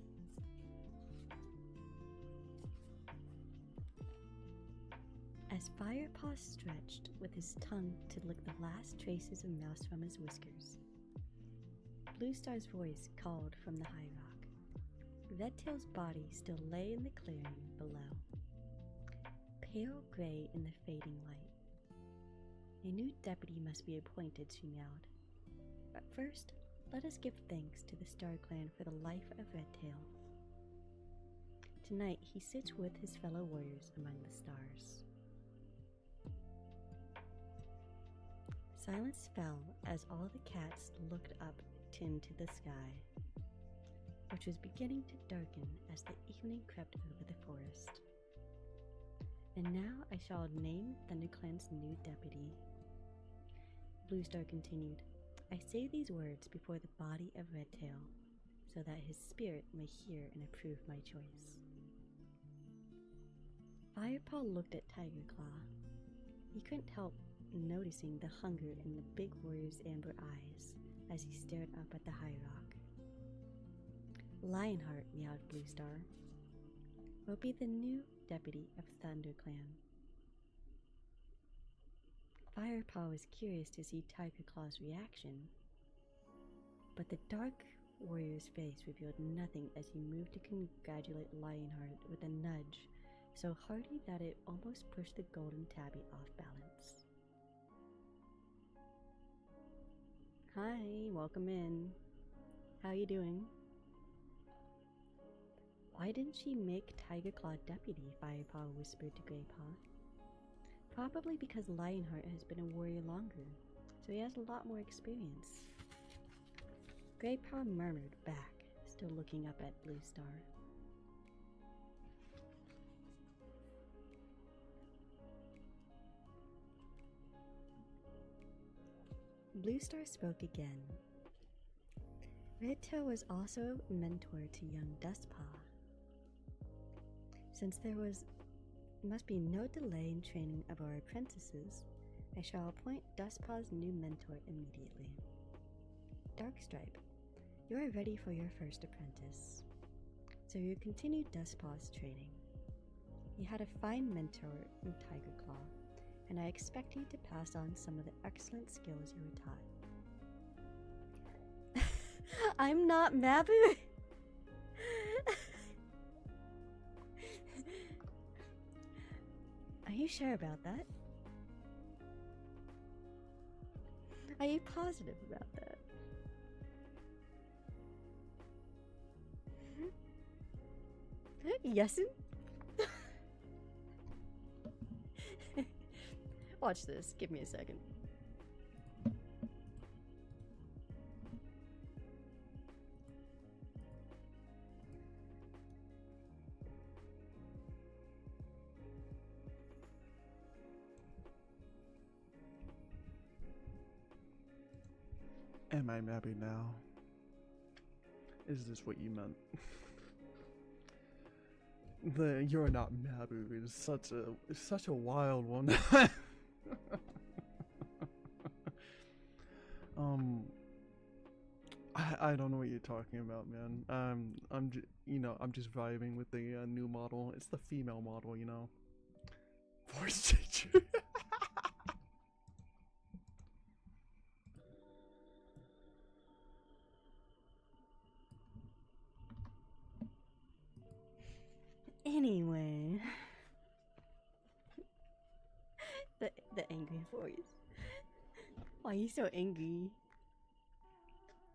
As Firepaw stretched with his tongue to lick the last traces of mouse from his whiskers, Blue Star's voice called from the high rock. Redtail's body still lay in the clearing below, pale gray in the fading light. A new deputy must be appointed, she meowed. But first, let us give thanks to the Star Clan for the life of Redtail. Tonight he sits with his fellow warriors among the stars. Silence fell as all the cats looked up into the sky, which was beginning to darken as the evening crept over the forest. And now I shall name ThunderClan's new deputy. Blue Star continued, I say these words before the body of Redtail, so that his spirit may hear and approve my choice. Firepaw looked at Tigerclaw. He couldn't help noticing the hunger in the big warrior's amber eyes as he stared up at the high rock. Lionheart, meowed Blue Star, will be the new deputy of ThunderClan. Firepaw was curious to see Tigerclaw's reaction, but the dark warrior's face revealed nothing as he moved to congratulate Lionheart with a nudge so hearty that it almost pushed the golden tabby off balance. Hi, welcome in. How you doing? Why didn't she make Tigerclaw deputy? Firepaw whispered to Greypaw. Probably because Lionheart has been a warrior longer, so he has a lot more experience. Greypaw murmured back, still looking up at Blue Star. Blue Star spoke again. Redtail was also a mentor to young Dustpaw. Since there must be no delay in training of our apprentices, I shall appoint Dustpaw's new mentor immediately. Darkstripe, you are ready for your first apprentice, so you continue Dustpaw's training. You had a fine mentor in Tigerclaw, and I expect you to pass on some of the excellent skills you were taught. I'm not Mabu! Are you sure about that? Are you positive about that? Yesin? Watch this. Give me a second. Am I Mabby now? Is this what you meant? The "you're not Mabu" is such a wild one. um, I don't know what you're talking about, man. I'm just vibing with the new model. It's the female model, you know. Voice changer. Anyway, the angry voice. Why are you so angry?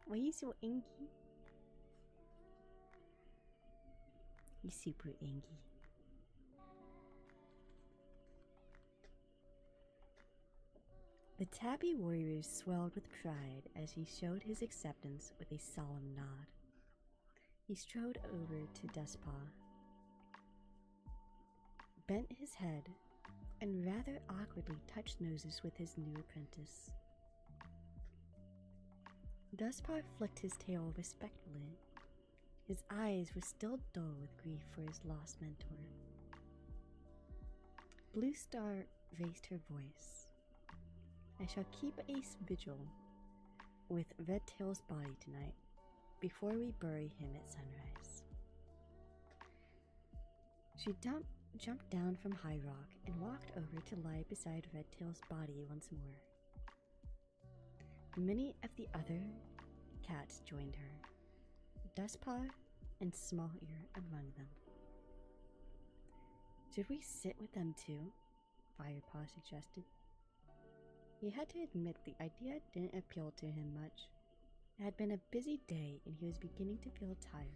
Why are you so angry? You super angry. The tabby warrior swelled with pride as he showed his acceptance with a solemn nod. He strode over to Dustpaw, bent his head, and rather awkwardly touched noses with his new apprentice. Dustpaw flicked his tail respectfully. His eyes were still dull with grief for his lost mentor. Blue Star raised her voice. I shall keep a vigil with Redtail's body tonight before we bury him at sunrise. She jumped down from High Rock and walked over to lie beside Redtail's body once more. Many of the other cats joined her, Dustpaw and Small Ear among them. Should we sit with them too? Firepaw suggested. He had to admit the idea didn't appeal to him much. It had been a busy day and he was beginning to feel tired.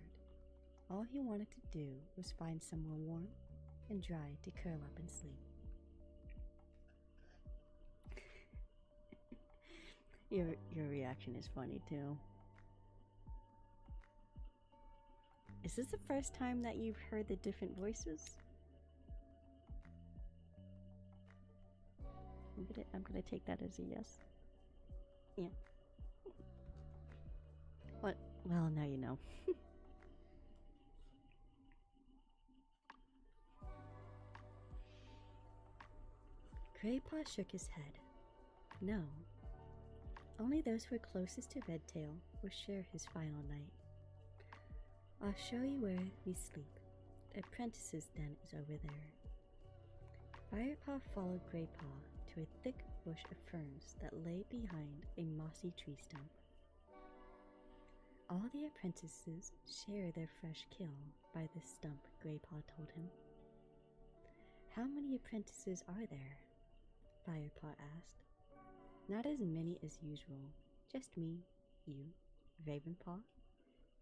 All he wanted to do was find somewhere warm and dry to curl up and sleep. Your reaction is funny too. Is this the first time that you've heard the different voices? I'm gonna take that as a yes. Yeah. What? Well, now you know. Greypaw shook his head. No. Only those who are closest to Redtail will share his final night. I'll show you where we sleep. The apprentice's den is over there. Firepaw followed Greypaw to a thick bush of ferns that lay behind a mossy tree stump. All the apprentices share their fresh kill by this stump, Greypaw told him. How many apprentices are there? Firepaw asked. Not as many as usual. Just me, you, Ravenpaw,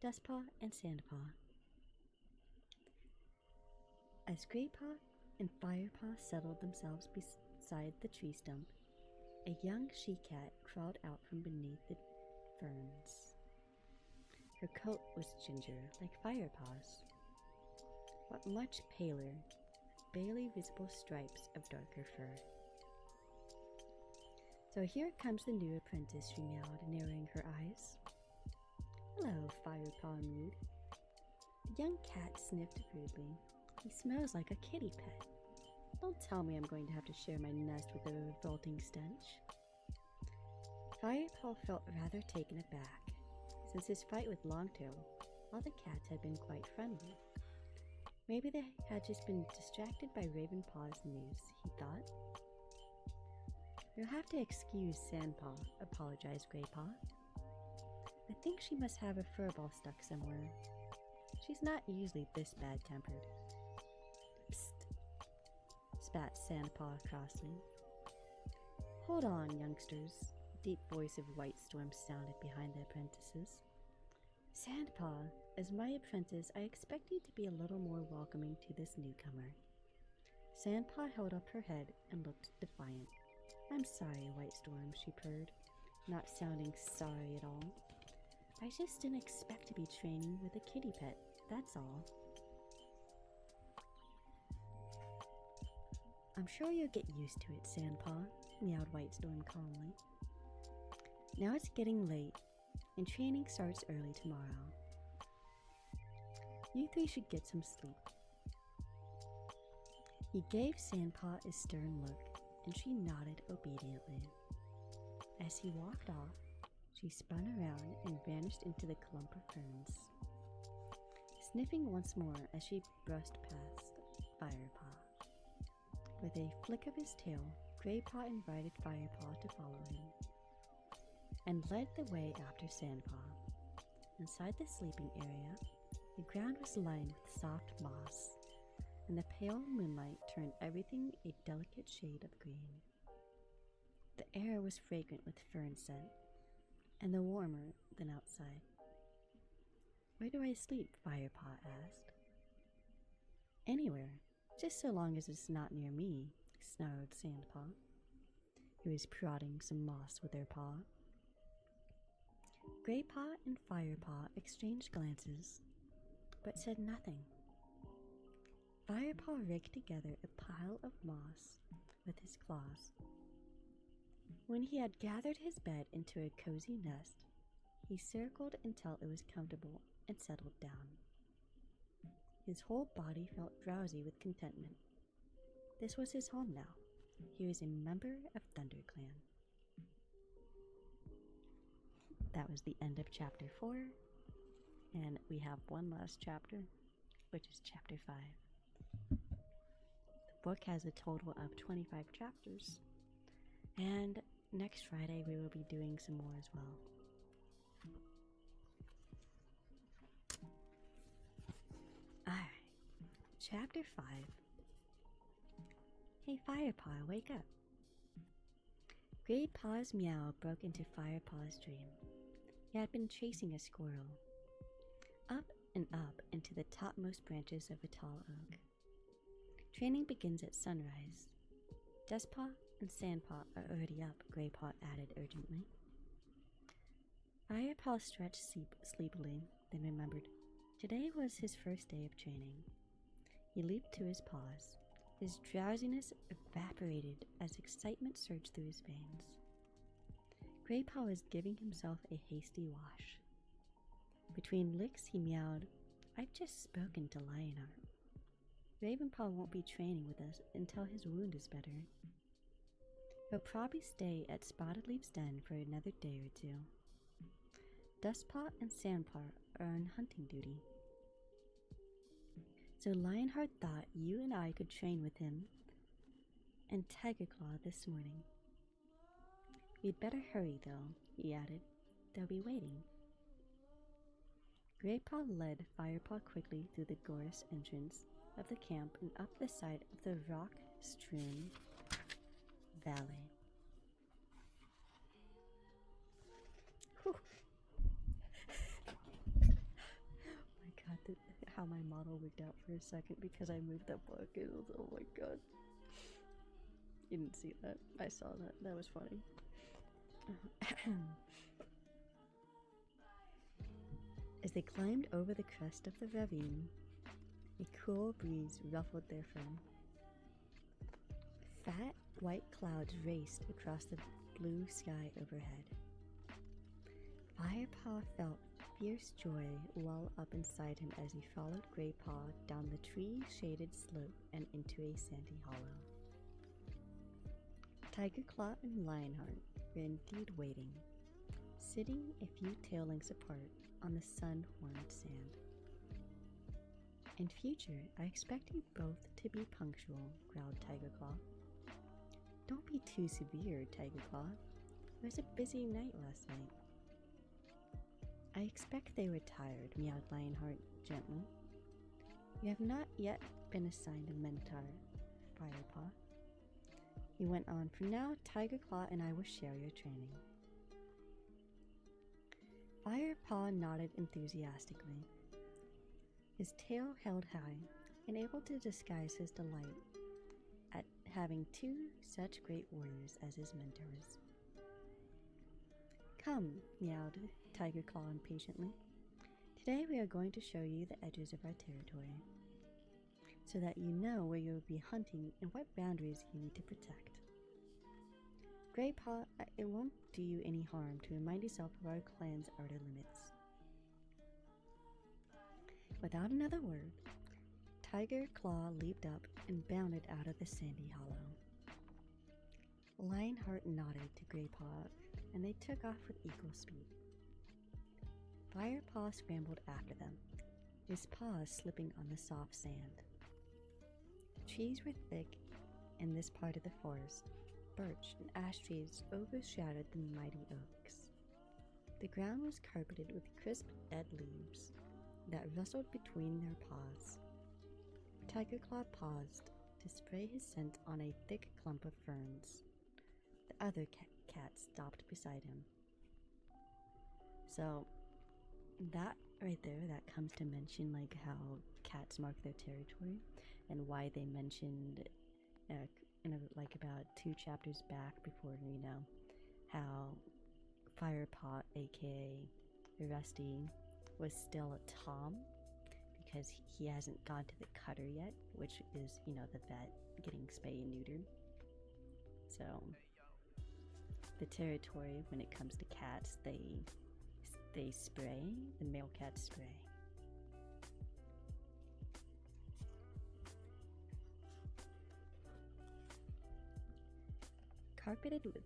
Dustpaw, and Sandpaw. As Greypaw and Firepaw settled themselves beside the tree stump, a young she-cat crawled out from beneath the ferns. Her coat was ginger, like Firepaw's, but much paler, barely visible stripes of darker fur. So here comes the new apprentice, she meowed, narrowing her eyes. Hello, Firepaw mewed. The young cat sniffed rudely. He smells like a kitty pet. Don't tell me I'm going to have to share my nest with a revolting stench. Firepaw felt rather taken aback. Since his fight with Longtail, all the cats had been quite friendly. Maybe they had just been distracted by Ravenpaw's news, he thought. You'll have to excuse Sandpaw, apologized Greypaw. I think she must have a furball stuck somewhere. She's not usually this bad-tempered. Psst, spat Sandpaw crossly. Hold on, youngsters, the deep voice of White Storm sounded behind the apprentices. Sandpaw, as my apprentice, I expect you to be a little more welcoming to this newcomer. Sandpaw held up her head and looked defiant. I'm sorry, White Storm, she purred, not sounding sorry at all. I just didn't expect to be training with a kitty pet, that's all. I'm sure you'll get used to it, Sandpaw, meowed White Storm calmly. Now it's getting late, and training starts early tomorrow. You three should get some sleep. He gave Sandpaw a stern look, and she nodded obediently. As he walked off, she spun around and vanished into the clump of ferns, sniffing once more as she brushed past Firepaw. With a flick of his tail, Graypaw invited Firepaw to follow him, and led the way after Sandpaw. Inside the sleeping area, the ground was lined with soft moss, and the pale moonlight turned everything a delicate shade of green. The air was fragrant with fern scent, and the warmer than outside. "Where do I sleep?" Firepaw asked. "Anywhere, just so long as it's not near me," snarled Sandpaw, who was prodding some moss with her paw. Graypaw and Firepaw exchanged glances, but said nothing. Firepaw raked together a pile of moss with his claws. When he had gathered his bed into a cozy nest, he circled until it was comfortable and settled down. His whole body felt drowsy with contentment. This was his home now. He was a member of ThunderClan. That was the end of chapter 4, and we have one last chapter, which is chapter 5. The book has a total of 25 chapters, and next Friday we will be doing some more as well. Alright, chapter 5. Hey Firepaw, wake up. Graypaw's meow broke into Firepaw's dream. He had been chasing a squirrel, up and up into the topmost branches of a tall oak. Training begins at sunrise. Dustpaw and Sandpaw are already up, Graypaw added urgently. Firepaw stretched sleepily, then remembered. Today was his first day of training. He leaped to his paws. His drowsiness evaporated as excitement surged through his veins. Graypaw was giving himself a hasty wash. Between licks he meowed, "I've just spoken to Lionheart. Ravenpaw won't be training with us until his wound is better. He'll probably stay at Spotted Leaf's den for another day or two. Dustpaw and Sandpaw are on hunting duty. So Lionheart thought you and I could train with him and Tigerclaw this morning. We'd better hurry, though," he added. "They'll be waiting." Graypaw led Firepaw quickly through the gorse entrance of the camp and up the side of the rock-strewn valley. Whew. My god, how my model wigged out for a second because I moved that book. It was, oh my god. You didn't see that. I saw that. That was funny. As they climbed over the crest of the ravine, a cool breeze ruffled their fur. Fat, white clouds raced across the blue sky overhead. Firepaw felt fierce joy well up inside him as he followed Graypaw down the tree-shaded slope and into a sandy hollow. Tigerclaw and Lionheart were indeed waiting, sitting a few tail lengths apart on the sun-warmed sand. "In future, I expect you both to be punctual," growled Tigerclaw. "Don't be too severe, Tigerclaw. It was a busy night last night." "I expect they were tired," meowed Lionheart gently. "You have not yet been assigned a mentor, Firepaw." He went on, "For now, Tigerclaw and I will share your training." Firepaw nodded enthusiastically, his tail held high and able to disguise his delight at having two such great warriors as his mentors. "Come," meowed Tigerclaw impatiently. "Today we are going to show you the edges of our territory, so that you know where you will be hunting and what boundaries you need to protect. Graypaw, it won't do you any harm to remind yourself of our clan's outer limits." Without another word, Tiger Claw leaped up and bounded out of the sandy hollow. Lionheart nodded to Greypaw, and they took off with equal speed. Firepaw scrambled after them, his paws slipping on the soft sand. The trees were thick in this part of the forest. Birch and ash trees overshadowed the mighty oaks. The ground was carpeted with crisp dead leaves that rustled between their paws. Tiger Claw paused to spray his scent on a thick clump of ferns. The other cat stopped beside him. So, that right there, that comes to mention like how cats mark their territory and why they mentioned like about 2 chapters back before, how Firepaw, aka Rusty, was still a Tom because he hasn't gone to the cutter yet, which is, the vet getting spay and neutered. So the territory when it comes to cats, they spray, the male cats spray. Carpeted with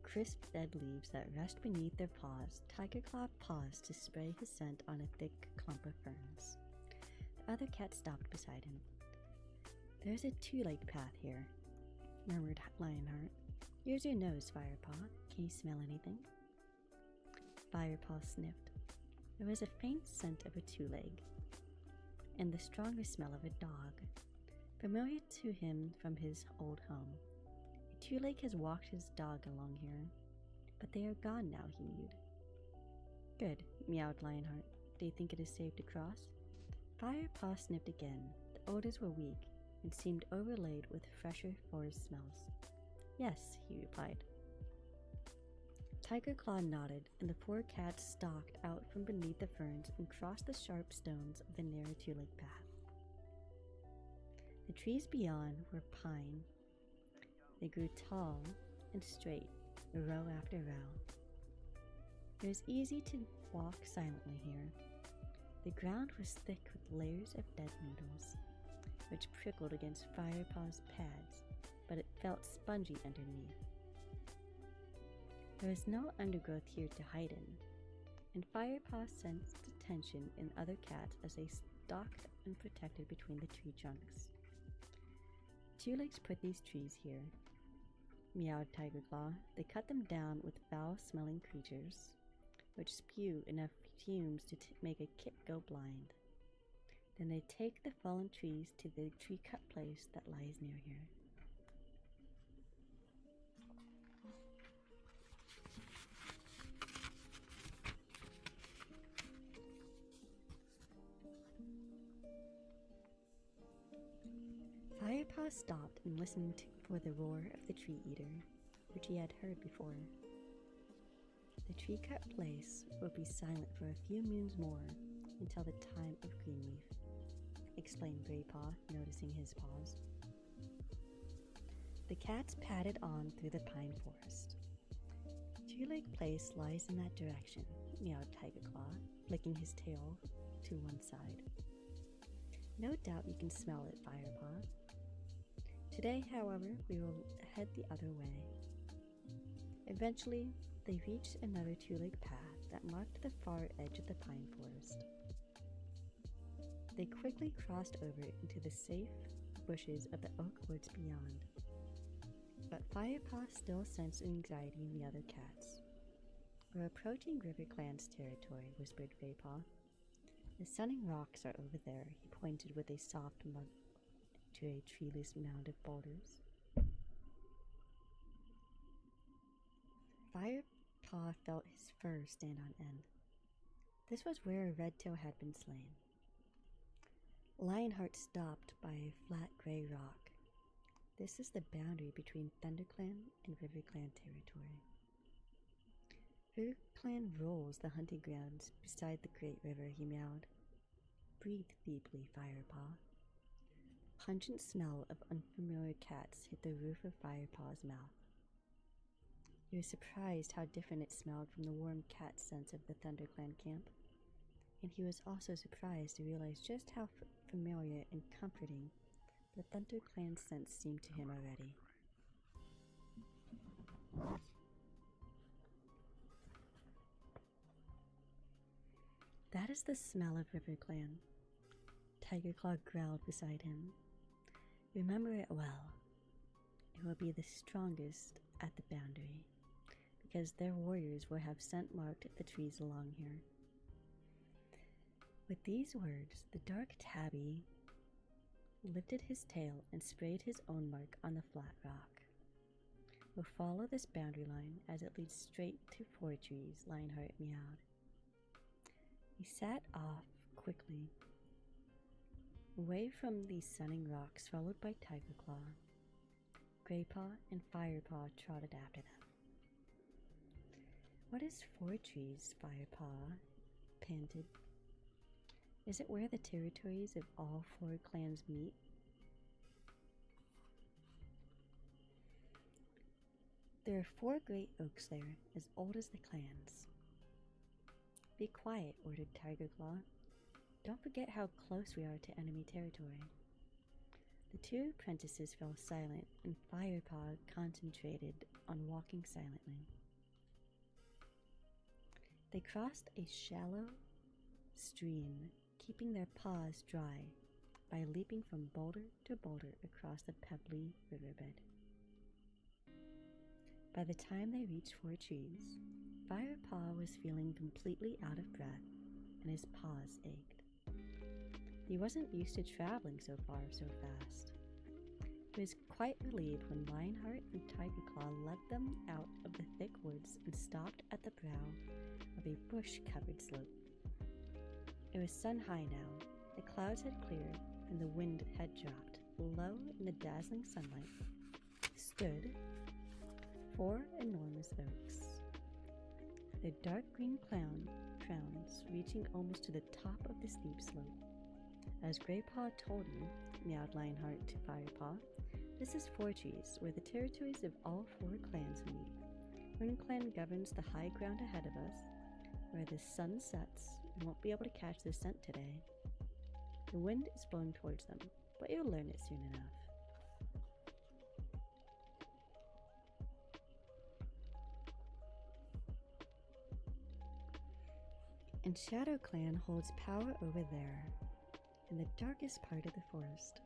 crisp dead leaves that rest beneath their paws, Tiger Claw paused to spray his scent on a thick clump of ferns. The other cat stopped beside him. "There's a 2-legged path here," murmured Lionheart. "Here's your nose, Firepaw. Can you smell anything?" Firepaw sniffed. There was a faint scent of a 2-leg, and the stronger smell of a dog, familiar to him from his old home. A 2-leg has walked his dog along here, but they are gone now, he mewed. "Good," meowed Lionheart. "Do you think it is safe to cross?" Firepaw sniffed again. The odors were weak and seemed overlaid with fresher forest smells. "Yes," he replied. Tiger Claw nodded, and the 4 cats stalked out from beneath the ferns and crossed the sharp stones of the narrow 2-leg path. The trees beyond were pine. They grew tall and straight, row after row. It was easy to walk silently here. The ground was thick with layers of dead needles, which prickled against Firepaw's pads, but it felt spongy underneath. There was no undergrowth here to hide in, and Firepaw sensed tension in other cats as they stalked unprotected between the tree trunks. 2-legs put these trees here, meowed Tiger Claw. They cut them down with foul-smelling creatures, which spew enough fumes to make a kit go blind. Then they take the fallen trees to the tree-cut place that lies near here. Firepaw stopped and listened for the roar of the tree eater, which he had heard before. The tree-cut place would be silent for a few moons more until the time of Greenleaf, explained Greypaw, noticing his pause. The cats padded on through the pine forest. 2-leg place lies in that direction, meowed Tiger Claw, flicking his tail to one side. No doubt you can smell it, Firepaw. Today, however, we will head the other way. Eventually, they reached another 2-leg path that marked the far edge of the pine forest. They quickly crossed over into the safe bushes of the oak woods beyond. But Firepaw still sensed anxiety in the other cats. "We're approaching RiverClan's territory," whispered Greypaw. "The sunning rocks are over there," he pointed with a soft mug to a treeless mound of boulders. Firepaw felt his fur stand on end. This was where a redtail had been slain. Lionheart stopped by a flat gray rock. This is the boundary between ThunderClan and RiverClan territory. RiverClan rules the hunting grounds beside the great river, he meowed. "Breathe deeply, Firepaw." Pungent smell of unfamiliar cats hit the roof of Firepaw's mouth. He was surprised how different it smelled from the warm cat scents of the ThunderClan camp. and he was also surprised to realize just how familiar and comforting the Thunder Clan scent seemed to him already. That is the smell of River Clan. Tiger Claw growled beside him. Remember it well. It will be the strongest at the boundary, because their warriors will have scent marked the trees along here. With these words, the dark tabby lifted his tail and sprayed his own mark on the flat rock. We'll follow this boundary line as it leads straight to 4 trees, Lionheart meowed. He sat off quickly, away from the sunning rocks, followed by Tiger Claw. Greypaw and Firepaw trotted after them. What is 4 trees? Firepaw panted. Is it where the territories of all 4 clans meet? There are 4 great oaks there, as old as the clans. Be quiet, ordered Tiger Claw. Don't forget how close we are to enemy territory. The 2 apprentices fell silent, and Firepaw concentrated on walking silently. They crossed a shallow stream, keeping their paws dry by leaping from boulder to boulder across the pebbly riverbed. By the time they reached 4 trees, Firepaw was feeling completely out of breath, and his paws ached. He wasn't used to traveling so far so fast. He was quite relieved when Lionheart and Tiger Claw led them out of the thick woods and stopped at the brow of a bush-covered slope. It was sun-high now. The clouds had cleared, and the wind had dropped. Low in the dazzling sunlight stood 4 enormous oaks, their dark green crowns reaching almost to the top of the steep slope. As Greypaw told you, meowed Lionheart to Firepaw, this is 4 trees, where the territories of all 4 clans meet. Moon Clan governs the high ground ahead of us, where the sun sets. You won't be able to catch the scent today. The wind is blowing towards them, but you'll learn it soon enough. And Shadow Clan holds power over there, in the darkest part of the forest,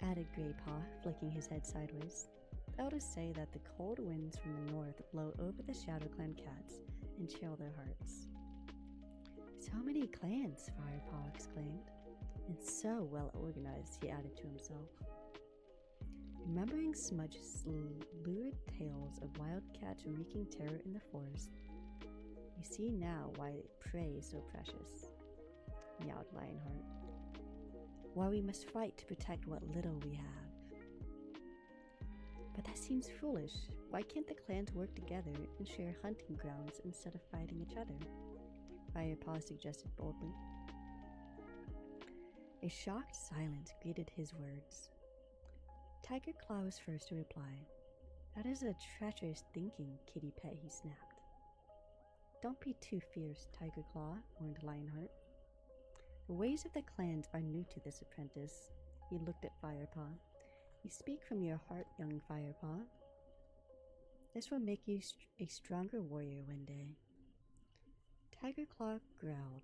added Greypaw, flicking his head sideways. The elders say that the cold winds from the north blow over the Shadow Clan cats and chill their hearts. So many clans, Firepaw exclaimed, and so well organized, he added to himself. Remembering Smudge's lurid tales of wildcats wreaking terror in the forest, you see now why prey is so precious, meowed Lionheart. Why we must fight to protect what little we have. But that seems foolish. Why can't the clans work together and share hunting grounds instead of fighting each other? Firepaw suggested boldly. A shocked silence greeted his words. Tiger Claw was first to reply. That is a treacherous thinking, kitty pet, he snapped. Don't be too fierce, Tiger Claw, warned Lionheart. The ways of the clans are new to this apprentice. He looked at Firepaw. You speak from your heart, young Firepaw. This will make you a stronger warrior one day. Tiger Claw growled,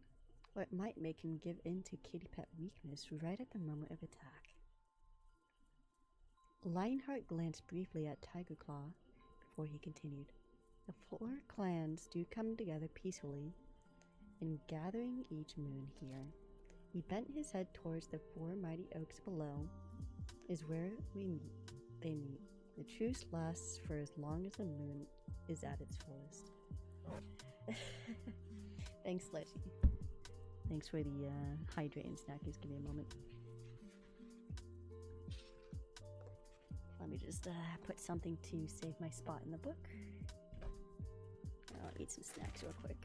or it might make him give in to kitty pet weakness right at the moment of attack. Lionheart glanced briefly at Tiger Claw before he continued. The 4 clans do come together peacefully in gathering each moon here. He bent his head towards the 4 mighty oaks below, is where they meet. The truce lasts for as long as the moon is at its fullest. Thanks, Leshy. Thanks for the hydrating snackies. Give me a moment. Let me just put something to save my spot in the book. I'll eat some snacks real quick.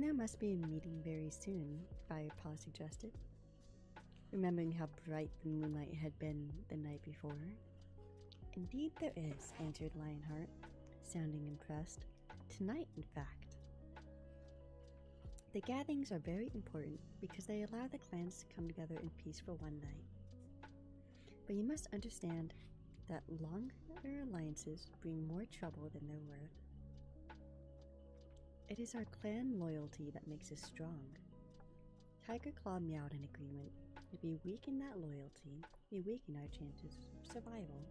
Then there must be a meeting very soon, Firepaw suggested, remembering how bright the moonlight had been the night before. Indeed there is, answered Lionheart, sounding impressed. Tonight, in fact. The gatherings are very important because they allow the clans to come together in peace for one night. But you must understand that longer alliances bring more trouble than they're worth. It is our clan loyalty that makes us strong. Tiger Claw meowed in agreement. If we weaken that loyalty, we weaken our chances of survival.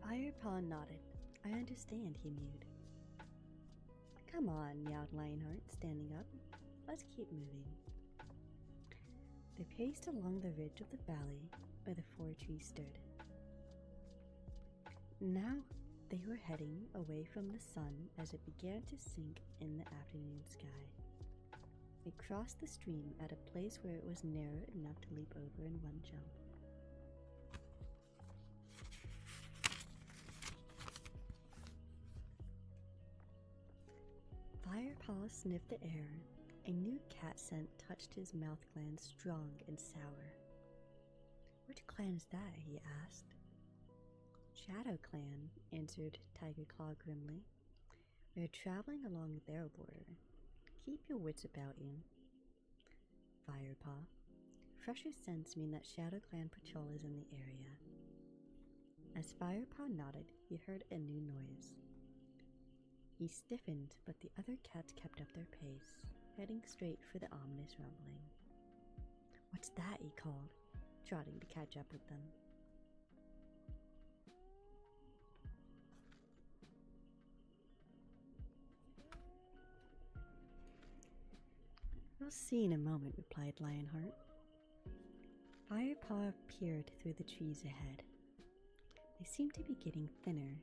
Firepaw nodded. I understand, he mewed. Come on, meowed Lionheart, standing up. Let's keep moving. They paced along the ridge of the valley where the 4 trees stood. Now they were heading away from the sun as it began to sink in the afternoon sky. They crossed the stream at a place where it was narrow enough to leap over in one jump. Firepaw sniffed the air. A new cat scent touched his mouth glands, strong and sour. Which clan is that? He asked. Shadow Clan, answered Tiger Claw grimly. We are traveling along their border. Keep your wits about you. Firepaw. Fresher scents mean that Shadow Clan patrol is in the area. As Firepaw nodded, he heard a new noise. He stiffened, but the other cats kept up their pace, heading straight for the ominous rumbling. What's that? He called, trotting to catch up with them. We'll see in a moment, replied Lionheart. Firepaw peered through the trees ahead. They seemed to be getting thinner,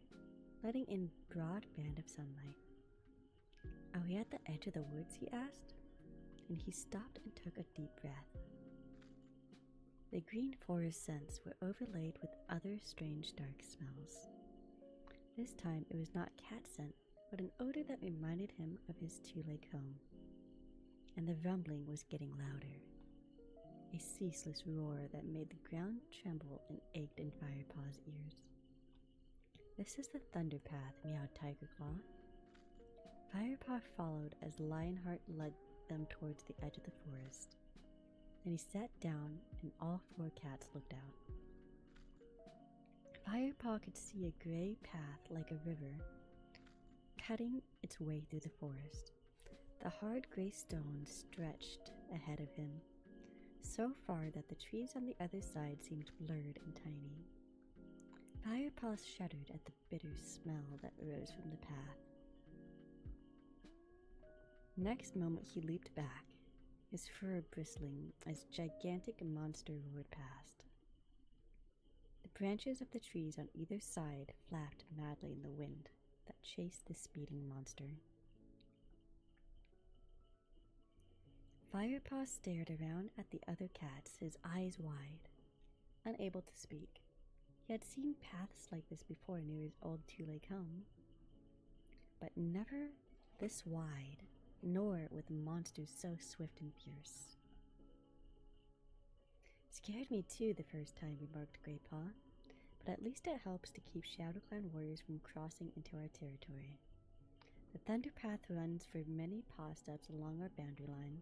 letting in a broad band of sunlight. Are we at the edge of the woods? He asked, and he stopped and took a deep breath. The green forest scents were overlaid with other strange dark smells. This time it was not cat scent, but an odor that reminded him of his two-leg home. And the rumbling was getting louder, a ceaseless roar that made the ground tremble and ached in Firepaw's ears. This is the Thunder Path, meowed Tiger Claw. Firepaw followed as Lionheart led them towards the edge of the forest. Then he sat down and all 4 cats looked out. Firepaw could see a gray path like a river, cutting its way through the forest. The hard gray stones stretched ahead of him, so far that the trees on the other side seemed blurred and tiny. Firepaw shuddered at the bitter smell that rose from the path. Next moment he leaped back, his fur bristling as a gigantic monster roared past. The branches of the trees on either side flapped madly in the wind that chased the speeding monster. Firepaw stared around at the other cats, his eyes wide, unable to speak. He had seen paths like this before near his old two-leg home, but never this wide, nor with monsters so swift and fierce. Scared me too the first time, remarked Greypaw, but at least it helps to keep Shadow Clan warriors from crossing into our territory. The Thunder Path runs for many paw steps along our boundary line,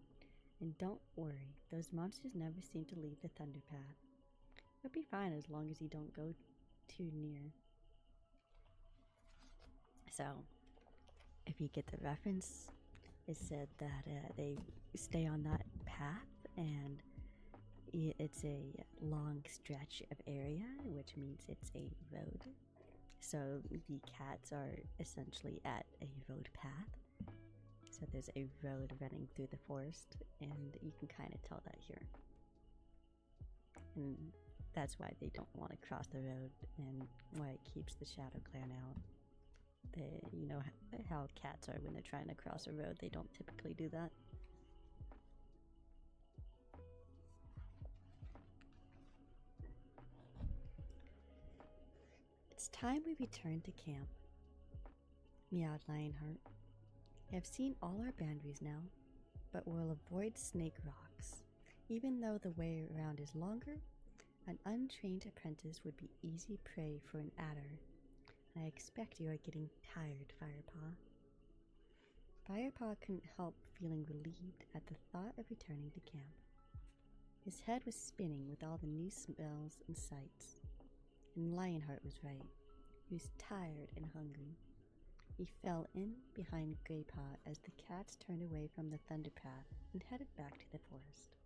and don't worry, those monsters never seem to leave the Thunder Path. You'll be fine as long as you don't go too near. So, if you get the reference, it said that they stay on that path, and it's a long stretch of area, which means it's a road. So the cats are essentially at a road path. So there's a road running through the forest, and you can kind of tell that here. And that's why they don't want to cross the road, and why it keeps the Shadow Clan out. You know how cats are when they're trying to cross a road, they don't typically do that. It's time we return to camp, meowed Lionheart. I have seen all our boundaries now, but we'll avoid snake rocks. Even though the way around is longer, an untrained apprentice would be easy prey for an adder. I expect you are getting tired, Firepaw. Firepaw couldn't help feeling relieved at the thought of returning to camp. His head was spinning with all the new smells and sights. And Lionheart was right. He was tired and hungry. He fell in behind Greypaw as the cats turned away from the thunder path and headed back to the forest.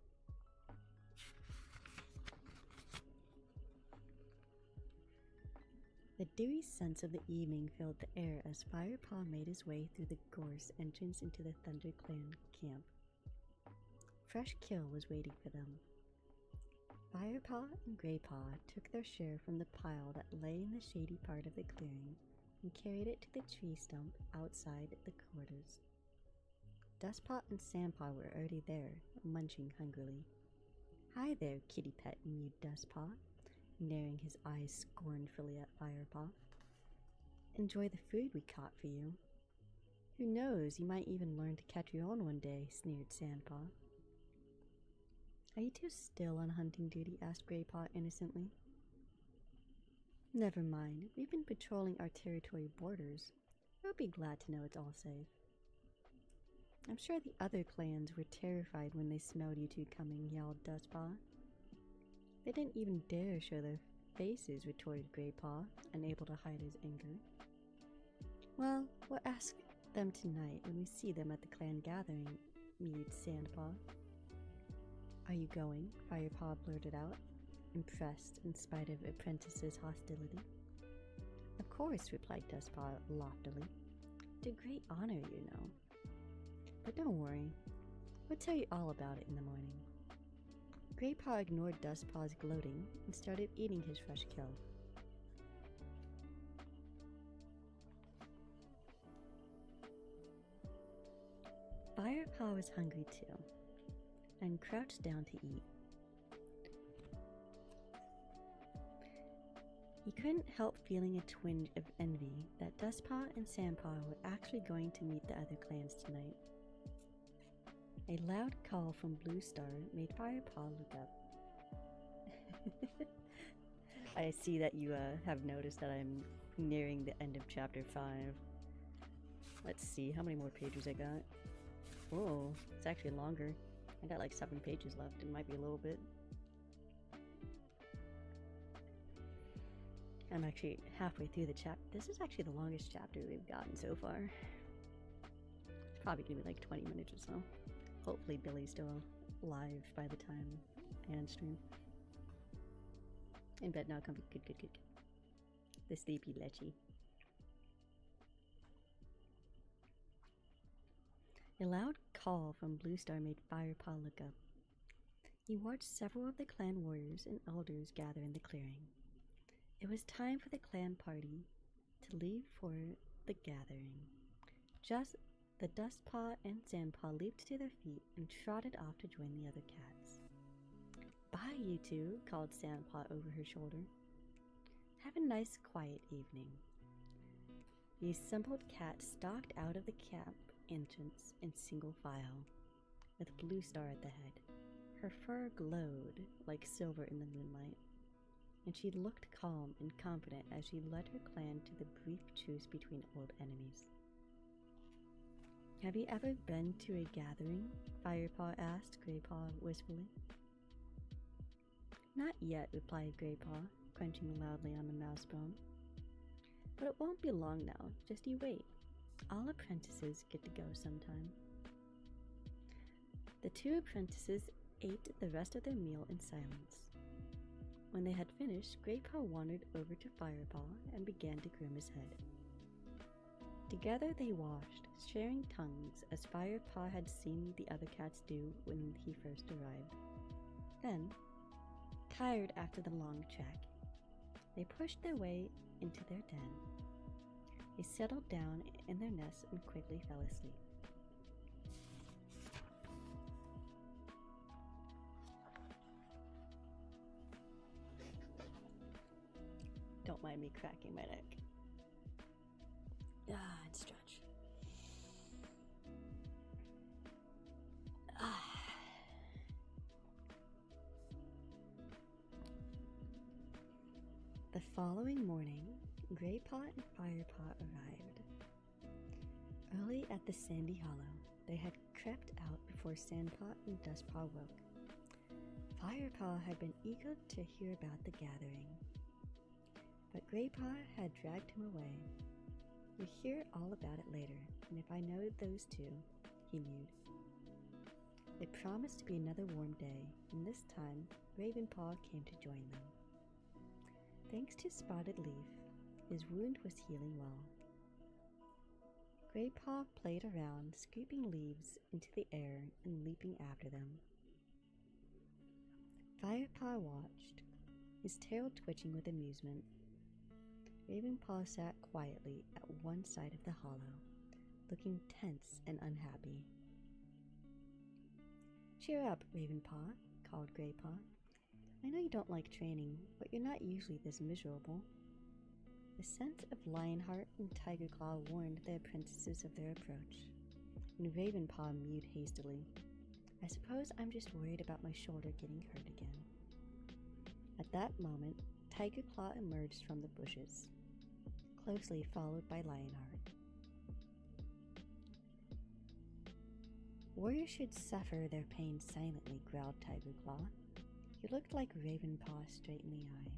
The dewy scents of the evening filled the air as Firepaw made his way through the gorse entrance into the Thunder Clan camp. Fresh kill was waiting for them. Firepaw and Greypaw took their share from the pile that lay in the shady part of the clearing and carried it to the tree stump outside the quarters. Dustpaw and Sandpaw were already there, munching hungrily. "Hi there, kitty pet," mewed Dustpaw, narrowing his eyes scornfully at Firepaw. "Enjoy the food we caught for you." "Who knows, you might even learn to catch your own one day," sneered Sandpaw. "Are you two still on hunting duty?" asked Greypaw innocently. "Never mind, we've been patrolling our territory borders. We'll be glad to know it's all safe." "I'm sure the other clans were terrified when they smelled you two coming," yelled Dustpaw. "They didn't even dare show their faces," retorted Greypaw, unable to hide his anger. "Well, we'll ask them tonight when we see them at the clan gathering," mewed Sandpaw. "Are you going?" Firepaw blurted out, impressed in spite of Apprentice's hostility. "Of course," replied Dustpaw loftily. "It's a great honor, you know. But don't worry, we'll tell you all about it in the morning." Greypaw ignored Dustpaw's gloating and started eating his fresh kill. Firepaw was hungry too, and crouched down to eat. He couldn't help feeling a twinge of envy that Dustpaw and Sandpaw were actually going to meet the other clans tonight. A loud call from Blue Star made Firepaw look up. I see that you have noticed that I'm nearing the end of chapter 5. Let's see how many more pages I got. Oh, it's actually longer. I got like 7 pages left. It might be a little bit. I'm actually halfway through the chapter. This is actually the longest chapter we've gotten so far. It's probably gonna be like 20 minutes or so. Hopefully Billy's still alive by the time I end stream. In bed now, comfy. Good. The sleepy Lechy. A loud call from Blue Star made Firepaw look up. He watched several of the clan warriors and elders gather in the clearing. It was time for the clan party to leave for the gathering. Just the Dustpaw and Sandpaw leaped to their feet and trotted off to join the other cats. "Bye, you two," called Sandpaw over her shoulder. "Have a nice, quiet evening." The assembled cats stalked out of the camp entrance in single file, with Blue Star at the head. Her fur glowed like silver in the moonlight, and she looked calm and confident as she led her clan to the brief truce between old enemies. "Have you ever been to a gathering?" Firepaw asked Greypaw wistfully. "Not yet," replied Greypaw, crunching loudly on the mouse bone. "But it won't be long now, just you wait. All apprentices get to go sometime." The two apprentices ate the rest of their meal in silence. When they had finished, Greypaw wandered over to Firepaw and began to comb his head. Together they washed, sharing tongues as Firepaw had seen the other cats do when he first arrived. Then, tired after the long trek, they pushed their way into their den. They settled down in their nest and quickly fell asleep. Don't mind me cracking my neck. And stretch. The following morning, Greypaw and Firepaw arrived. Early at the sandy hollow, they had crept out before Sandpaw and Dustpaw woke. Firepaw had been eager to hear about the gathering, but Greypaw had dragged him away. We'll hear all about it later, and if I know those two, he mewed. It promised to be another warm day, and this time, Ravenpaw came to join them. Thanks to Spotted Leaf, his wound was healing well. Greypaw played around, scooping leaves into the air and leaping after them. Firepaw watched, his tail twitching with amusement. Ravenpaw sat quietly at one side of the hollow, looking tense and unhappy. "Cheer up, Ravenpaw," called Greypaw. "I know you don't like training, but you're not usually this miserable." The scent of Lionheart and Tigerclaw warned the apprentices of their approach, and Ravenpaw mewed hastily. "I suppose I'm just worried about my shoulder getting hurt again." At that moment, Tigerclaw emerged from the bushes, closely followed by Lionheart. "Warriors should suffer their pain silently," growled Tigerclaw. He looked like Ravenpaw straight in the eye.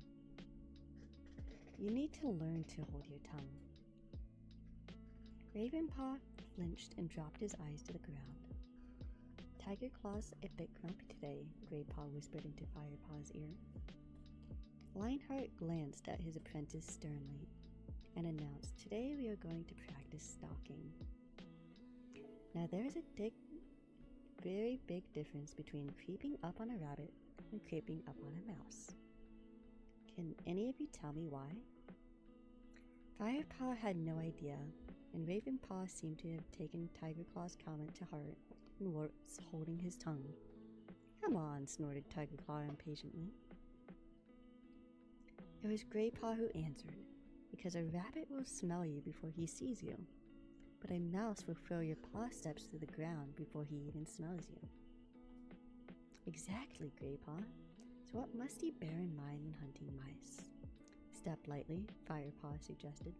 "You need to learn to hold your tongue." Ravenpaw flinched and dropped his eyes to the ground. "Tigerclaw's a bit grumpy today," Greypaw whispered into Firepaw's ear. Lionheart glanced at his apprentice sternly and announced, "Today we are going to practice stalking." Now there's a very big difference between creeping up on a rabbit and creeping up on a mouse. Can any of you tell me why? Firepaw had no idea, and Ravenpaw seemed to have taken Tigerclaw's comment to heart and was holding his tongue. "Come on," snorted Tigerclaw impatiently. It was Greypaw who answered, "Because a rabbit will smell you before he sees you, but a mouse will feel your paw steps through the ground before he even smells you." "Exactly, Greypaw. So what must he bear in mind when hunting mice?" "Step lightly," Firepaw suggested.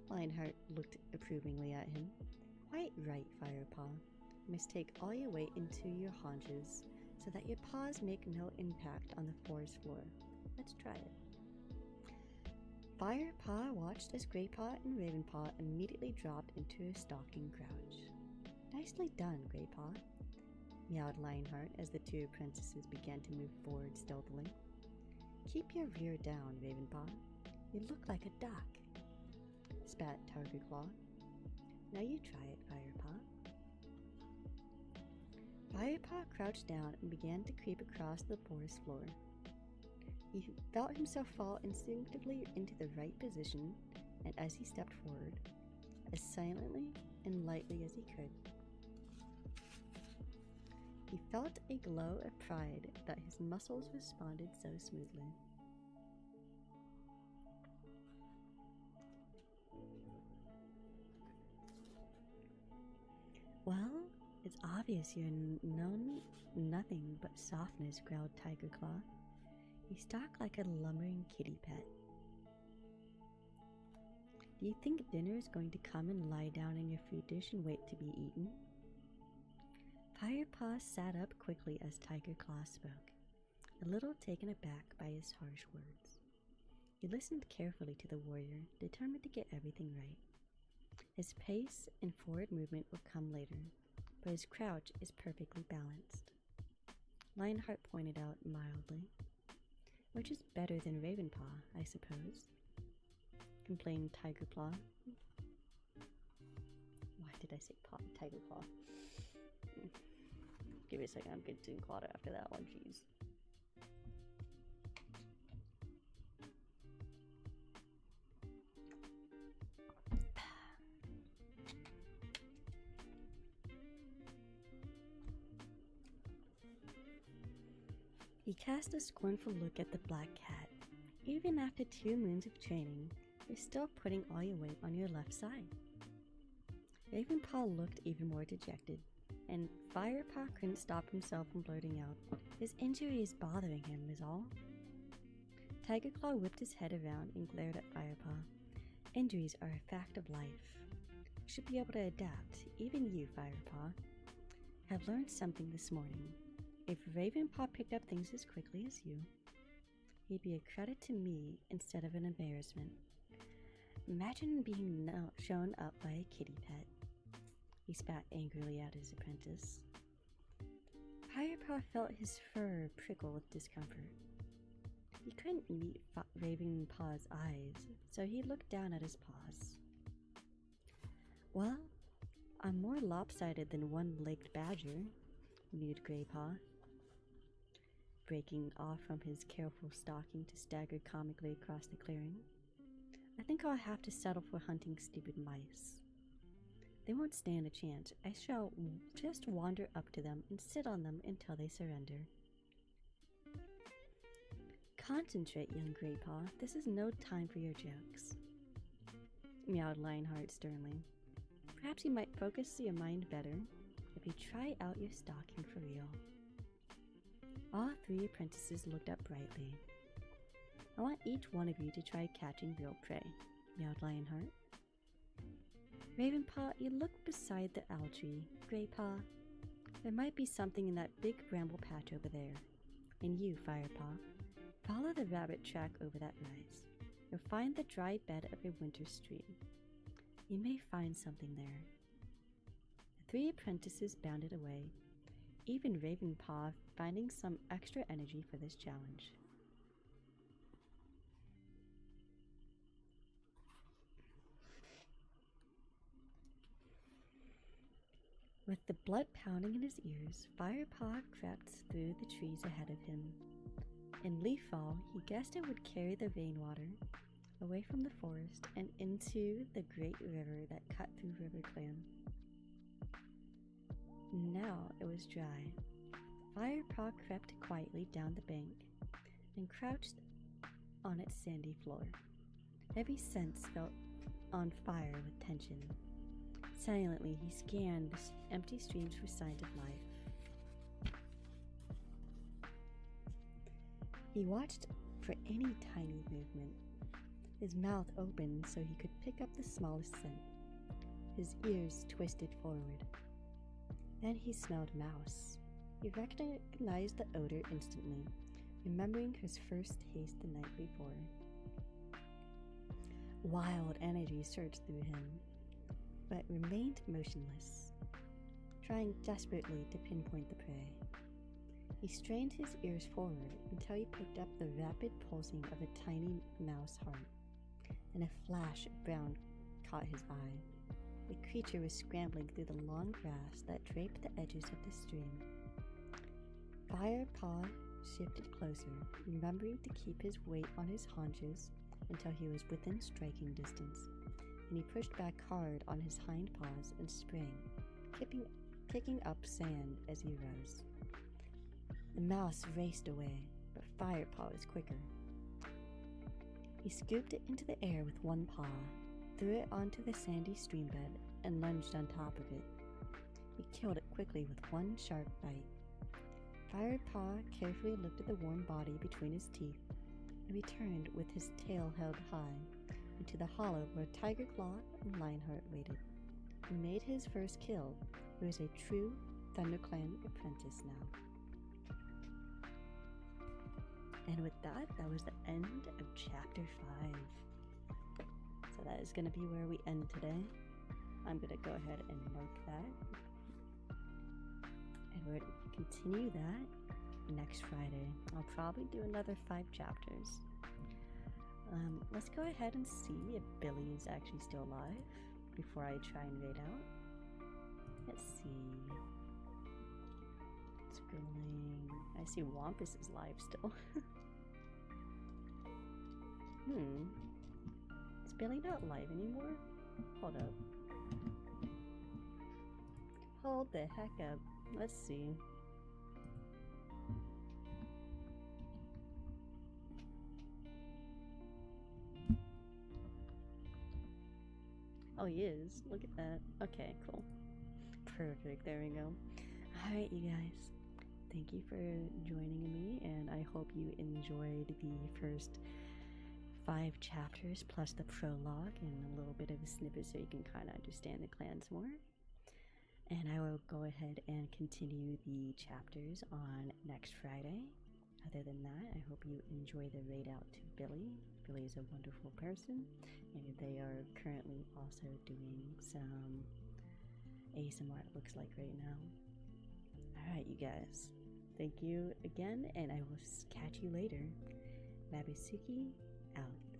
Lionheart looked approvingly at him. "Quite right, Firepaw. You must take all your weight into your haunches so that your paws make no impact on the forest floor. Let's try it." Firepaw watched as Greypaw and Ravenpaw immediately dropped into a stalking crouch. "Nicely done, Greypaw," meowed Lionheart as the two apprentices began to move forward stealthily. "Keep your rear down, Ravenpaw. You look like a duck," spat Tigerclaw. "Now you try it, Firepaw." Firepaw crouched down and began to creep across the forest floor. He felt himself fall instinctively into the right position, and as he stepped forward, as silently and lightly as he could, he felt a glow of pride that his muscles responded so smoothly. "Well, it's obvious you're known nothing but softness," growled Tigerclaw. "You stalk like a lumbering kitty pet. Do you think dinner is going to come and lie down in your food dish and wait to be eaten?" Firepaw sat up quickly as Tigerclaw spoke, a little taken aback by his harsh words. He listened carefully to the warrior, determined to get everything right. His pace and forward movement will come later, but his crouch is perfectly balanced. Lionheart pointed out mildly. "Which is better than Ravenpaw, I suppose," complained Tigerclaw. Why did I say Tigerclaw? Give me a second, I'm getting caught after that one, jeez. He cast a scornful look at the black cat. "Even after 2 moons of training, you're still putting all your weight on your left side." Ravenpaw looked even more dejected, and Firepaw couldn't stop himself from blurting out, "His injury is bothering him, is all." Tiger Claw whipped his head around and glared at Firepaw. Injuries are a fact of life. You should be able to adapt, even you, Firepaw. I've learned something this morning. If Ravenpaw picked up things as quickly as you, he'd be a credit to me instead of an embarrassment. Imagine being shown up by a kitty pet. He spat angrily at his apprentice. Firepaw felt his fur prickle with discomfort. He couldn't meet Ravenpaw's eyes, so he looked down at his paws. Well, I'm more lopsided than one-legged badger, mewed Greypaw, breaking off from his careful stalking to stagger comically across the clearing. I think I'll have to settle for hunting stupid mice. They won't stand a chance. I shall just wander up to them and sit on them until they surrender. Concentrate, young Greypaw. This is no time for your jokes, meowed Lionheart sternly. Perhaps you might focus your mind better if you try out your stalking for real. All three apprentices looked up brightly. I want each one of you to try catching real prey, meowed Lionheart. Ravenpaw, you look beside the owl tree. Greypaw, there might be something in that big bramble patch over there. And you, Firepaw, follow the rabbit track over that rise. You'll find the dry bed of a winter stream. You may find something there. The three apprentices bounded away, even Ravenpaw finding some extra energy for this challenge. With the blood pounding in his ears, Firepaw crept through the trees ahead of him. In Leaffall, he guessed it would carry the rainwater away from the forest and into the great river that cut through River Clan. Now it was dry. Firepaw crept quietly down the bank and crouched on its sandy floor. Every sense felt on fire with tension. Silently, he scanned the empty streams for signs of life. He watched for any tiny movement. His mouth opened so he could pick up the smallest scent. His ears twisted forward. Then he smelled mouse. He recognized the odor instantly, remembering his first taste the night before. Wild energy surged through him, but remained motionless, trying desperately to pinpoint the prey. He strained his ears forward until he picked up the rapid pulsing of a tiny mouse heart, and a flash of brown caught his eye. The creature was scrambling through the long grass that draped the edges of the stream. Firepaw shifted closer, remembering to keep his weight on his haunches until he was within striking distance, and he pushed back hard on his hind paws and sprang, kicking up sand as he rose. The mouse raced away, but Firepaw was quicker. He scooped it into the air with one paw, threw it onto the sandy streambed, and lunged on top of it. He killed it quickly with one sharp bite. Firepaw carefully lifted the warm body between his teeth and returned with his tail held high into the hollow where Tiger Claw and Lionheart waited. He made his first kill. He was a true ThunderClan apprentice now. And with that, that was the end of Chapter 5. So that is going to be where we end today. I'm going to go ahead and mark that. And we're going to continue that next Friday. I'll probably do another 5 chapters. Let's go ahead and see if Billy is actually still alive before I try and raid out. Let's see. Scrolling. I see Wampus is live still. Is Billy not live anymore? Hold up. Hold the heck up. Let's see. Oh, he is. Look at that. Okay, cool. Perfect. There we go. Alright, you guys. thank you for joining me, and I hope you enjoyed the first 5 chapters plus the prologue and a little bit of a snippet so you can kind of understand the clans more. And I will go ahead and continue the chapters on next Friday. Other than that, I hope you enjoy the raid out to Billy. Billy is a wonderful person, and they are currently also doing some ASMR, it looks like right now. Alright, you guys. Thank you again, and I will catch you later. Mabisuki out.